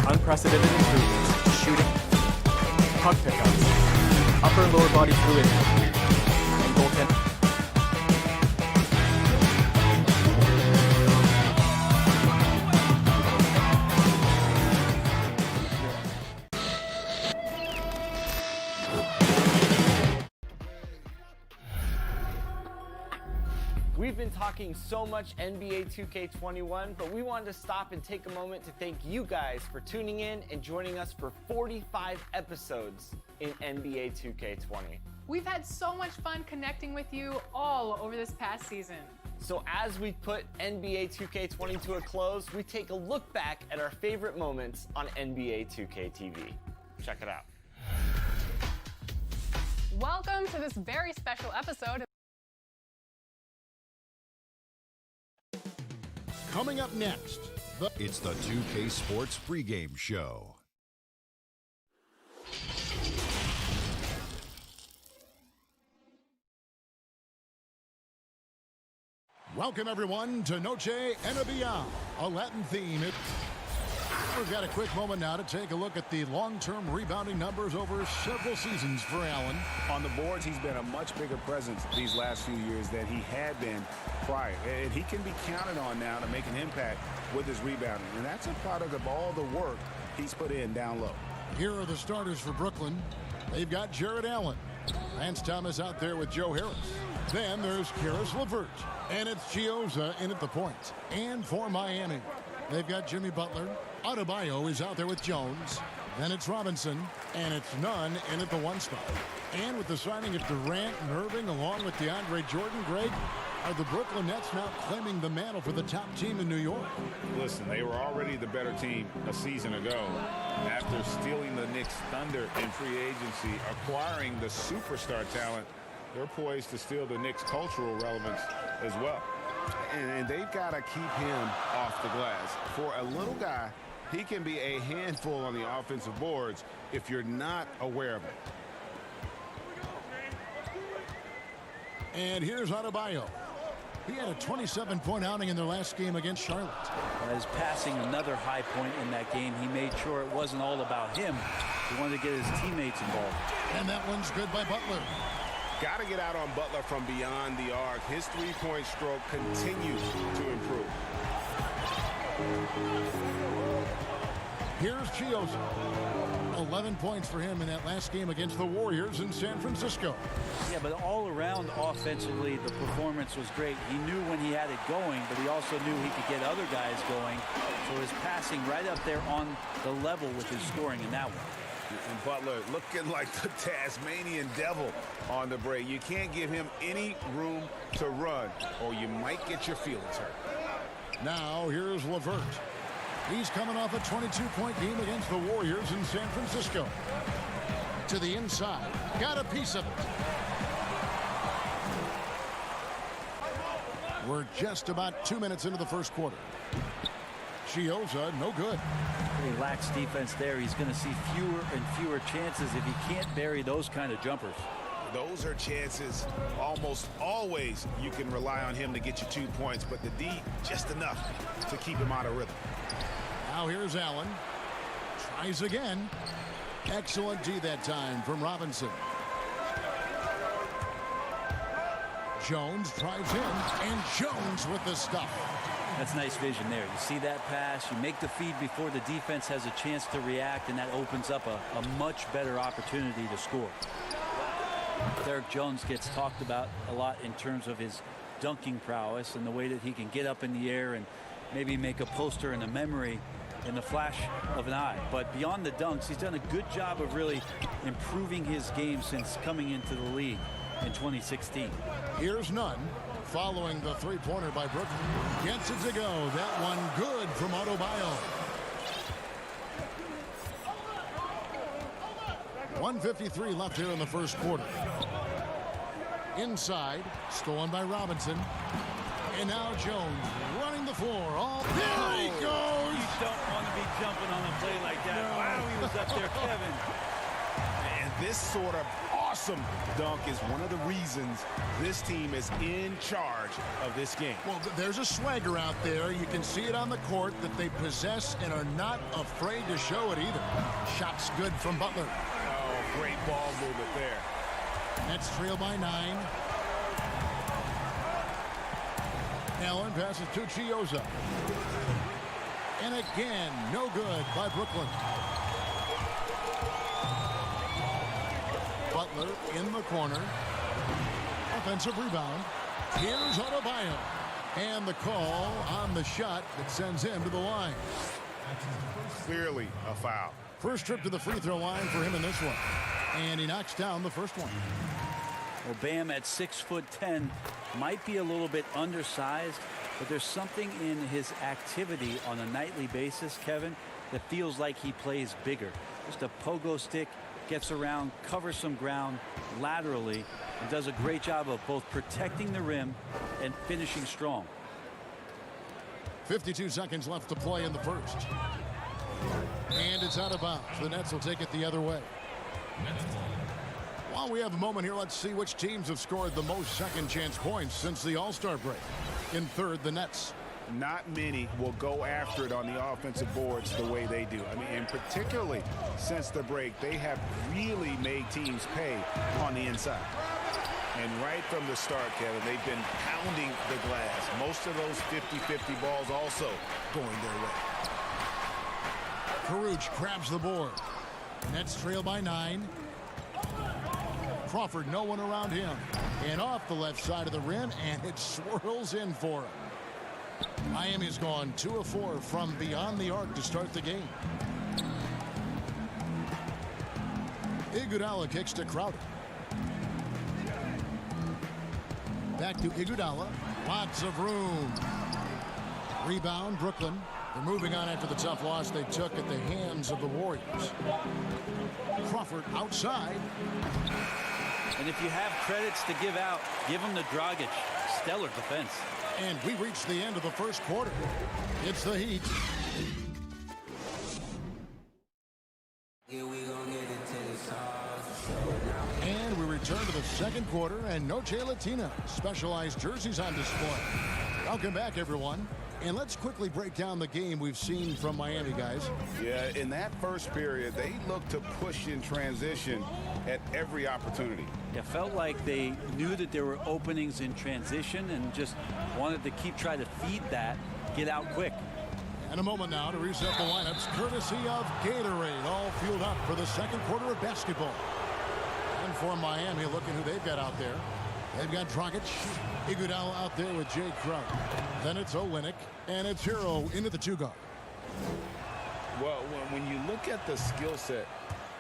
Unprecedented improvements, shooting, puck pickups, upper and lower body fluidity, and goaltending. We've been talking so much NBA 2K21, but we wanted to stop and take a moment to thank you guys for tuning in and joining us for 45 episodes in NBA 2K20. We've had so much fun connecting with you all over this past season. So as we put NBA 2K20 to a close, we take a look back at our favorite moments on NBA 2K TV. Check it out. Welcome to this very special episode. Coming up next, it's the 2K Sports pregame show. Welcome, everyone, to Noche and Beyond, a Latin theme. We've got a quick moment now to take a look at the long-term rebounding numbers over several seasons for Allen. On the boards, he's been a much bigger presence these last few years than he had been prior. And he can be counted on now to make an impact with his rebounding. And that's a product of all the work he's put in down low. Here are the starters for Brooklyn. They've got Jared Allen. Lance Thomas out there with Joe Harris. Then there's Karis LeVert. And it's Chioza in at the point. And for Miami, they've got Jimmy Butler. Adebayo is out there with Jones. Then it's Robinson. And it's Nunn in at the one spot. And with the signing of Durant and Irving along with DeAndre Jordan, Greg, Are the Brooklyn Nets now claiming the mantle for the top team in New York? Listen, they were already the better team a season ago. After stealing the Knicks' thunder in free agency, acquiring the superstar talent, they're poised to steal the Knicks' cultural relevance as well. And they've got to keep him off the glass. For a little guy, he can be a handful on the offensive boards if you're not aware of it. And here's Adebayo. He had a 27-point outing in their last game against Charlotte. His passing, another high point in that game. He made sure it wasn't all about him. He wanted to get his teammates involved. And that one's good by Butler. Got to get out on Butler from beyond the arc. His three-point stroke continues to improve. Here's Chioza. 11 points for him in that last game against the Warriors in San Francisco. Yeah, but all around offensively, the performance was great. He knew when he had it going, but he also knew he could get other guys going. So his passing right up there on the level with his scoring in that one. And Butler looking like the Tasmanian devil on the break. You can't give him any room to run, or you might get your feelings hurt. Now here's LeVert. He's coming off a 22-point game against the Warriors in San Francisco. To the inside. Got a piece of it. We're just about 2 minutes into the first quarter. Chioza, no good. He lacks defense there. He's going to see fewer and fewer chances if he can't bury those kind of jumpers. Those are chances almost always you can rely on him to get you 2 points, but the D just enough to keep him out of rhythm. Now here's Allen. Tries again. Excellent D that time from Robinson. Jones drives in, and Jones with the stuff. That's nice vision there. You see that pass, you make the feed before the defense has a chance to react, and that opens up a much better opportunity to score. Derek Jones gets talked about a lot in terms of his dunking prowess and the way that he can get up in the air and maybe make a poster and a memory in the flash of an eye. But beyond the dunks, he's done a good job of really improving his game since coming into the league in 2016. Here's Nunn following the three-pointer by Brooklyn. Gets it to go. That one good from Adebayo. 1:53 left here in the first quarter. Inside, stolen by Robinson. And now Jones running the floor. There he goes! You don't want to be jumping on a play like that. No. Wow, he was up there, Kevin. And this sort of awesome dunk is one of the reasons this team is in charge of this game. Well, there's a swagger out there. You can see it on the court that they possess and are not afraid to show it either. Shots good from Butler. Oh, great ball movement there. Nets trail by 9. Allen passes to Chioza. And again, no good by Brooklyn. Butler in the corner. Offensive rebound. Here's Adebayo. And the call on the shot that sends him to the line. Clearly a foul. First trip to the free throw line for him in this one. And he knocks down the first one. Well, Bam at 6'10" might be a little bit undersized, but there's something in his activity on a nightly basis, Kevin, that feels like he plays bigger. Just a pogo stick, gets around, covers some ground laterally, and does a great job of both protecting the rim and finishing strong. 52 seconds left to play in the first. And it's out of bounds. The Nets will take it the other way. While we have a moment here, let's see which teams have scored the most second chance points since the All-Star break. In third, the Nets. Not many will go after it on the offensive boards the way they do. I mean, and particularly since the break, they have really made teams pay on the inside. And right from the start, Kevin, they've been pounding the glass. Most of those 50-50 balls also going their way. Caruch grabs the board. Nets trail by 9. Crawford, no one around him. And off the left side of the rim, and it swirls in for him. Miami's gone 2 of 4 from beyond the arc to start the game. Iguodala kicks to Crowder. Back to Iguodala. Lots of room. Rebound, Brooklyn. They're moving on after the tough loss they took at the hands of the Warriors. Crawford outside. And if you have credits to give out, give them to Dragic. Stellar defense. And we reached the end of the first quarter. It's the Heat. And we return to the second quarter, and Noche Latina specialized jerseys on display. Welcome back, everyone. And let's quickly break down the game we've seen from Miami, guys. Yeah, in that first period, they looked to push in transition at every opportunity. It felt like they knew that there were openings in transition and just wanted to keep trying to feed that, get out quick. And a moment now to reset the lineups, courtesy of Gatorade, all fueled up for the second quarter of basketball. And for Miami, look at who they've got out there. They've got Dragic, Iguodala out there with Jay Crowder. Then it's Olynyk, and it's Hero into the two guard. Well, when you look at the skill set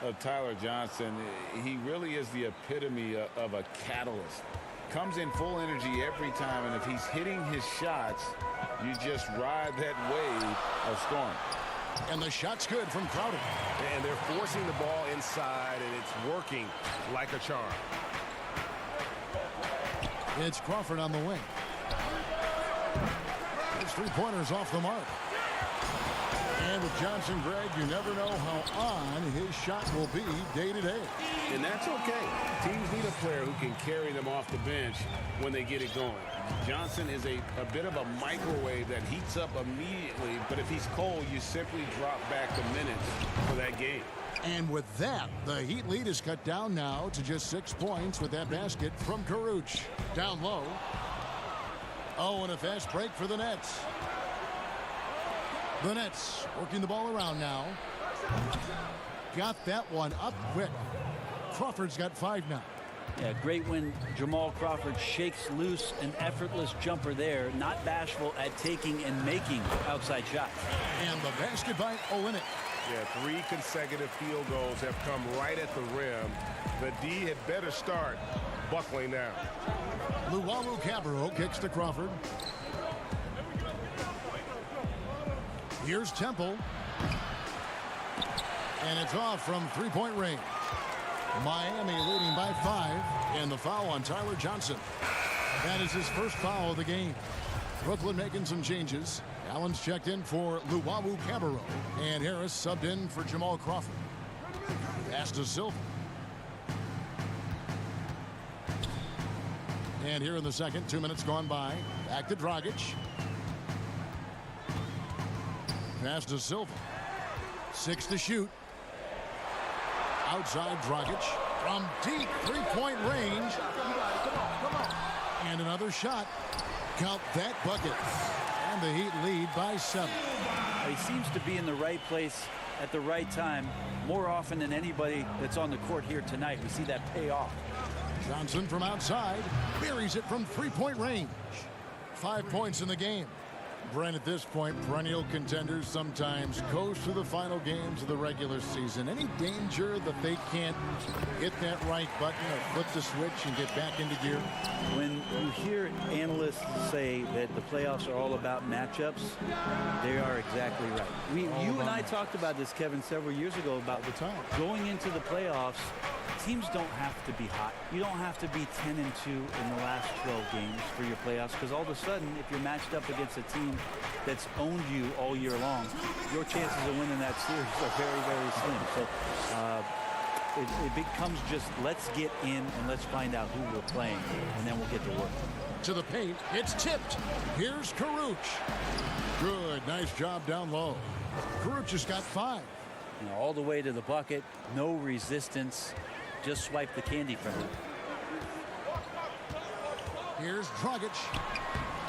of Tyler Johnson, he really is the epitome of a catalyst. Comes in full energy every time, and if he's hitting his shots, you just ride that wave of scoring. And the shot's good from Crowder. And they're forcing the ball inside, and it's working like a charm. It's Crawford on the wing. His three-pointers off the mark. And with Johnson, Greg, you never know how on his shot will be day to day. And that's okay. Teams need a player who can carry them off the bench when they get it going. Johnson is a bit of a microwave that heats up immediately, but if he's cold, you simply drop back the minutes for that game. And with that, the Heat lead is cut down now to just 6 points with that basket from Karuch. Down low. Oh, and a fast break for the Nets. The Nets working the ball around now. Got that one up quick. Crawford's got 5 now. Yeah, great when Jamal Crawford shakes loose an effortless jumper there, not bashful at taking and making outside shots. And the basket by Olynyk. Yeah, 3 consecutive field goals have come right at the rim. The D had better start buckling down. Luwawu Cabarrot kicks to Crawford. Here's Temple. And it's off from three-point range. Miami leading by 5. And the foul on Tyler Johnson. That is his first foul of the game. Brooklyn making some changes. Allen's checked in for Luwawu Cabarrot. And Harris subbed in for Jamal Crawford. Pass to Silva. And here in the second, 2 minutes gone by. Back to Dragic. Pass to Silva. 6 to shoot. Outside Dragic from deep three-point range. And another shot. Count that bucket. And the Heat lead by 7. He seems to be in the right place at the right time more often than anybody that's on the court here tonight. We see that pay off. Johnson from outside buries it from three-point range. 5 points in the game. Brent, at this point, perennial contenders sometimes coast to the final games of the regular season. Any danger that they can't hit that right button or flip the switch and get back into gear? When you hear analysts say that the playoffs are all about matchups, they are exactly right. You and I talked about this, Kevin, several years ago about the time going into the playoffs. Teams don't have to be hot. You don't have to be 10-2 in the last 12 games for your playoffs, because all of a sudden, if you're matched up against a team that's owned you all year long, your chances of winning that series are very, very slim. So it becomes just let's get in and let's find out who we're playing, and then we'll get to work. To the paint, it's tipped. Here's Karuch. Good, nice job down low. Karuch has got 5. All the way to the bucket, no resistance. Just swipe the candy from him. Here's Dragic,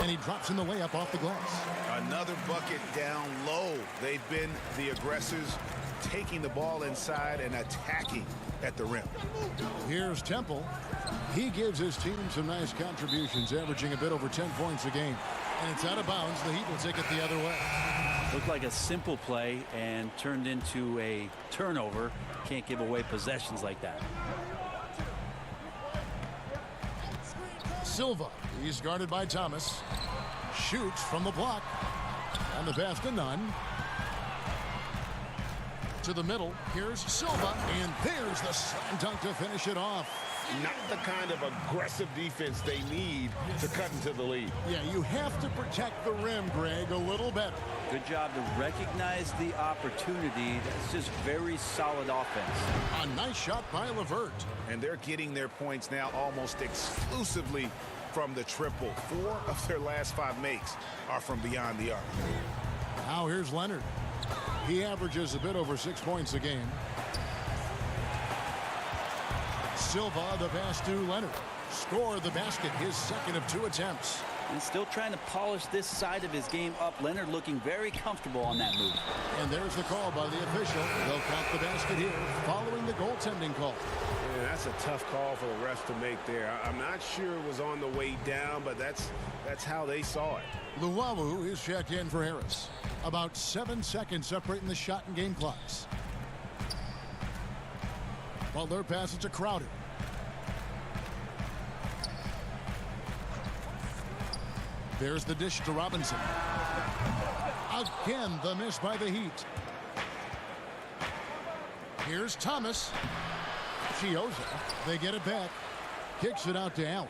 and he drops in the layup off the glass. Another bucket down low. They've been the aggressors, taking the ball inside and attacking at the rim. Here's Temple. He gives his team some nice contributions, averaging a bit over 10 points a game. And it's out of bounds. The Heat will take it the other way. Looked like a simple play and turned into a turnover. Can't give away possessions like that. Silva He's guarded by Thomas. Shoots from the block. And the pass to Nunn. To the middle. Here's Silva. And there's the slam dunk to finish it off. Not the kind of aggressive defense they need to cut into the lead. Yeah, you have to protect the rim, Greg, a little better. Good job to recognize the opportunity. That's just very solid offense. A nice shot by LeVert. And they're getting their points now almost exclusively from the triple. 4 of their last 5 makes are from beyond the arc. Now here's Leonard. He averages a bit over 6 points a game. Silva, the pass to Leonard. Score the basket, his second of 2 attempts. And still trying to polish this side of his game up. Leonard looking very comfortable on that move. And there's the call by the official. They'll count the basket here following the goaltending call. Yeah, that's a tough call for the refs to make there. I'm not sure it was on the way down, but that's how they saw it. Luwawu is checked in for Harris. About 7 seconds separating the shot and game clocks. Butler passes to Crowder. There's the dish to Robinson. Again, the miss by the Heat. Here's Thomas. Chioza. They get it back. Kicks it out to Allen.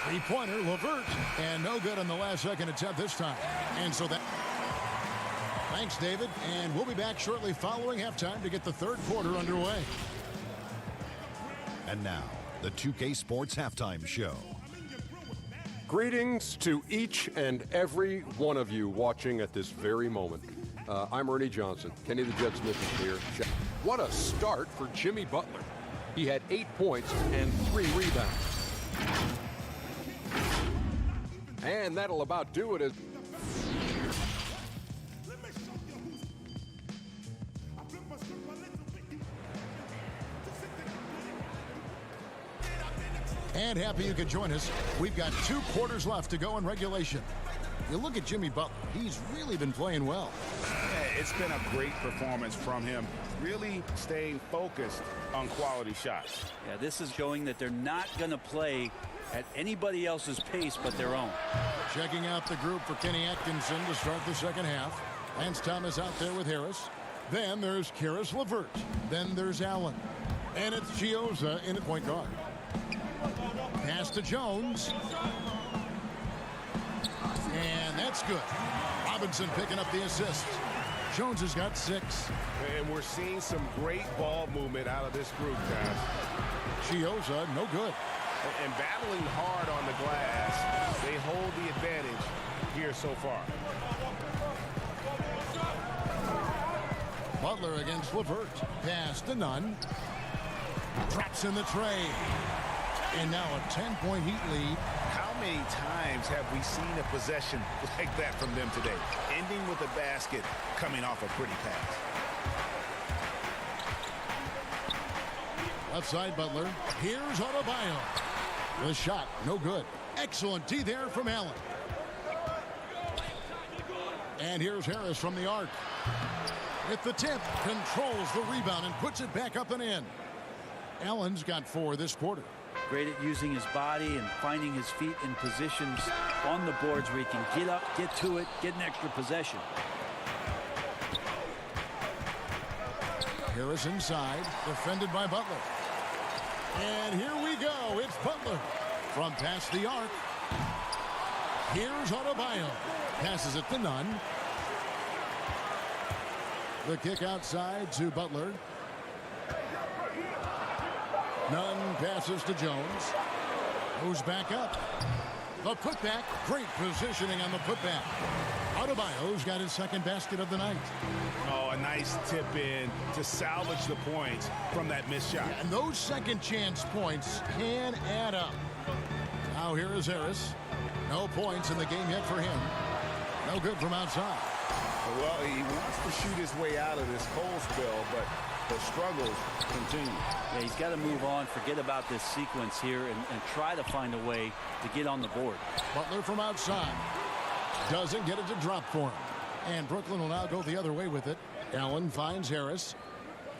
Three-pointer, LeVert. And no good on the last second attempt this time. And so that... Thanks, David. And we'll be back shortly following halftime to get the third quarter underway. And now, the 2K Sports Halftime Show. Greetings to each and every one of you watching at this very moment. I'm Ernie Johnson. Kenny the Jet Smith is here. What a start for Jimmy Butler. He had 8 points and 3 rebounds. And that'll about do it. And happy you could join us. We've got 2 quarters left to go in regulation. You look at Jimmy Butler. He's really been playing well. Yeah, it's been a great performance from him. Really staying focused on quality shots. Yeah, this is showing that they're not going to play at anybody else's pace but their own. Checking out the group for Kenny Atkinson to start the second half. Lance Thomas out there with Harris. Then there's Karis LeVert. Then there's Allen. And it's Chioza in at point guard. Pass to Jones. And that's good. Robinson picking up the assist. Jones has got 6. And we're seeing some great ball movement out of this group, guys. Chioza, no good. And battling hard on the glass, they hold the advantage here so far. Butler against LeVert. Pass to Nunn. Traps in the tray. And now a 10-point Heat lead. How many times have we seen a possession like that from them today? Ending with a basket, coming off a pretty pass. Left side Butler. Here's Adebayo. The shot, no good. Excellent D there from Allen. And here's Harris from the arc. With the tip, controls the rebound and puts it back up and in. Allen's got 4 this quarter. Great at using his body and finding his feet in positions on the boards where he can get up, get to it, get an extra possession. Harris inside, defended by Butler. And here we go. It's Butler from past the arc. Here's Adebayo. Passes it to Nunn. The kick outside to Butler. Nunn passes to Jones. Moves back up. The putback. Great positioning on the putback. Adebayo's got his second basket of the night. Oh, a nice tip in to salvage the points from that missed shot. And those second chance points can add up. Now here is Harris. No points in the game yet for him. No good from outside. Well, he wants to shoot his way out of this cold spell, but the struggles continue. Yeah, he's got to move on, forget about this sequence here, and try to find a way to get on the board. Butler from outside. Doesn't get it to drop for him. And Brooklyn will now go the other way with it. Allen finds Harris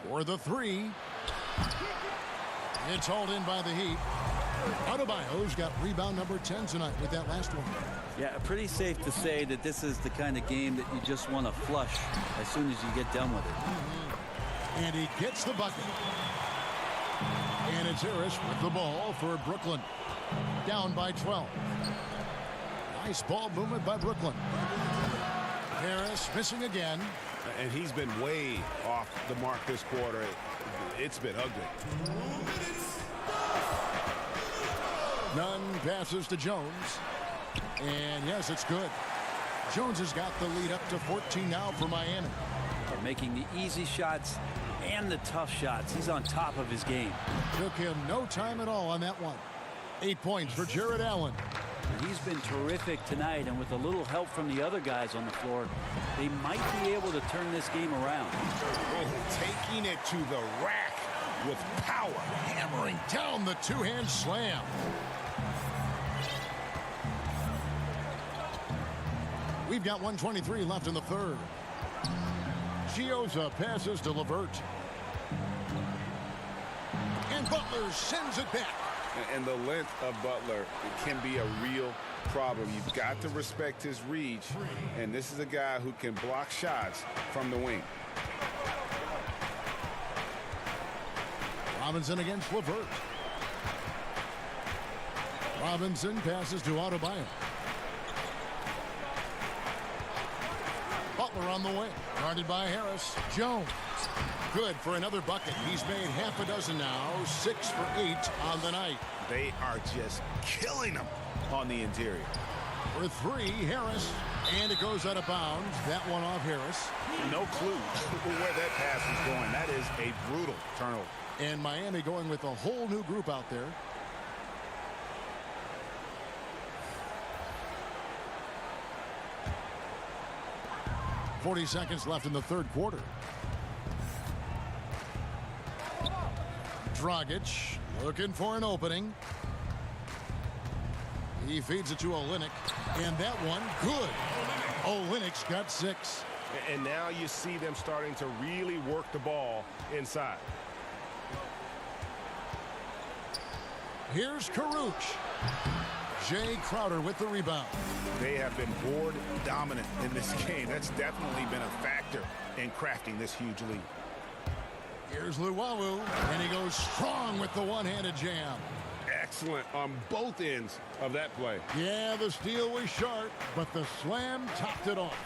for the 3. It's hauled in by the Heat. Adebayo's got rebound number 10 tonight with that last one. Yeah, pretty safe to say that this is the kind of game that you just want to flush as soon as you get done with it. And he gets the bucket. And it's Harris with the ball for Brooklyn. Down by 12. Nice ball movement by Brooklyn. Harris missing again. And he's been way off the mark this quarter. It's been ugly. Nunn passes to Jones. And yes, it's good. Jones has got the lead up to 14 now for Miami. They're making the easy shots and the tough shots. He's on top of his game. Took him no time at all on that one. 8 points for Jared Allen. He's been terrific tonight, and with a little help from the other guys on the floor, they might be able to turn this game around. Taking it to the rack with power. Hammering down the two-hand slam. We've got 1:23 left in the third. Gioza passes to LeVert. And Butler sends it back. And the length of Butler can be a real problem. You've got to respect his reach. And this is a guy who can block shots from the wing. Robinson against LeVert. Robinson passes to Adebayo. Butler on the wing. Guarded by Harris. Jones. Good for another bucket. He's made half a dozen now. 6 for 8 on the night. They are just killing him on the interior. For 3, Harris. And it goes out of bounds. That one off Harris. No clue where that pass was going. That is a brutal turnover. And Miami going with a whole new group out there. .40 left in the third quarter. Dragic looking for an opening. He feeds it to Olynyk. And that one, good. Olynyk's got 6. And now you see them starting to really work the ball inside. Here's Karuch. Jay Crowder with the rebound. They have been board dominant in this game. That's definitely been a factor in crafting this huge lead. Here's Luwawu, and he goes strong with the one-handed jam. Excellent on both ends of that play. Yeah, the steal was sharp, but the slam topped it off.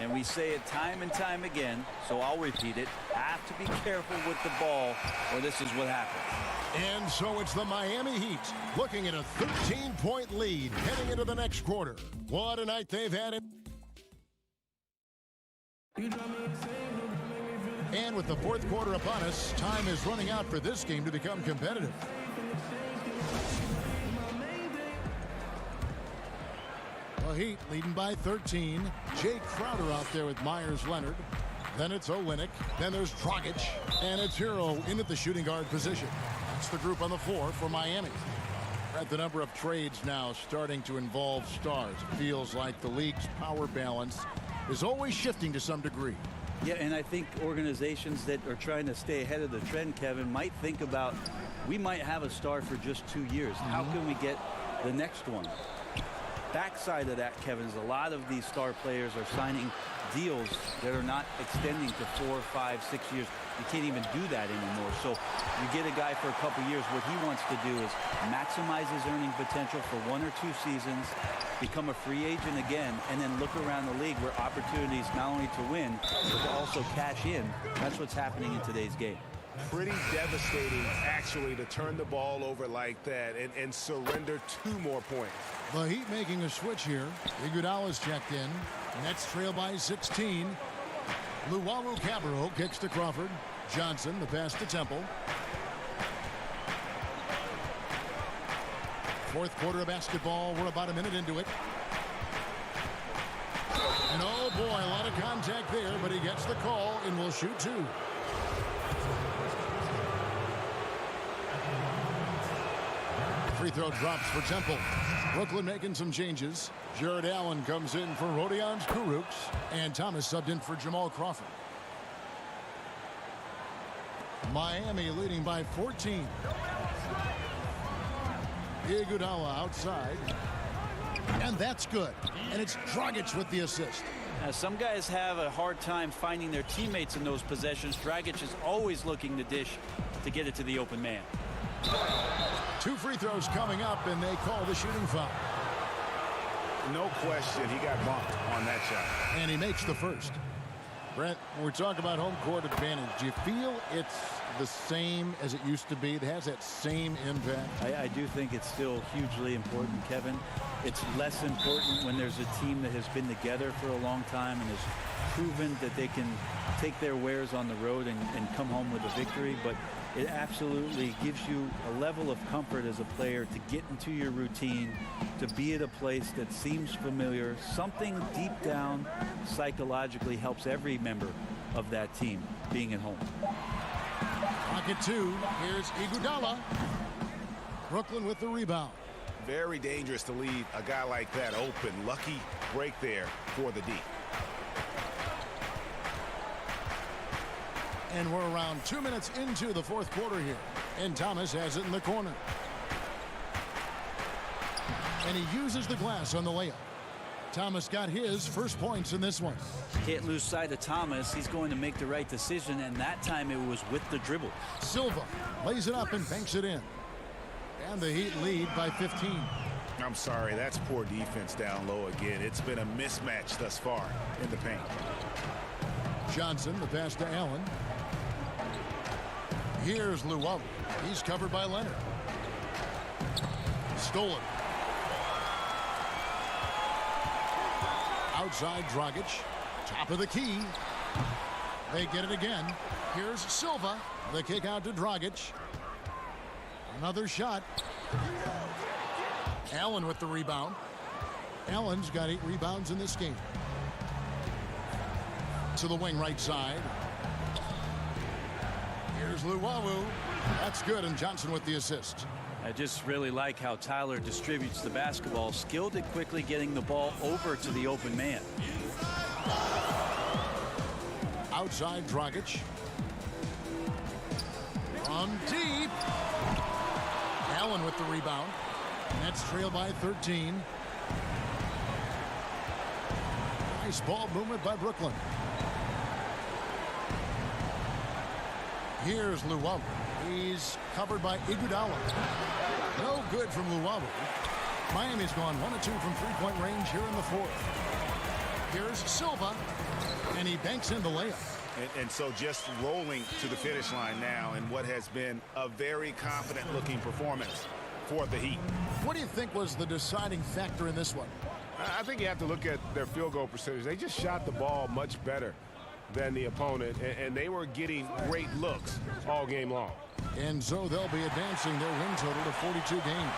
And we say it time and time again, so I'll repeat it. Have to be careful with the ball, or this is what happens. And so it's the Miami Heat looking at a 13-point lead heading into the next quarter. What a night they've had it. And with the fourth quarter upon us, time is running out for this game to become competitive. The Heat leading by 13. Jay Crowder out there with Myers Leonard. Then it's Olynyk. Then there's Dragic. And it's Hero in at the shooting guard position. That's the group on the floor for Miami. At the number of trades now starting to involve stars. It feels like the league's power balance is always shifting to some degree. Yeah, and I think organizations that are trying to stay ahead of the trend, Kevin, might think about, we might have a star for just 2 years. How can we get the next one? Backside of that, Kevin, is a lot of these star players are signing deals that are not extending to 4, 5, 6 years. You can't even do that anymore. So you get a guy for a couple years. What he wants to do is maximize his earning potential for 1 or 2 seasons, become a free agent again, and then look around the league where opportunities not only to win, but to also cash in. That's what's happening in today's game. Pretty devastating, actually, to turn the ball over like that and surrender 2 more points. The Heat making a switch here. Iguodala's checked in. Nets trail by 16. Luwawu-Cabarrot kicks to Crawford. Johnson, the pass to Temple. Fourth quarter of basketball. We're about a minute into it. And oh boy, a lot of contact there, but he gets the call and will shoot 2. Free throw drops for Temple. Brooklyn making some changes. Jared Allen comes in for Rodions Kurucs, and Thomas subbed in for Jamal Crawford. Miami leading by 14. Iguodala outside. And that's good. And it's Dragic with the assist. Now, some guys have a hard time finding their teammates in those possessions. Dragic is always looking to dish to get it to the open man. 2 free throws coming up, and they call the shooting foul. No question, he got bumped on that shot. And he makes the first. Brent, when we talk about home court advantage, do you feel it's the same as it used to be? It has that same impact? I do think it's still hugely important, Kevin. It's less important when there's a team that has been together for a long time and has proven that they can take their wares on the road and come home with a victory. But it absolutely gives you a level of comfort as a player to get into your routine, to be at a place that seems familiar. Something deep down psychologically helps every member of that team being at home. Pocket 2. Here's Iguodala. Brooklyn with the rebound. Very dangerous to leave a guy like that open. Lucky break there for the D. And we're around 2 minutes into the fourth quarter here. And Thomas has it in the corner. And he uses the glass on the layup. Thomas got his first points in this one. Can't lose sight of Thomas. He's going to make the right decision, and that time it was with the dribble. Silva lays it up and banks it in. And the Heat lead by 15. I'm sorry, that's poor defense down low again. It's been a mismatch thus far in the paint. Johnson, the pass to Allen. Here's Luwawu. He's covered by Leonard. Stolen. Outside Dragic. Top of the key. They get it again. Here's Silva. The kick out to Dragic. Another shot. Allen with the rebound. Allen's got 8 rebounds in this game. To the wing right side. Here's Luwawu. That's good, and Johnson with the assist. I just really like how Tyler distributes the basketball, skilled at quickly getting the ball over to the open man. Outside Dragic. From deep. Allen with the rebound. Nets trail by 13. Nice ball movement by Brooklyn. Here's Luwawu. He's covered by Iguodala. No good from Luwawu. Miami's gone 1 of 2 from three-point range here in the fourth. Here's Silva, and he banks in the layup. And so just rolling to the finish line now in what has been a very confident-looking performance for the Heat. What do you think was the deciding factor in this one? I think you have to look at their field goal percentage. They just shot the ball much better than the opponent, and they were getting great looks all game long. And so they'll be advancing their win total to 42 games.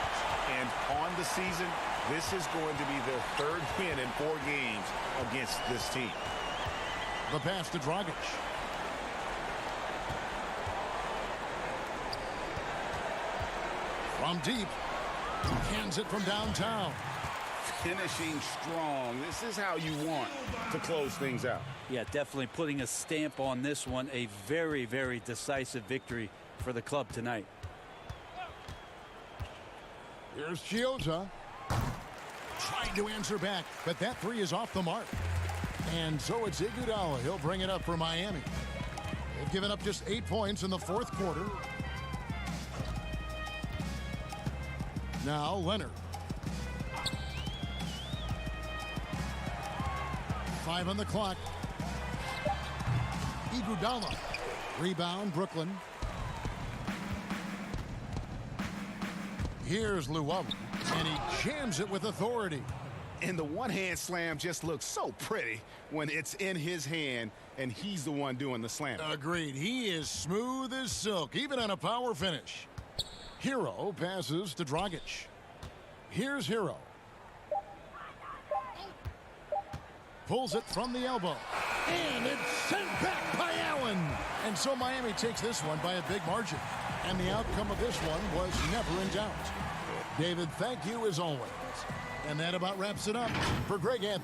And on the season, this is going to be their 3rd win in 4 games against this team. The pass to Dragic. From deep. Cans it from downtown. Finishing strong. This is how you want to close things out. Yeah, definitely putting a stamp on this one. A very, very decisive victory for the club tonight. Here's Chiozza. Trying to answer back, but that 3 is off the mark. And so it's Iguodala. He'll bring it up for Miami. They've given up just 8 points in the fourth quarter. Now Leonard. 5 on the clock. Iguodala. Rebound, Brooklyn. Here's Luwawu, and he jams it with authority. And the one-hand slam just looks so pretty when it's in his hand and he's the one doing the slam. Agreed. He is smooth as silk, even on a power finish. Hero passes to Dragic. Here's Hero. Pulls it from the elbow. And it's sent back by Allen. And so Miami takes this one by a big margin. And the outcome of this one was never in doubt. David, thank you as always. And that about wraps it up for Greg Anthony.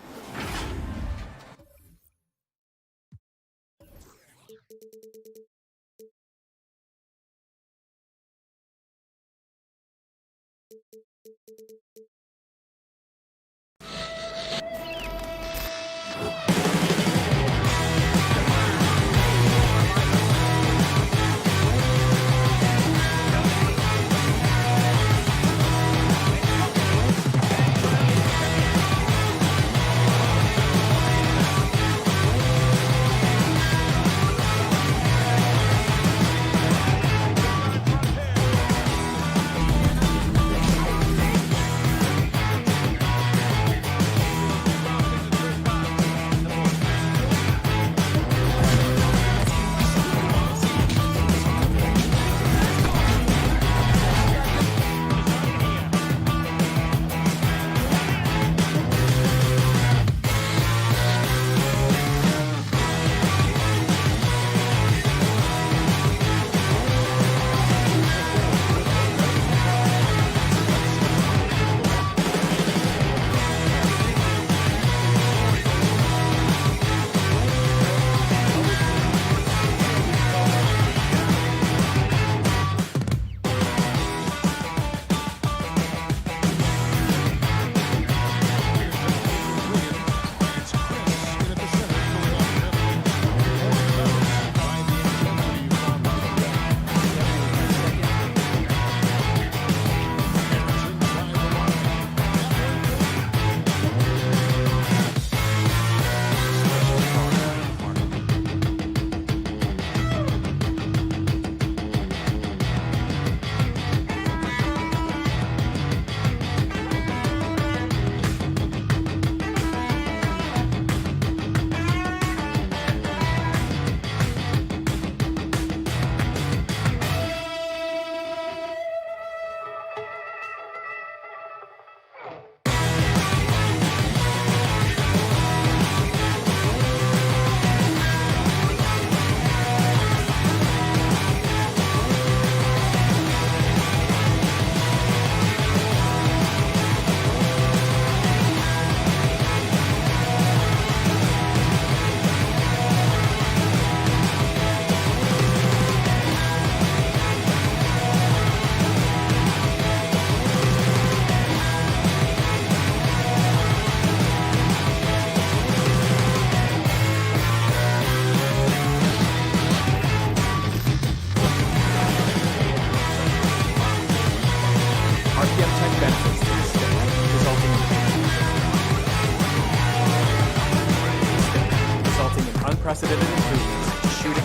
unprecedented improvements to shooting,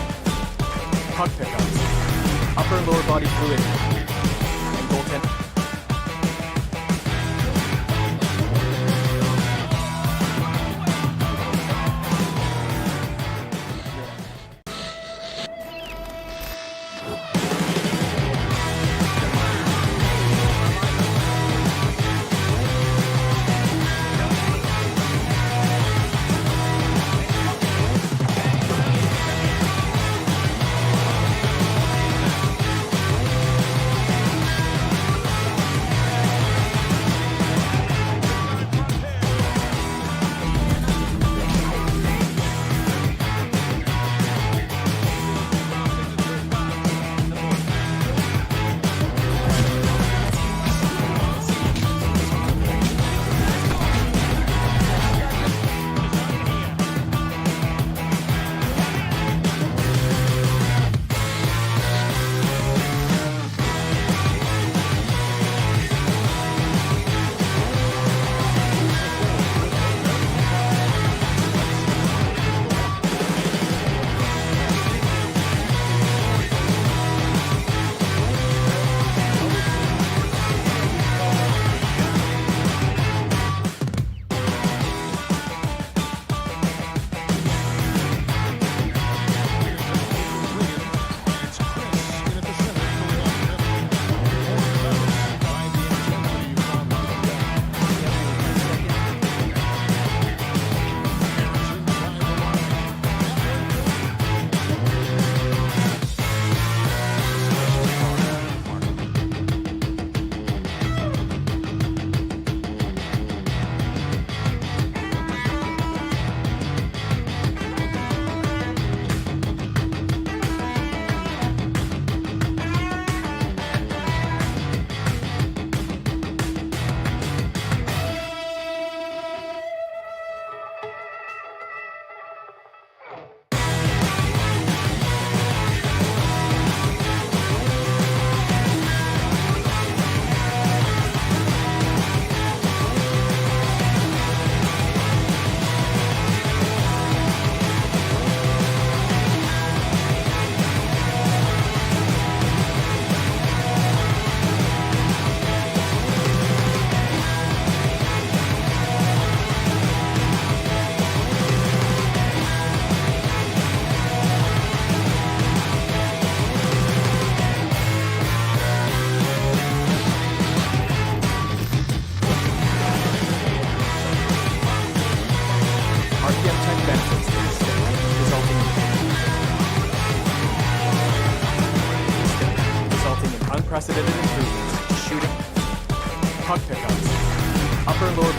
puck pickups, upper and lower body fluidity, and goaltending.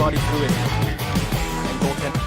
body fluid and goaltend.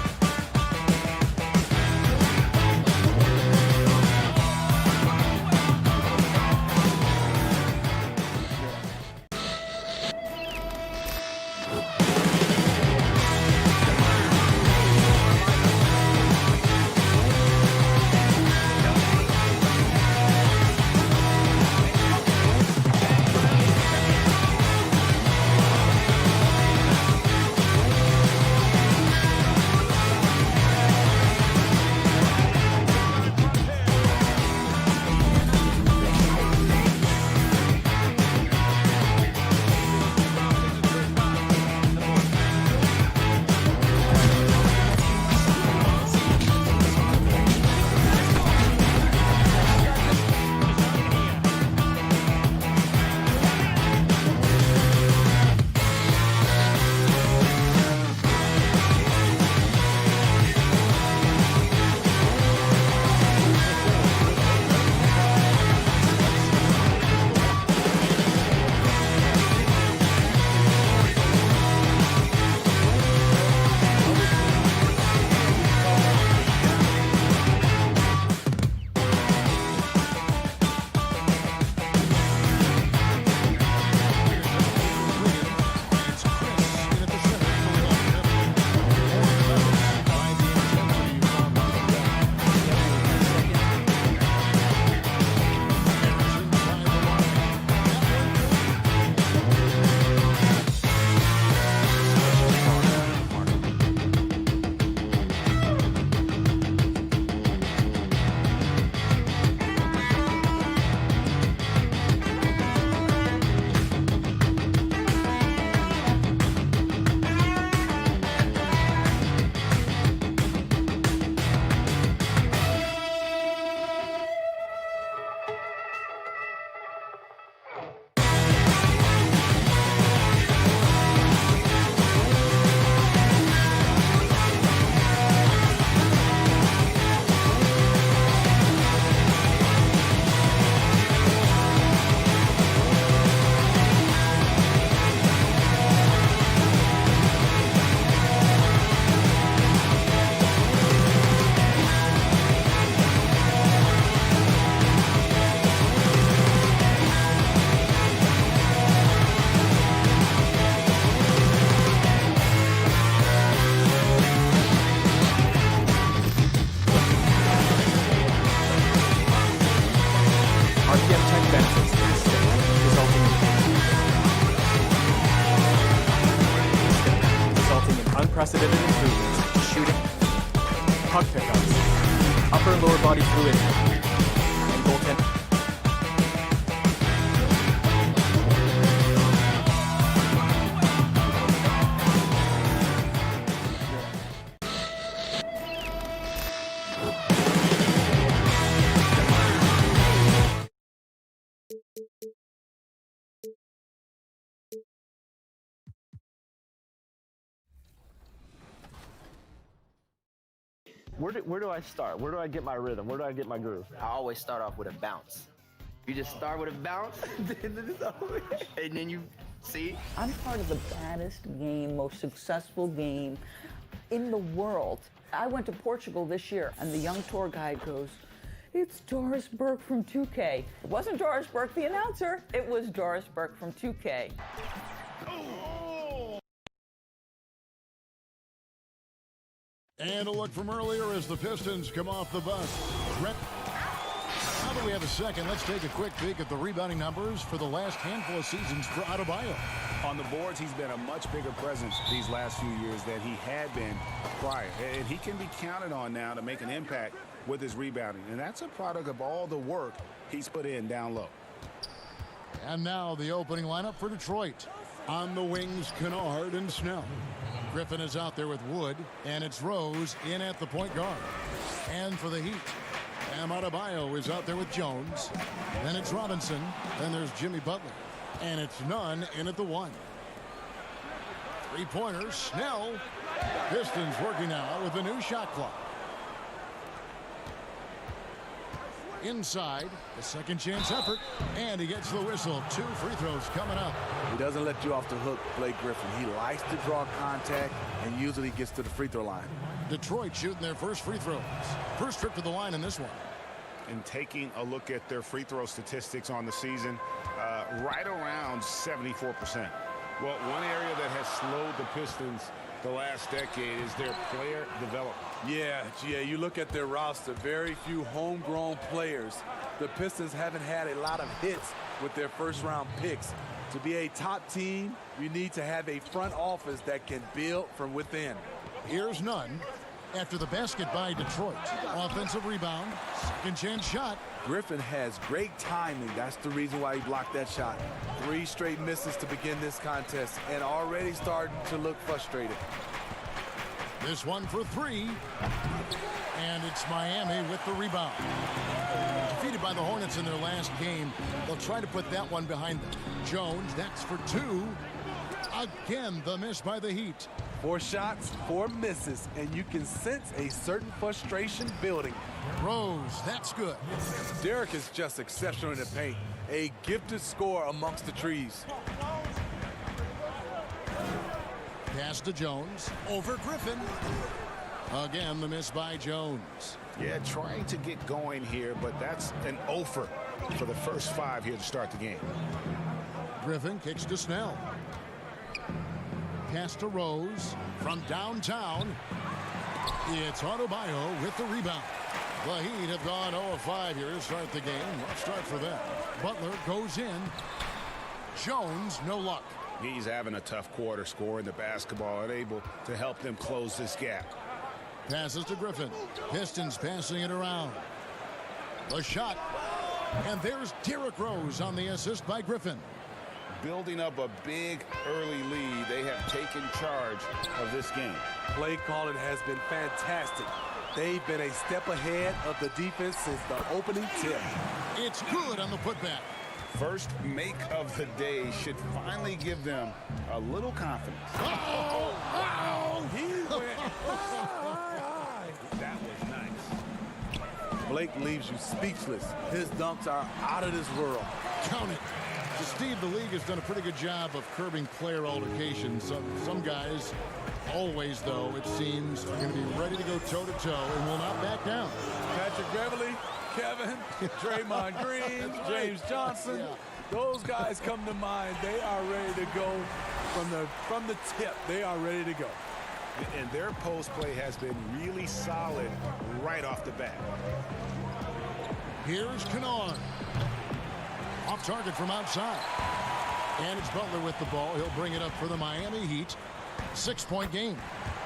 Unprecedented improvements, shooting, puck pickups, upper and lower body fluid, and goaltending. Where do I start? Where do I get my rhythm? Where do I get my groove? I always start off with a bounce. You just start with a bounce, and then you see. I'm part of the baddest game, most successful game in the world. I went to Portugal this year, and the young tour guide goes, "It's Doris Burke from 2K." It wasn't Doris Burke, the announcer. It was Doris Burke from 2K. And a look from earlier as the Pistons come off the bus. Now that we have a second, let's take a quick peek at the rebounding numbers for the last handful of seasons for Adebayo. On the boards, he's been a much bigger presence these last few years than he had been prior. And he can be counted on now to make an impact with his rebounding. And that's a product of all the work he's put in down low. And now the opening lineup for Detroit. On the wings, Kennard and Snell. Griffin is out there with Wood, and it's Rose in at the point guard. And for the Heat, Bam Adebayo is out there with Jones. Then it's Robinson. Then there's Jimmy Butler. And it's Nunn in at the 1. Three-pointers, Snell. Pistons working now with a new shot clock. Inside, the second chance effort, and he gets the whistle. 2 free throws coming up. He doesn't let you off the hook, Blake Griffin. He likes to draw contact and usually gets to the free throw line. Detroit shooting their first free throws. First trip to the line in this one. And taking a look at their free throw statistics on the season, right around 74%. Well, one area that has slowed the Pistons the last decade is their player development. Yeah, you look at their roster, very few homegrown players. The Pistons haven't had a lot of hits with their first-round picks. To be a top team, you need to have a front office that can build from within. Here's none after the basket by Detroit. Offensive rebound, second chance shot. Griffin has great timing. That's the reason why he blocked that shot. 3 straight misses to begin this contest and already starting to look frustrated. This one for 3. And it's Miami with the rebound. Defeated by the Hornets in their last game. They'll try to put that one behind them. Jones, that's for 2. Again, the miss by the Heat. 4 shots, 4 misses, and you can sense a certain frustration building. Rose, that's good. Derek is just exceptional in the paint. A gifted scorer amongst the trees. Pass to Jones, over Griffin. Again, the miss by Jones. Yeah, trying to get going here, but that's an offer for the first 5 here to start the game. Griffin kicks to Snell. Pass to Rose from downtown. It's Adebayo with the rebound. The Heat have gone 0-5 here to start the game. Rough start for them. Butler goes in. Jones, no luck. He's having a tough quarter, scoring the basketball, unable to help them close this gap. Passes to Griffin. Pistons passing it around. The shot. And there's Derrick Rose on the assist by Griffin. Building up a big early lead, they have taken charge of this game. Play calling has been fantastic. They've been a step ahead of the defense since the opening tip. It's good on the putback. First make of the day should finally give them a little confidence. He went That was nice. Blake leaves you speechless. His dunks are out of this world. Count it. So Steve, the league has done a pretty good job of curbing player altercations. Some guys, always though, it seems, are going to be ready to go toe-to-toe and will not back down. Patrick Beverly, Kevin, Draymond Green, James Johnson. Yeah. Those guys come to mind. They are ready to go from the tip. They are ready to go. And their post play has been really solid right off the bat. Here's Kennard. Off target from outside. And it's Butler with the ball. He'll bring it up for the Miami Heat. 6-point game.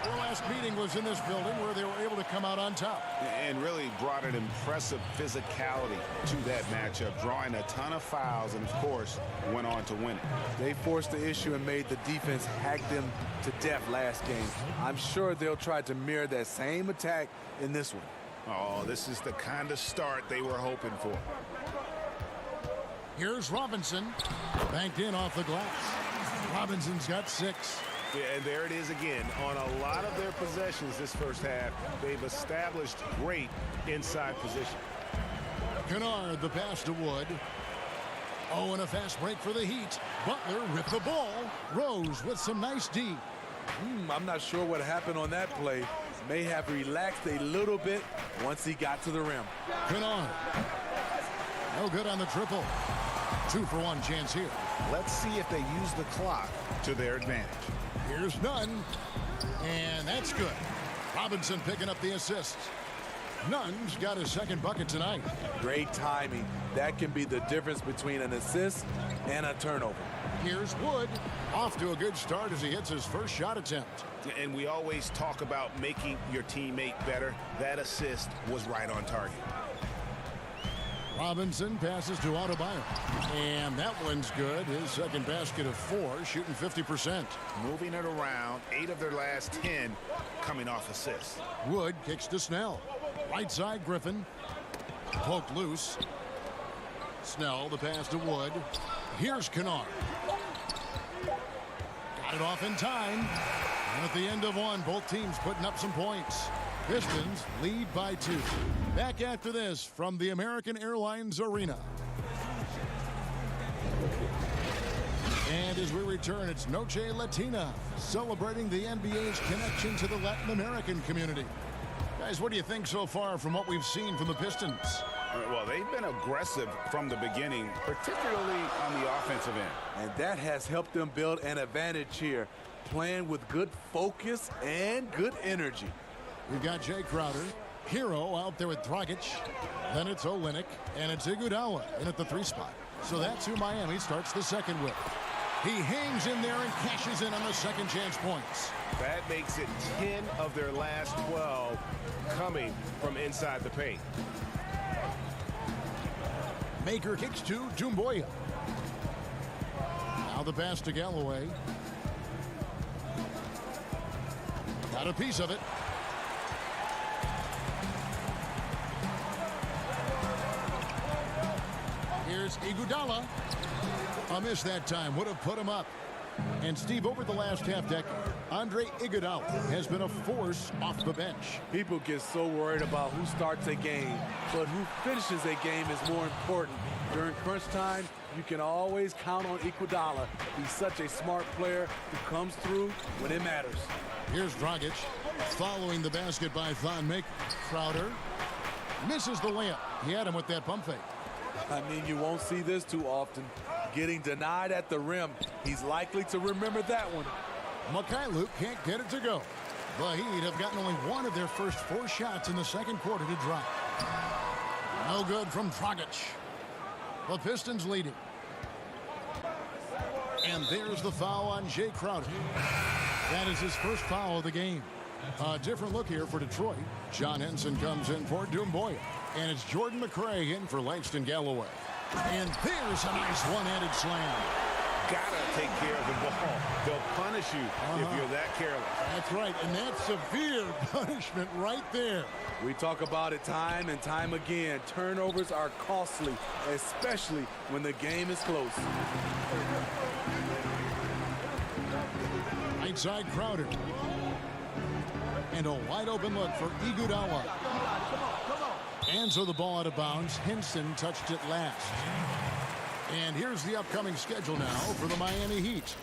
Their last meeting was in this building where they were able to come out on top. And really brought an impressive physicality to that matchup, drawing a ton of fouls and, of course, went on to win it. They forced the issue and made the defense hack them to death last game. I'm sure they'll try to mirror that same attack in this one. Oh, this is the kind of start they were hoping for. Here's Robinson. Banked in off the glass. Robinson's got 6. Yeah, and there it is again. On a lot of their possessions this first half, they've established great inside position. Kennard, the pass to Wood. Oh, and a fast break for the Heat. Butler with the ball. Rose with some nice D. I'm not sure what happened on that play. May have relaxed a little bit once he got to the rim. Kennard. No good on the triple. 2-for-1 chance here. Let's see if they use the clock to their advantage. Here's Nunn. And that's good. Robinson picking up the assist. Nunn's got his second bucket tonight. Great timing. That can be the difference between an assist and a turnover. Here's Wood. Off to a good start as he hits his first shot attempt. And we always talk about making your teammate better. That assist was right on target. Robinson passes to Adebayo. And that one's good. His second basket of 4, shooting 50%. Moving it around, 8 of their last 10 coming off assists. Wood kicks to Snell. Right side, Griffin. Poked loose. Snell, the pass to Wood. Here's Kennard. Got it off in time. And at the end of one, both teams putting up some points. Pistons lead by 2. Back after this from the American Airlines Arena. And as we return, it's Noche Latina, celebrating the NBA's connection to the Latin American community. Guys, what do you think so far from what we've seen from the Pistons? Well, they've been aggressive from the beginning, particularly on the offensive end. And that has helped them build an advantage here, playing with good focus and good energy. We've got Jay Crowder, Hero out there with Dragic, then it's Olynyk, and it's Iguodala in at the 3 spot. So that's who Miami starts the second with. He hangs in there and cashes in on the second chance points. That makes it 10 of their last 12 coming from inside the paint. Maker kicks to Doumbouya. Now the pass to Galloway. Got a piece of it. Here's Iguodala. A miss that time would have put him up. And Steve, over the last half decade, Andre Iguodala has been a force off the bench. People get so worried about who starts a game, but who finishes a game is more important. During crunch time, you can always count on Iguodala. He's such a smart player who comes through when it matters. Here's Dragic following the basket by Thon Maker. Crowder misses the layup. He had him with that pump fake. I mean, you won't see this too often. Getting denied at the rim. He's likely to remember that one. Mikhailuk can't get it to go. The Heat have gotten only one of their first 4 shots in the second quarter to drop. No good from Dragic. The Pistons leading. And there's the foul on Jay Crowder. That is his first foul of the game. A different look here for Detroit. John Henson comes in for Doumbouya. And it's Jordan McRae in for Langston Galloway. And there's a nice one-handed slam. Gotta take care of the ball. They'll punish you if you're that careless. That's right, and that's severe punishment right there. We talk about it time and time again. Turnovers are costly, especially when the game is close. Right side Crowder. And a wide open look for Iguodala. And so the ball out of bounds. Henson touched it last. And here's the upcoming schedule now for the Miami Heat.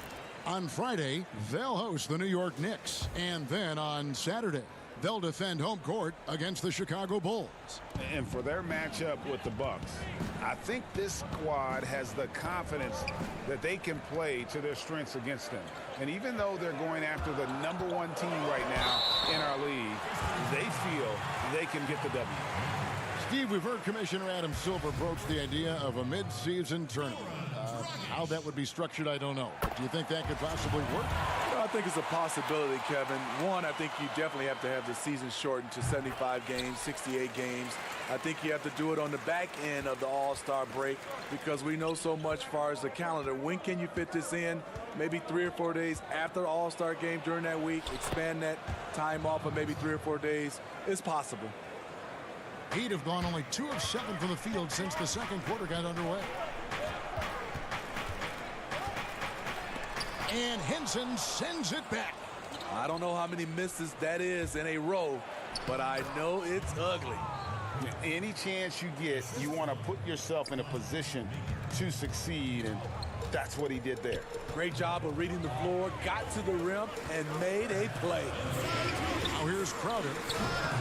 On Friday, they'll host the New York Knicks. And then on Saturday, they'll defend home court against the Chicago Bulls. And for their matchup with the Bucks, I think this squad has the confidence that they can play to their strengths against them. And even though they're going after the #1 team right now in our league, they feel they can get the W. Steve, we've heard Commissioner Adam Silver broach the idea of a mid-season tournament. How that would be structured, I don't know. But do you think that could possibly work? Well, I think it's a possibility, Kevin. One, I think you definitely have to have the season shortened to 75 games, 68 games. I think you have to do it on the back end of the All-Star break because we know so much as far as the calendar. When can you fit this in? Maybe 3 or 4 days after the All-Star game during that week. Expand that time off of maybe 3 or 4 days. It's possible. Heat have gone only 2 of 7 from the field since the second quarter got underway. And Henson sends it back. I don't know how many misses that is in a row, but I know it's ugly. Any chance you get, you want to put yourself in a position to succeed, and that's what he did there. Great job of reading the floor, got to the rim, and made a play. Now here's Crowder.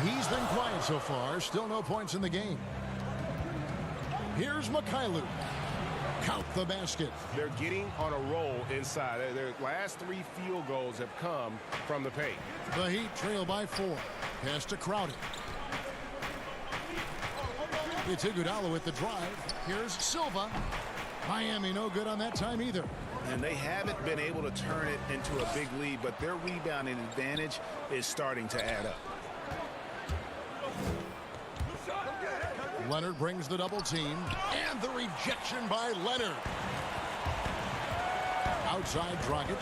He's been quiet so far. Still no points in the game. Here's Mikhailuk. Count the basket. They're getting on a roll inside. Their last 3 field goals have come from the paint. The Heat trail by 4. Pass to Crowder. It's Iguodala with the drive. Here's Silva. Miami no good on that time either. And they haven't been able to turn it into a big lead, but their rebounding advantage is starting to add up. Leonard brings the double team, and the rejection by Leonard. Outside Dragic.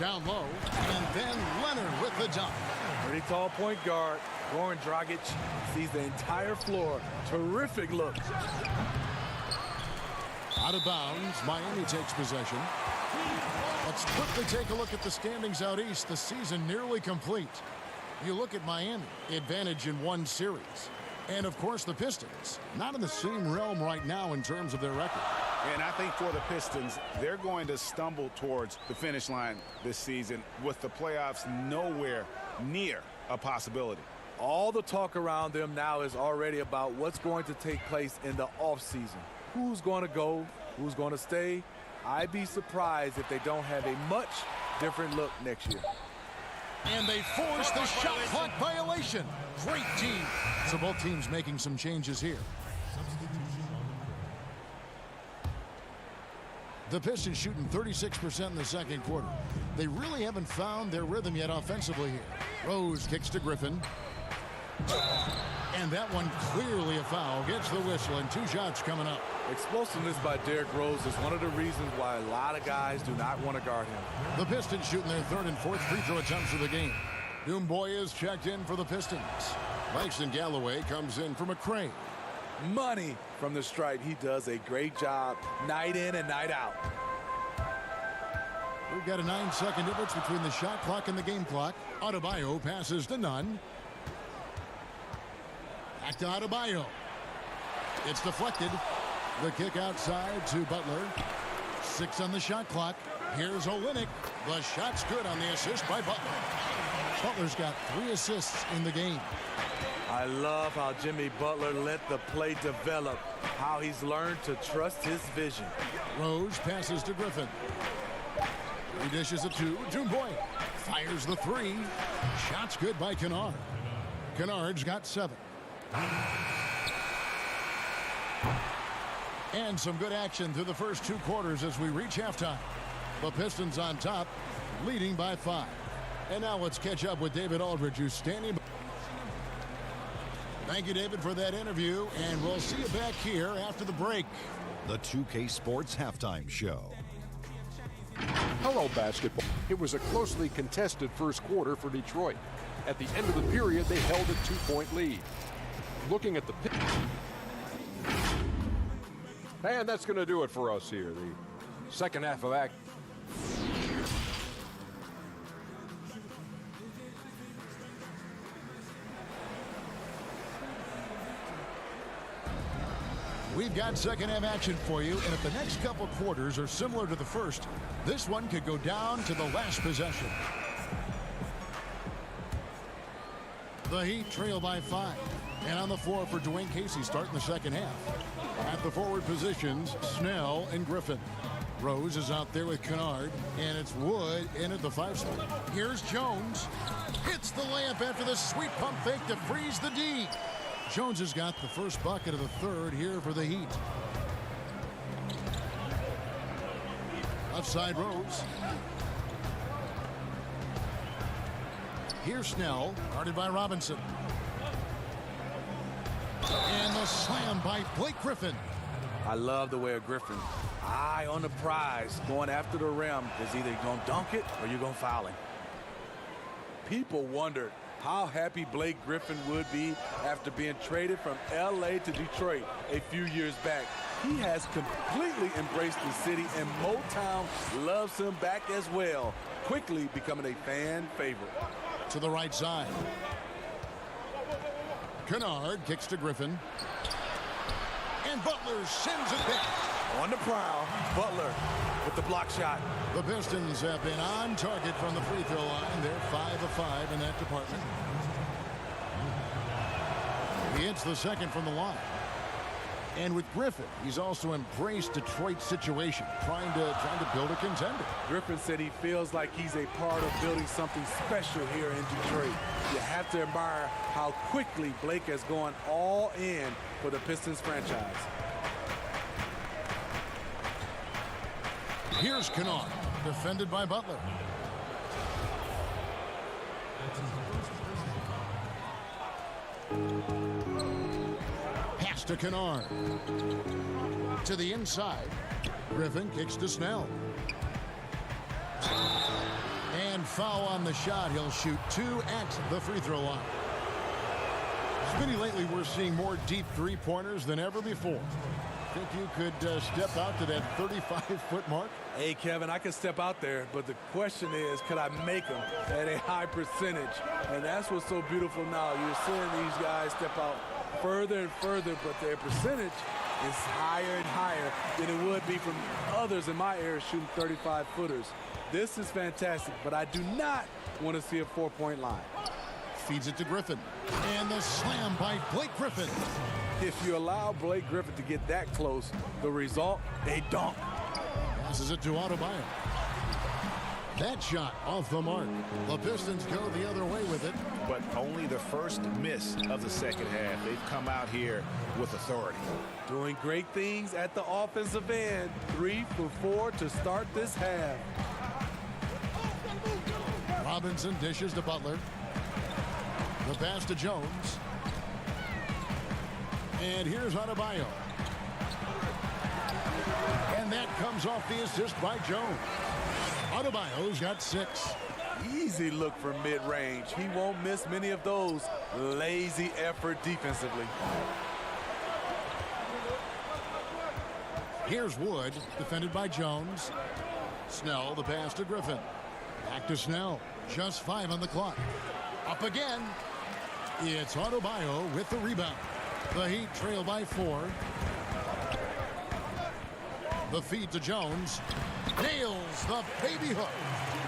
Down low, and then Leonard with the dunk. Pretty tall point guard. Goran Dragic sees the entire floor. Terrific look. Out of bounds, Miami takes possession. Let's quickly take a look at the standings out east. The season nearly complete. You look at Miami, advantage in 1 series. And, of course, the Pistons, not in the same realm right now in terms of their record. And I think for the Pistons, they're going to stumble towards the finish line this season with the playoffs nowhere near a possibility. All the talk around them now is already about what's going to take place in the offseason. Who's going to go? Who's going to stay? I'd be surprised if they don't have a much different look next year. And they force the shot clock violation. Great team. So both teams making some changes here. The Pistons shooting 36% in the second quarter. They really haven't found their rhythm yet offensively here. Rose kicks to Griffin. And that one clearly a foul. Gets the whistle and 2 shots coming up. Explosiveness by Derrick Rose is one of the reasons why a lot of guys do not want to guard him. The Pistons shooting their 3rd and 4th free throw attempts of the game. Doomboy is checked in for the Pistons. Langston Galloway comes in for McCray. Money from the stripe. He does a great job night in and night out. We've got a 9-second difference between the shot clock and the game clock. Adebayo passes to Nunn. Back to Adebayo. It's deflected. The kick outside to Butler. 6 on the shot clock. Here's Olynyk. The shot's good on the assist by Butler. Butler's got 3 assists in the game. I love how Jimmy Butler let the play develop, how he's learned to trust his vision. Rose passes to Griffin. He dishes it to Doomboy. Fires the 3. Shot's good by Kennard. Kennard's got 7. And some good action through the first 2 quarters as we reach halftime. The Pistons on top, leading by 5. And now let's catch up with David Aldridge, who's standing by. Thank you, David, for that interview, and we'll see you back here after the break. The 2K Sports Halftime Show. Hello, basketball. It was a closely contested first quarter for Detroit. At the end of the period, they held a 2-point lead. Looking at the pit. And that's going to do it for us here. The second half of act. We've got second half action for you, and if the next couple quarters are similar to the first, this one could go down to the last possession. The Heat trail by 5. And on the floor for Dwayne Casey starting the second half. At the forward positions, Snell and Griffin. Rose is out there with Kennard, and it's Wood in at the 5 spot. Here's Jones. Hits the layup after the sweet pump fake to freeze the D. Jones has got the first bucket of the third here for the Heat. Outside Rose. Here's Snell, guarded by Robinson. And the slam by Blake Griffin. I love the way of Griffin. Eye on the prize, going after the rim. Is either you're going to dunk it or you're going to foul him. People wondered how happy Blake Griffin would be after being traded from LA to Detroit a few years back. He has completely embraced the city, and Motown loves him back as well, quickly becoming a fan favorite. To the right side. Kennard kicks to Griffin. And Butler sends it back. On the prowl, Butler with the block shot. The Pistons have been on target from the free throw line. They're 5 of 5 in that department. He hits the second from the line. And with Griffin, he's also embraced Detroit's situation, trying to build a contender. Griffin said he feels like he's a part of building something special here in Detroit. You have to admire how quickly Blake has gone all in for the Pistons franchise. Here's Kennard, defended by Butler. Pass to Kennard. To the inside. Griffin kicks to Snell. And foul on the shot. He'll shoot 2 at the free throw line. Smitty, lately we're seeing more deep three-pointers than ever before. think you could step out to that 35-foot mark? Hey, Kevin, I can step out there, but the question is, could I make them at a high percentage? And that's what's so beautiful now. You're seeing these guys step out further and further, but their percentage is higher and higher than it would be from others in my area shooting 35-footers. This is fantastic, but I do not want to see a 4-point line. Feeds it to Griffin. And the slam by Blake Griffin. If you allow Blake Griffin to get that close, the result, a dunk. Passes it to Adebayo. That shot off the mark. The Pistons go the other way with it. But only the first miss of the second half. They've come out here with authority. Doing great things at the offensive end. 3 for 4 to start this half. Robinson dishes to Butler. The pass to Jones. And here's Adebayo. And that comes off the assist by Jones. Adebayo's got 6. Easy look from mid-range. He won't miss many of those. Lazy effort defensively. Here's Wood, defended by Jones. Snell, the pass to Griffin. Back to Snell. Just 5 on the clock. Up again. It's Adebayo with the rebound. The Heat trail by 4. The feed to Jones. Nails the baby hook.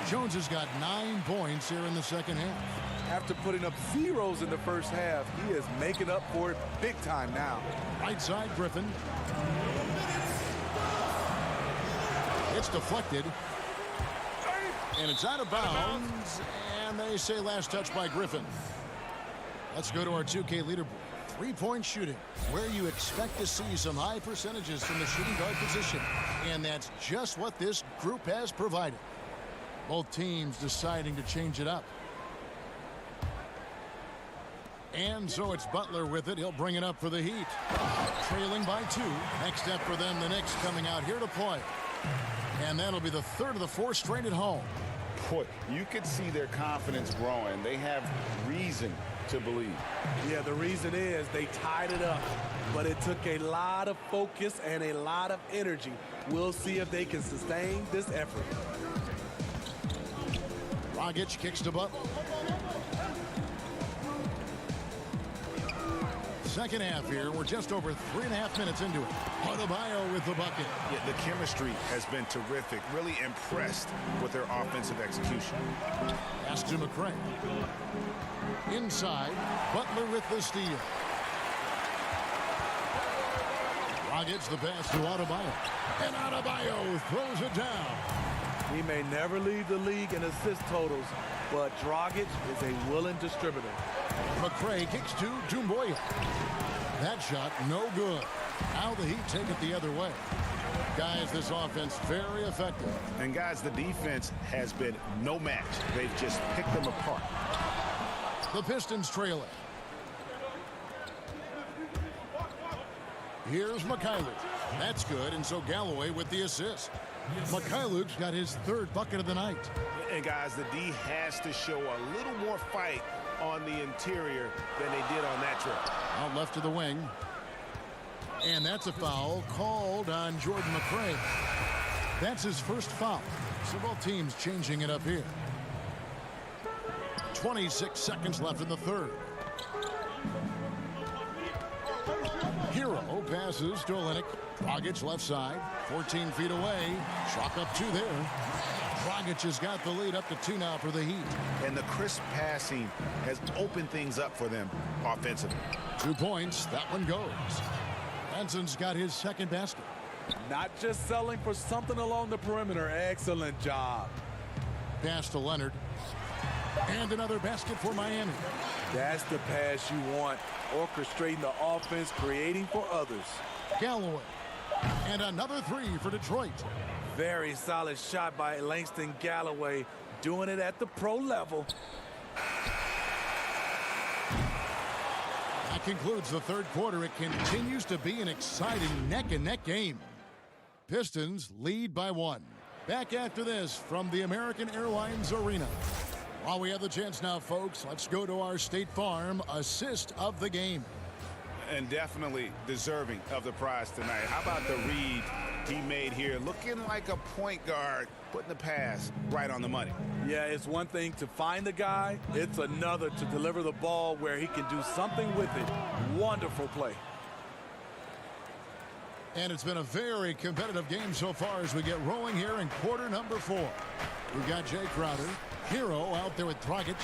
Jones has got 9 points here in the second half. After putting up zeros in the first half, he is making up for it big time now. Right side, Griffin. It's deflected. And it's out of bounds. And they say last touch by Griffin. Let's go to our 2K leaderboard. 3-point shooting, where you expect to see some high percentages from the shooting guard position. And that's just what this group has provided. Both teams deciding to change it up. And so it's Butler with it. He'll bring it up for the Heat. Trailing by 2. Next step for them, the Knicks coming out here to play. And that'll be the third of the 4 straight at home. Boy, you could see their confidence growing. They have reason to believe. Yeah, the reason is they tied it up, but it took a lot of focus and a lot of energy. We'll see if they can sustain this effort. Dragic kicks to Butler. Second half here. We're just over 3.5 minutes into it. Adebayo with the bucket. Yeah, the chemistry has been terrific. Really impressed with their offensive execution. Pass to McCray. Inside, Butler with the steal. Dragic the pass to Adebayo. And Adebayo throws it down. He may never lead the league in assist totals, but Dragic is a willing distributor. McCray kicks to Doumbouya. That shot no good. Now the Heat take it the other way. Guys, this offense very effective. And guys, the defense has been no match. They've just picked them apart. The Pistons trail it. Here's Mikhailuk. That's good, and so Galloway with the assist. Mikhailuk's got his 3rd bucket of the night. And guys, the D has to show a little more fight on the interior than they did on that trip. Out left to the wing. And that's a foul called on Jordan McCray. That's his first foul. So both teams changing it up here. 26 seconds left in the 3rd. Hero passes to Olynyk. Dragic left side. 14 feet away. Chalk up 2 there. Dragic has got the lead up to 2 now for the Heat. And the crisp passing has opened things up for them offensively. 2 points. That one goes. Benson's got his 2nd basket. Not just selling for something along the perimeter. Excellent job. Pass to Leonard. And another basket for Miami. That's the pass you want. Orchestrating the offense, creating for others. Galloway. And another 3 for Detroit. Very solid shot by Langston Galloway. Doing it at the pro level. That concludes the 3rd quarter. It continues to be an exciting neck-and-neck game. Pistons lead by 1. Back after this from the American Airlines Arena. While we have the chance now, folks, let's go to our State Farm assist of the game. And definitely deserving of the prize tonight. How about the read he made here? Looking like a point guard, putting the pass right on the money. Yeah, it's one thing to find the guy. It's another to deliver the ball where he can do something with it. Wonderful play. And it's been a very competitive game so far as we get rolling here in quarter number 4. We've got Jay Crowder, Hero out there with Dragic.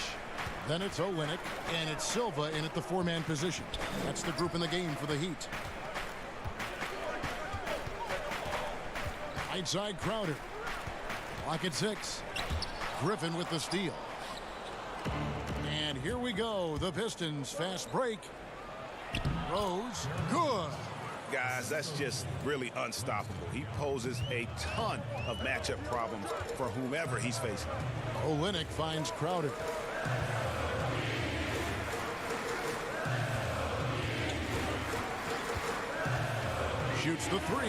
Then it's Olynyk, and it's Silva in at the 4-man position. That's the group in the game for the Heat. Right side Crowder. Clock at 6. Griffin with the steal. And here we go. The Pistons fast break. Rose, good. Guys, that's just really unstoppable. He poses a ton of matchup problems for whomever he's facing. Olynyk finds Crowder. Shoots the 3.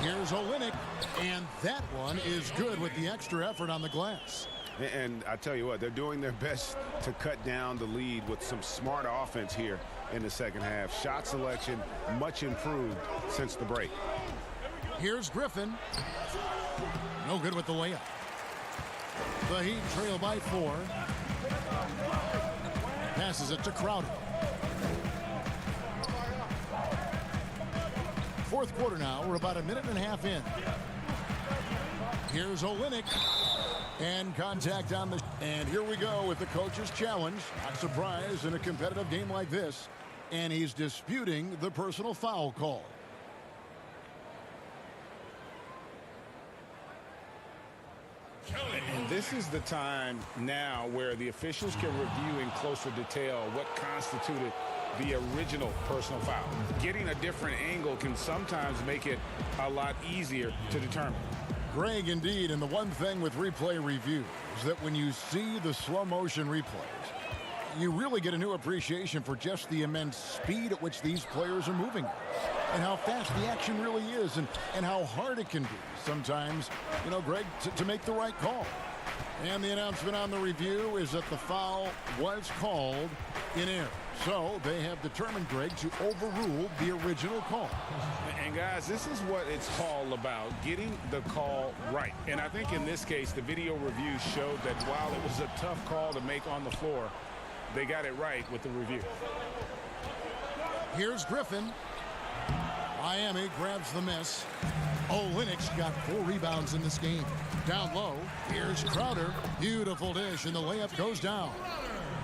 Here's Olynyk, and that one is good with the extra effort on the glass. And I tell you what, they're doing their best to cut down the lead with some smart offense here in the second half. Shot selection much improved since the break. Here's Griffin. No good with the layup. The Heat trail by 4. Passes it to Crowder. Fourth quarter now. We're about a minute and a half in. Here's Olynyk. And contact on the... And here we go with the coach's challenge. Not surprised in a competitive game like this. And he's disputing the personal foul call. And this is the time now where the officials can review in closer detail what constituted the original personal foul. Getting a different angle can sometimes make it a lot easier to determine. Greg, indeed, and the one thing with replay review is that when you see the slow motion replays, you really get a new appreciation for just the immense speed at which these players are moving and how fast the action really is and how hard it can be sometimes, you know, Greg, to make the right call. And the announcement on the review is that the foul was called in error. So they have determined, Greg, to overrule the original call. And guys, this is what it's all about, getting the call right. And I think in this case, the video review showed that while it was a tough call to make on the floor, they got it right with the review. Here's Griffin. Miami grabs the miss. Olynyk's got 4 rebounds in this game. Down low, here's Crowder. Beautiful dish, and the layup goes down.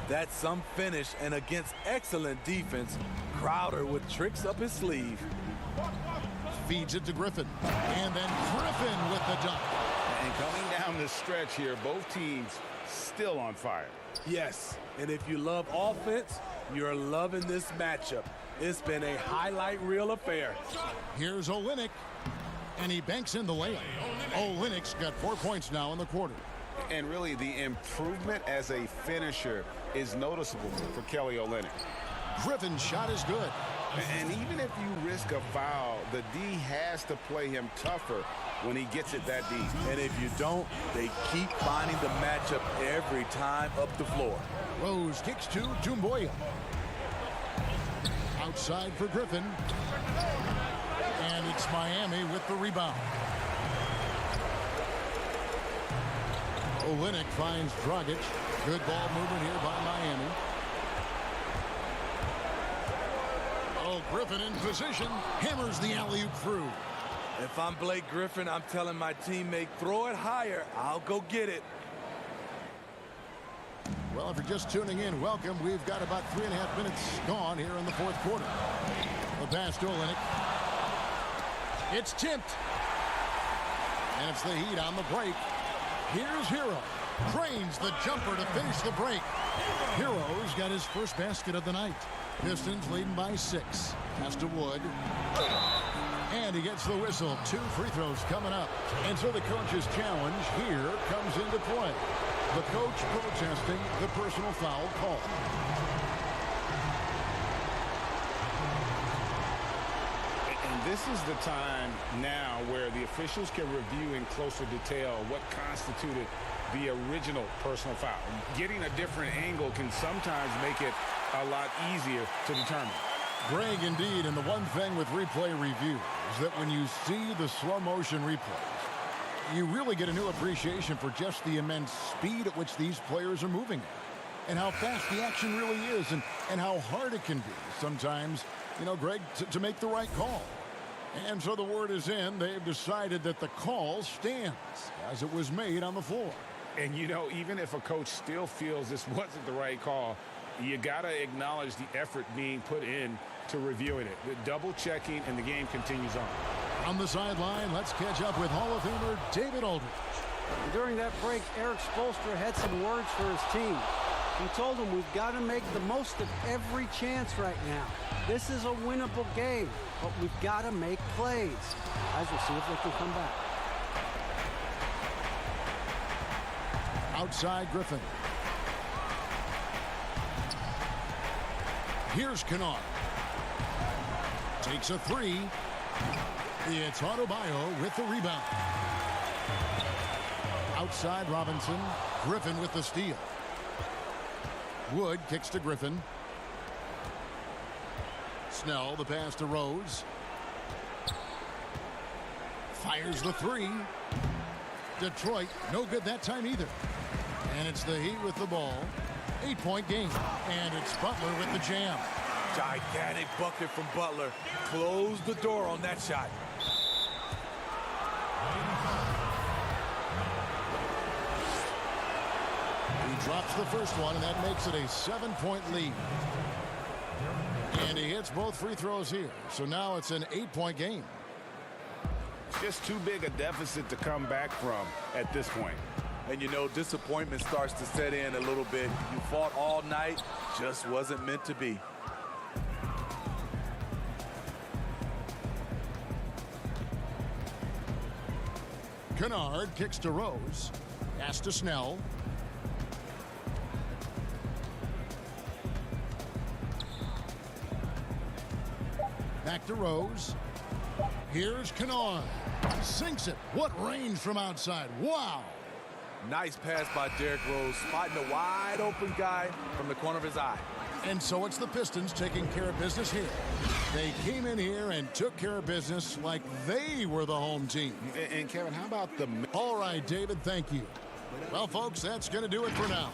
That's some finish, and against excellent defense, Crowder with tricks up his sleeve. Feeds it to Griffin, and then Griffin with the dunk. And coming down the stretch here, both teams still on fire. Yes, and if you love offense, you're loving this matchup. It's been a highlight reel affair. Here's Olynyk, and he banks in the layup. Olynyk's got 4 points now in the quarter. And really, the improvement as a finisher is noticeable for Kelly Olynyk. Griffin's shot is good. And even if you risk a foul, the D has to play him tougher when he gets it that deep. And if you don't, they keep finding the matchup every time up the floor. Rose kicks to Doumbouya. Outside for Griffin. And it's Miami with the rebound. Olynyk finds Dragic. Good ball movement here by Miami. Oh, Griffin in position. Hammers the alley-oop through. If I'm Blake Griffin, I'm telling my teammate, throw it higher. I'll go get it. Well, if you're just tuning in, welcome. We've got about 3.5 minutes gone here in the fourth quarter. The pass to Olynyk. It's tipped. And it's the Heat on the break. Here's Hero. Drains the jumper to finish the break. Hero's got his first basket of the night. Pistons leading by 6. Pass to Wood. And he gets the whistle. 2 free throws coming up. And so the coach's challenge here comes into play. The coach protesting the personal foul call. And This is the time now where the officials can review in closer detail what constituted the original personal foul. Getting a different angle can sometimes make it a lot easier to determine. Greg, indeed, and the one thing with replay review is that when you see the slow motion replays, you really get a new appreciation for just the immense speed at which these players are moving at, and how fast the action really is, and how hard it can be sometimes, you know, Greg, to make the right call. And so the word is in. They've decided that the call stands as it was made on the floor. And, you know, even if a coach still feels this wasn't the right call, you got to acknowledge the effort being put in to reviewing it. The double checking, and the game continues on. On the sideline, let's catch up with Hall of Famer David Aldridge. During that break, Eric Spoelstra had some words for his team. He told them, we've got to make the most of every chance right now. This is a winnable game, but we've got to make plays. Guys, we'll see if they can come back. Outside Griffin. Here's Kennard. Takes a three. It's Adebayo with the rebound. Outside Robinson. Griffin with the steal. Wood kicks to Griffin. Snell, the pass to Rose. Fires the three. Detroit, no good that time either. And it's the Heat with the ball. 8-point game. And it's Butler with the jam. Gigantic bucket from Butler. Close the door on that shot. He drops the first one, and that makes it a 7-point lead. And he hits both free throws here. So now it's an 8-point game. Just too big a deficit to come back from at this point. And, you know, disappointment starts to set in a little bit. You fought all night, just wasn't meant to be. Kennard kicks to Rose. Pass to Snell. Back to Rose. Here's Kennard. Sinks it. What range from outside. Wow. Nice pass by Derrick Rose, spotting a wide open guy from the corner of his eye. And so it's the Pistons taking care of business here. They came in here and took care of business like they were the home team. And Kevin, how about the... All right, David, thank you. Well, folks, that's going to do it for now.